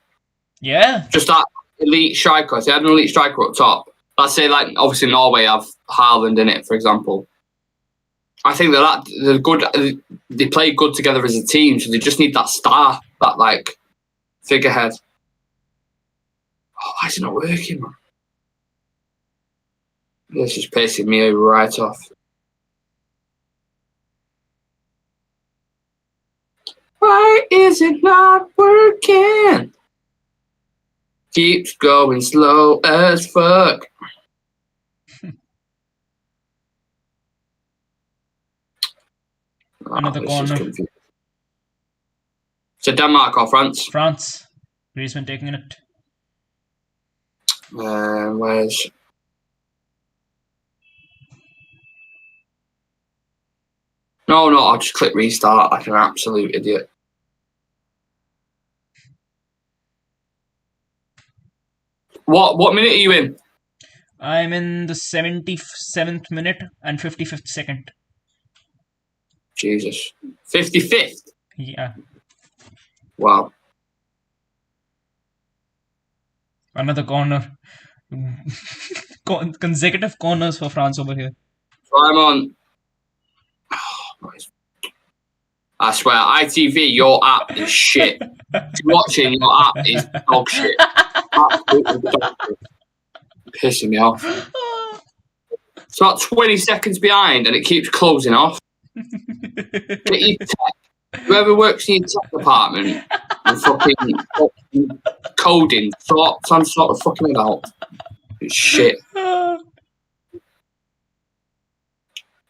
Yeah. Just that elite striker. If they had an elite striker up top, let's say like obviously Norway have Haaland in it, for example. I think they're good. They play good together as a team, so they just need that star, that like figurehead. Oh, why is it not working, man? This is pissing me right off. Why is it not working? Keeps going slow as fuck. Another corner. So Denmark or France? France. Griezmann taking it. Where's... No, I'll just click restart like an absolute idiot. What minute are you in? I'm in the 77th minute and 55th second. Jesus. 55th? Yeah. Wow. Another corner. Consecutive corners for France over here. So I'm on... I swear, ITV, your app is shit. If you're watching, your app is dog shit. Absolutely dog shit. Pissing me off. It's about 20 seconds behind and it keeps closing off. Get your tech. Whoever works in your tech department and fucking coding, some sort of fucking about. It's shit.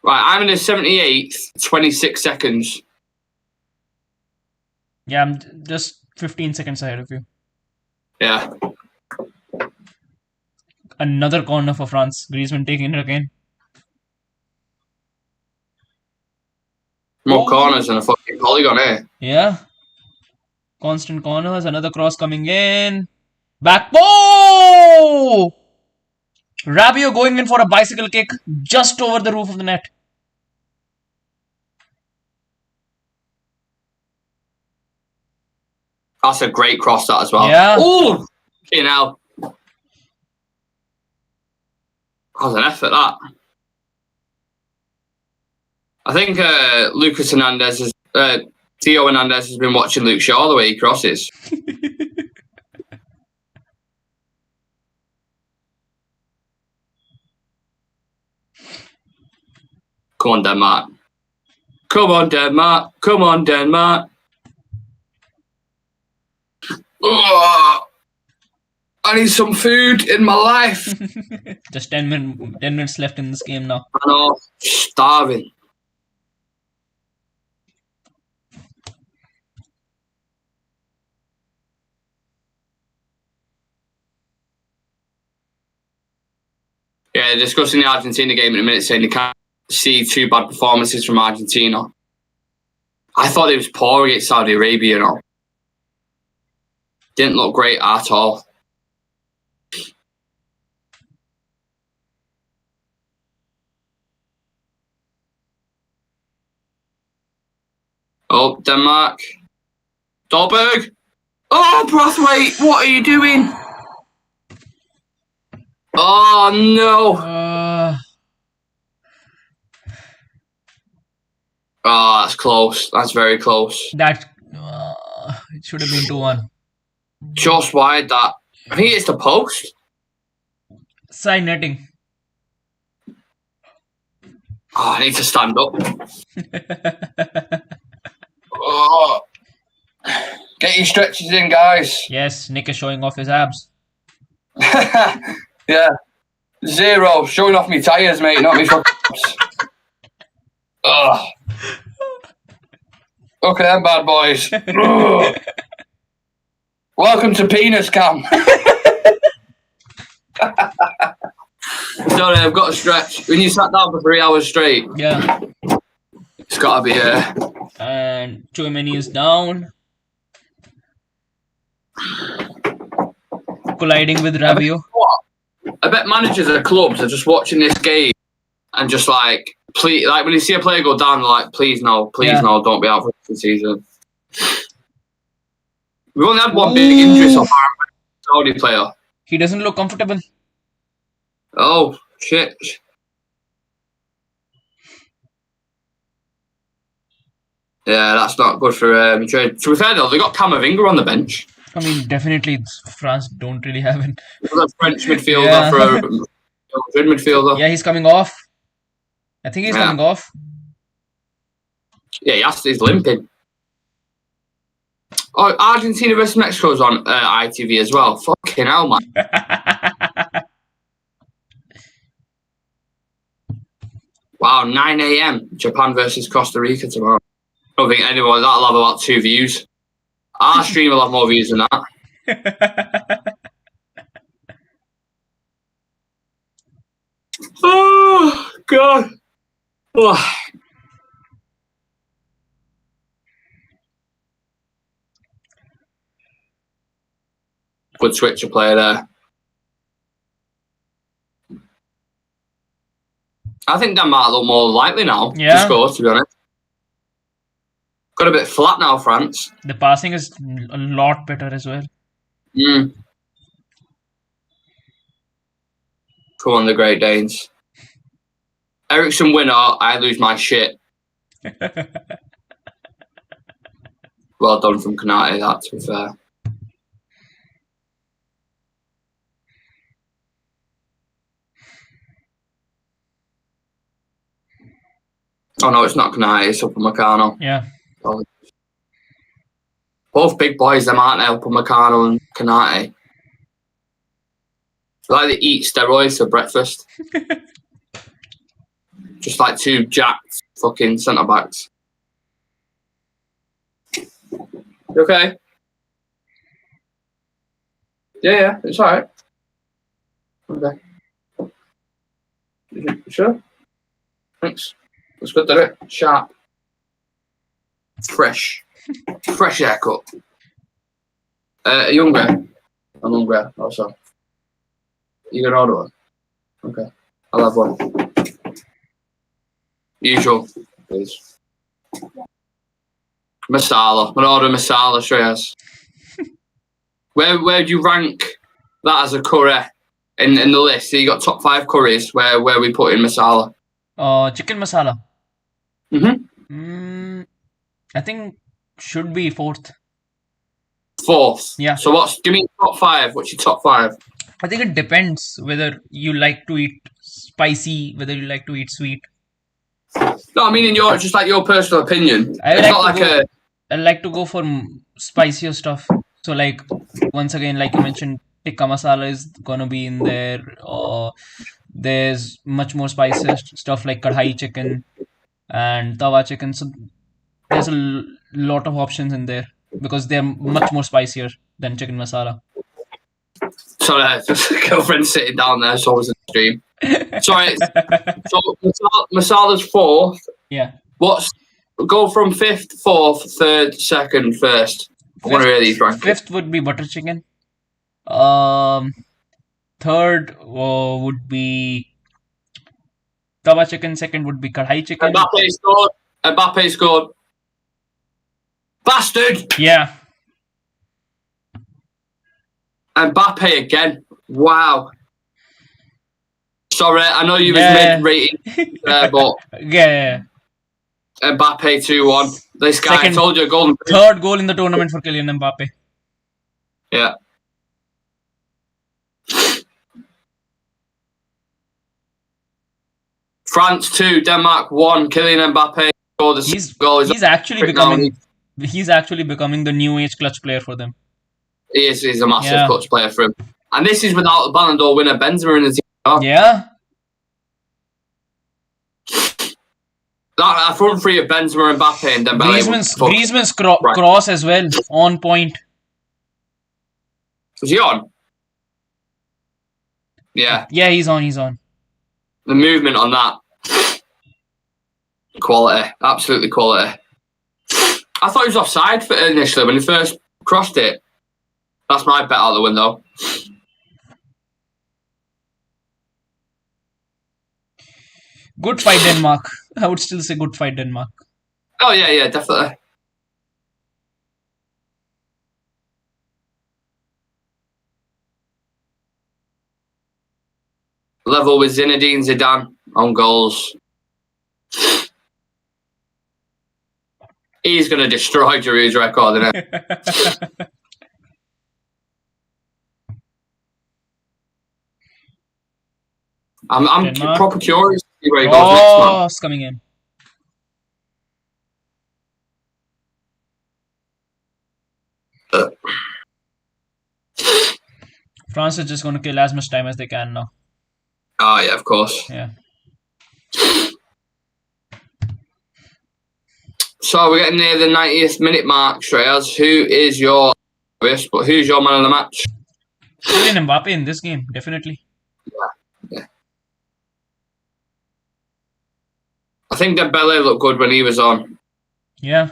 Right, I'm in the 78th, 26 seconds. Yeah, I'm just 15 seconds ahead of you. Yeah. Another corner for France. Griezmann taking it again. More corners than a fucking polygon, eh? Yeah. Constant corners. Another cross coming in. Back. Oh! Rabiot going in for a bicycle kick just over the roof of the net. That's a great cross, that as well. Yeah. Oh! You know. That was an effort, that. I think Lucas Hernandez Theo Hernandez has been watching Luke Shaw the way he crosses. Come on, Denmark. Come on, Denmark. Come on, Denmark. I need some food in my life. Just 10 minutes left in this game now. I know, starving. Yeah, discussing the Argentina game in a minute, saying they can't see two bad performances from Argentina. I thought it was poor against Saudi Arabia, you know. Didn't look great at all. Oh, Denmark. Dolberg. Oh, Brathwaite, what are you doing? Oh, no. Oh, that's close. That's very close. That it should have been 2-1. Just wide that. I think it's the post. Side netting. Oh, I need to stand up. Oh. Get your stretches in, guys. Yes, Nick is showing off his abs. Yeah. 0. Showing off me tyres, mate, not me fucking. Ugh. Okay, then, bad boys. Welcome to Penis Cam. Sorry, I've got to stretch. When you sat down for 3 hours straight. Yeah. It's got to be here. And Chouameni is down. Colliding with Rabiot. I bet managers at clubs are just watching this game and just like, please, like when you see a player go down, they're like, please no, don't be out for the season. We've only had one big injury so far. Saudi player. He doesn't look comfortable. Oh, shit. Yeah, that's not good for Madrid. To be fair though, they got Camavinga on the bench. I mean, definitely France don't really have it. A French midfielder for a Madrid midfielder. Yeah, he's coming off. I think he's coming off. Yeah, he's limping. Oh, Argentina versus Mexico's on ITV as well. Fucking hell, man. Wow, 9 a.m. Japan versus Costa Rica tomorrow. I don't think anyone that'll have about 2 views. Our stream will have more views than that. Oh God. Oh. Good switcher player there. I think Denmark look more likely now to score, to be honest. Got a bit flat now, France. The passing is a lot better as well. Come on, the Great Danes. Eriksen winner, I lose my shit. Well done from Konate, that, to be fair. Oh no, it's not Konate, it's Upamecano. Yeah. Both big boys, them aren't they? Upamecano and Konate. Like they eat steroids for breakfast. Just like 2 jacked fucking centre backs. You okay? Yeah, it's alright. Okay. You sure? Thanks. Looks good, doesn't it? Sharp. Fresh. Fresh haircut. Younger. I'm hungry also. You got order one? Okay. I'll have one. Usual, please. Masala. I'm gonna order masala, Shreyas. Where do you rank that as a curry in the list? So you got top 5 curries. Where we put in masala? Chicken masala. I think should be 4th. 4th. Yeah. So give me top 5. What's your top 5? I think it depends whether you like to eat spicy, whether you like to eat sweet. No, I mean in your personal opinion. I like to go for spicier stuff. So like once again, like you mentioned, tikka masala is gonna be in there. There's much more spices, stuff like kadhai chicken and tawa chicken. So there's a lot of options in there because they're much more spicier than chicken masala. Sorry, just girlfriend sitting down there, so I was in the stream. Sorry, so masala's fourth. Yeah. Go from fifth, fourth, third, second, first. I want to hear these rankings. Fifth would be butter chicken. Third would be tawa chicken. Second would be kadhai chicken. Mbappe scored. Bastard! Yeah. Mbappe again. Wow. Sorry, I know you was mid-rating there, but yeah. Mbappe 2-1. This guy, I told you, golden. Third goal in the tournament for Kylian Mbappe. Yeah. France 2, Denmark 1. Kylian Mbappe scored the goal. He's actually becoming the new age clutch player for them. He is. He's a massive clutch player for him. And this is without the Ballon d'Or winner Benzema in the team. Oh. Yeah. That front three of Benzema, Mbappe, and Dembele. Griezmann's cross as well, on point. Was he on? Yeah. Yeah, he's on. The movement on that. Quality. Absolutely quality. I thought he was offside initially when he first crossed it. That's my bet out the window. Good fight, Denmark. I would still say good fight, Denmark. Oh, yeah, definitely. Level with Zinedine Zidane on goals. He's going to destroy Giroud's record, isn't he? I'm proper curious to see where he goes next, man. It's coming in. France is just going to kill as much time as they can now. Oh, yeah, of course. Yeah. So we're getting near the 90th minute mark, Shreyas. Who's your man of the match? Kylian Mbappe in this game, definitely. Yeah. I think Dembele looked good when he was on. Yeah.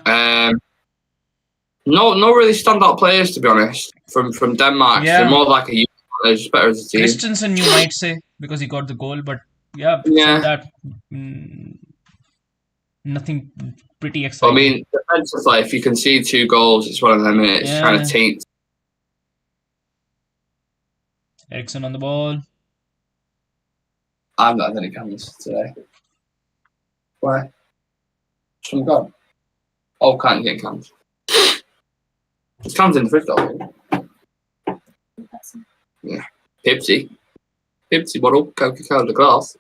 No really standout players, to be honest, from Denmark. Yeah. They're more like a youth players, just better as a team. Christensen, you might say, because he got the goal, but yeah. That nothing pretty exciting. I mean, defensively, if you concede 2 goals, it's one of them. It's kind of taints. Eriksen on the ball. I've not had any cams today. Why? Some gone. Oh, can't get cams. There's cans in the fridge, though. Yeah. Pepsi bottle, Coca-Cola glass.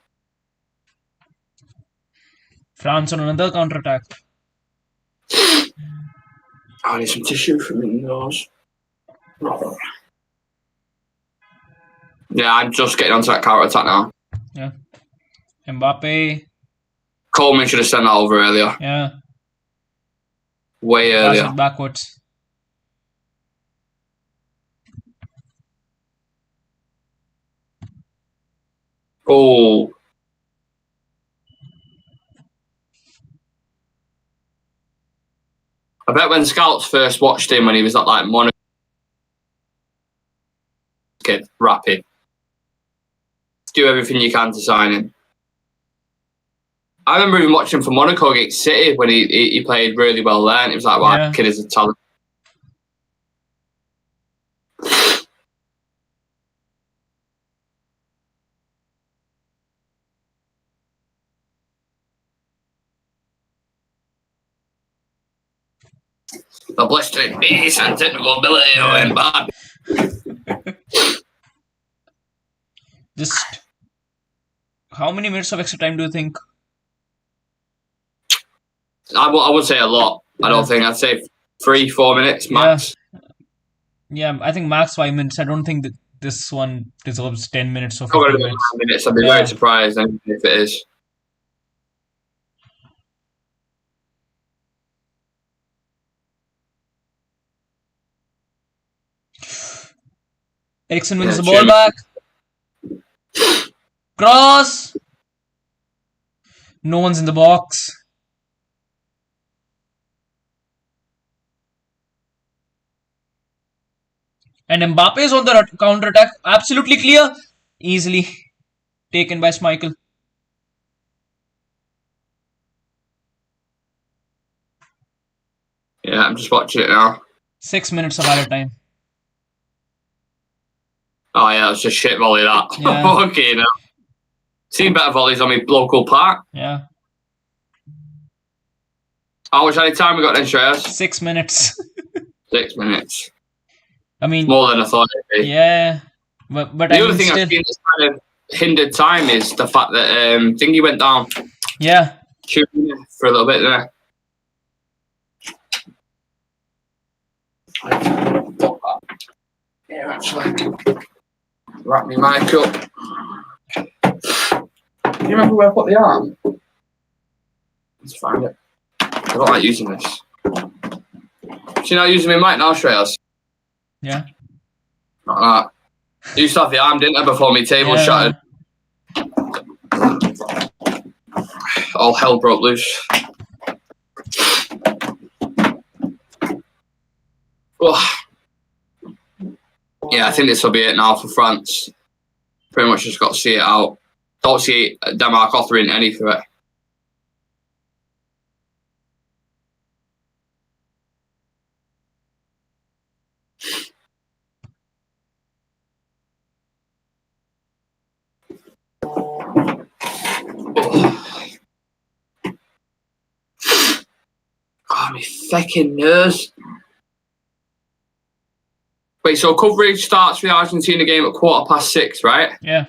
France on another counter-attack. I need some tissue for my nose. Yeah, I'm just getting onto that counter-attack now. Yeah. Mbappe. Coleman should have sent that over earlier. Yeah. Way earlier. Backwards. Oh. I bet when scouts first watched him when he was at like Monaco, kid, rapid. Do everything you can to sign him. I remember even watching him for Monaco against City when he played really well there, and it was like, wow, that kid is a talent. The blistering pace and technical ability of Mbappe. Just how many minutes of extra time do you think? I would say a lot. I don't think. I'd say 3-4 minutes max. Yeah, I think max 5 minutes. I don't think that this one deserves 10 minutes or Not going to 15 be minutes. 9 minutes. I'd be very Yeah. surprised if it is. Eriksen wins Yeah, the ball Germany. back. Cross. No one's in the box. And Mbappe is on the counter attack. Absolutely clear. Easily taken by Schmeichel. Yeah, I'm just watching it now. 6 minutes of added time. Oh yeah, it's just shit volley that. Yeah. Okay, now. Seen better volleys on my local park. Yeah. How much any time we got then, Shreyas? 6 minutes. 6 minutes. I mean, It's more than I thought it'd be. yeah. But The I other mean, thing still. I've seen that's kind of hindered time is the fact that Thingy went down Yeah. for a little bit there. Yeah, actually. Wrap me mic up. Do you remember where I put the arm? Let's find it. I don't like using this. So you're not using my mic now, Shreyas? Yeah. Not that. I used to have the arm, didn't I, before my table shattered. All hell broke loose. Oh. Yeah, I think this will be it now for France. Pretty much just got to see it out. Don't see Denmark offering any for it. Oh, my fucking nerves. Wait, so coverage starts for the Argentina game at 6:15, right? Yeah.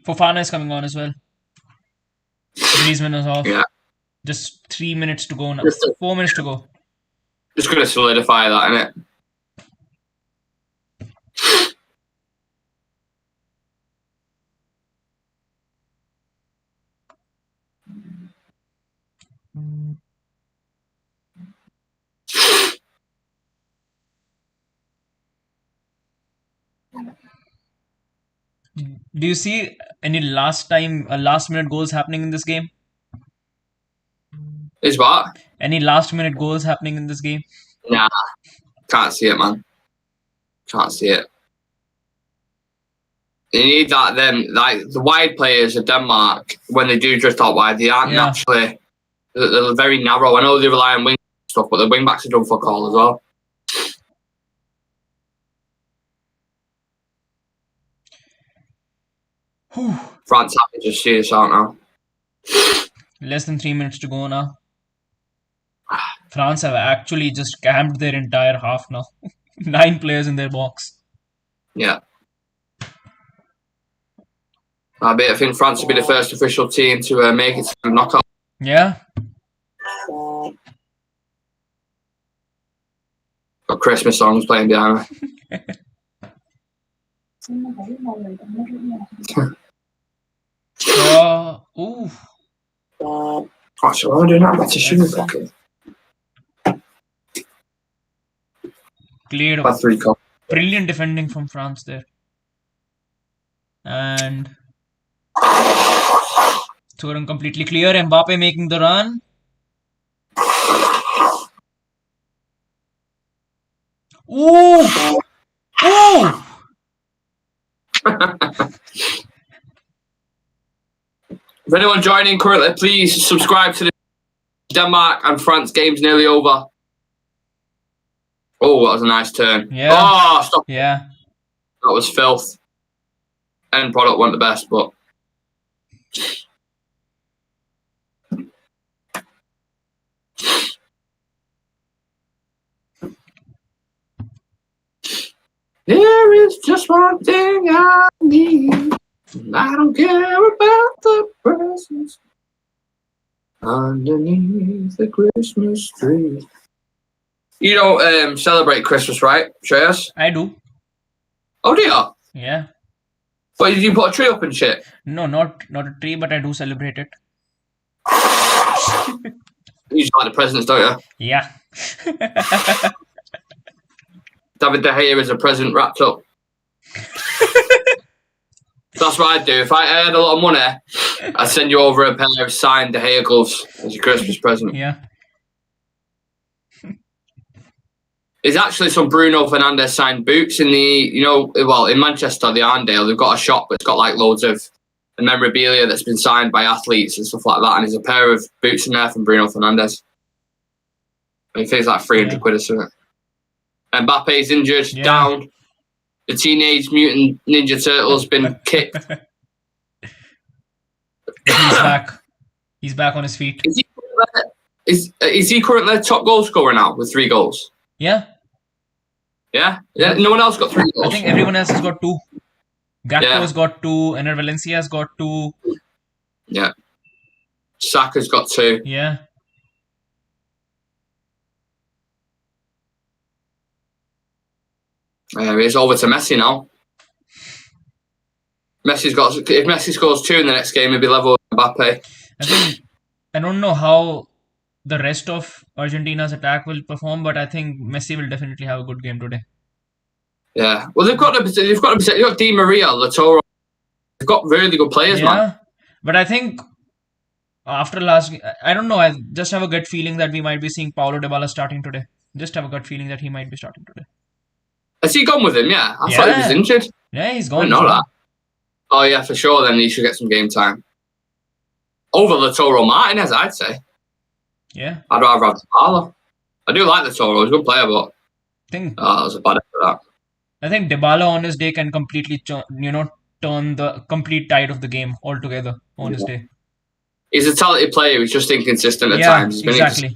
Fofana is coming on as well. Griezmann is off. Yeah. Just 3 minutes to go now. Just 4 minutes to go. going to solidify that, innit? Do you see any last minute goals happening in this game? Is what? Any last minute goals happening in this game? Nah. Can't see it, man. Can't see it. You need that. Them like the wide players of Denmark when they do drift out wide, they aren't naturally. They're very narrow. I know they rely on wing stuff, but the wing backs are done for call as well. Whew. France happy to see this out now. Less than 3 minutes to go now. France have actually just camped their entire half now. 9 players in their box. Yeah. I think France will be the first official team to make it to the knockout. Yeah. Got Christmas songs playing behind me. Ooh. Actually, why am I doing that? That's a sugar pocket. Cleared. By 3 cups. Brilliant defending from France there. And Thuram completely clear. Mbappe making the run. Ooh! Ooh! If anyone joining currently, please subscribe to the Denmark and France game's nearly over. Oh, that was a nice turn. Yeah. Oh, stop. Yeah. That was filth. End product wasn't the best, but. There is just one thing I need. I don't care about the Christmas underneath the Christmas tree. You don't celebrate Christmas, right, Shreyas? I do. Oh, do you? Yeah. But did you put a tree up and shit? No, not a tree, but I do celebrate it. You just like the presents, don't you? Yeah. David De Gea is a present wrapped up. That's what I'd do. If I had a lot of money, I'd send you over a pair of signed De Gea gloves as a Christmas present. Yeah. There's actually some Bruno Fernandes signed boots in in Manchester, the Arndale, they've got a shop that's got like loads of memorabilia that's been signed by athletes and stuff like that. And there's a pair of boots in there from Bruno Fernandes. I think it's like 300 quid or something. Mbappe's injured, down. The Teenage Mutant Ninja Turtle's been kicked. He's back. He's back on his feet. Is he currently top goal scorer now with 3 goals? Yeah. Yeah? No one else got 3 goals. I think everyone else has got 2. Gakpo's got 2. Ener Valencia's got 2. Yeah. Saka's got 2. Yeah. It's over to Messi now. If Messi scores 2 in the next game, he'll be level with Mbappe. I don't know how the rest of Argentina's attack will perform, but I think Messi will definitely have a good game today. Yeah. Well, they've got Di Maria, Latoro. They've got really good players, man. But I think after last, I don't know. I just have a gut feeling that we might be seeing Paulo Dybala starting today. Just have a gut feeling that he might be starting today. Has he gone with him? Yeah. I thought he was injured. Yeah, he's gone. I didn't know that. Oh, yeah, for sure. Then he should get some game time. Over Latoro Martinez, I'd say. Yeah. I'd rather have Dybala. I do like Latoro. He's a good player, but that was a bad effort, that. I think Dybala on his day can completely, turn the complete tide of the game altogether on his day. He's a talented player. He's just inconsistent at times. He's been exactly.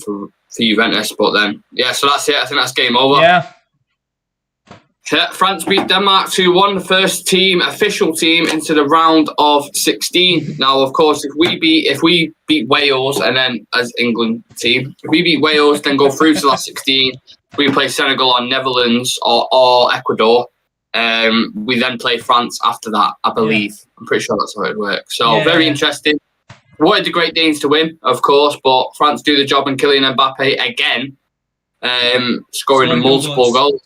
For Juventus, but then, so that's it. I think that's game over. Yeah. France beat Denmark 2-1, the first official team into the round of 16. Now, of course, if we beat Wales and then as England team, if we beat Wales, then go through to the last 16, we play Senegal or Netherlands or Ecuador. We then play France after that, I believe. Yeah. I'm pretty sure that's how it works. So very interesting. Wanted the Great Danes to win, of course, but France do the job and Kylian Mbappe again, scoring multiple goals.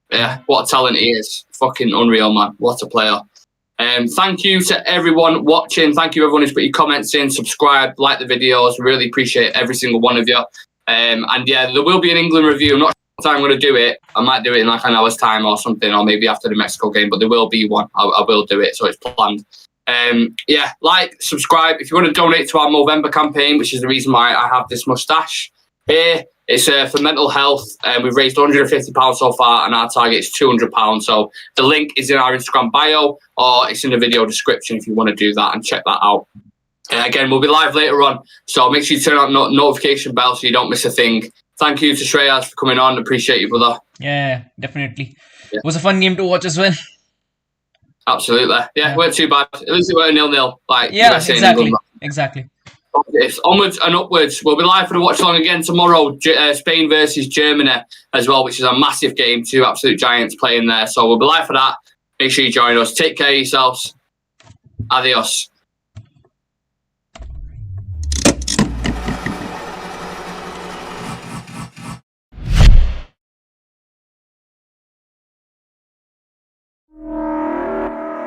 Yeah, what a talent he is. Fucking unreal, man. What a player. Thank you to everyone watching. Thank you everyone who's put your comments in, subscribe, like the videos. Really appreciate every single one of you. There will be an England review. I'm not sure what time I'm going to do it. I might do it in like an hour's time or something, or maybe after the Mexico game, but there will be one. I will do it, so it's planned. Like, subscribe. If you want to donate to our Movember campaign, which is the reason why I have this moustache here, it's for mental health. We've raised £150 so far, and our target is £200. So the link is in our Instagram bio, or it's in the video description if you want to do that and check that out. Again, we'll be live later on, so make sure you turn on notification bell so you don't miss a thing. Thank you to Shreyas for coming on. Appreciate you, brother. Yeah, definitely. It was a fun game to watch as well. Absolutely. Yeah, weren't too bad. At least it weren't 0-0. Exactly. Onwards and upwards. We'll be live for the watch along again tomorrow. Spain versus Germany as well, which is a massive game. 2 absolute giants playing there. So we'll be live for that. Make sure you join us. Take care of yourselves. Adios.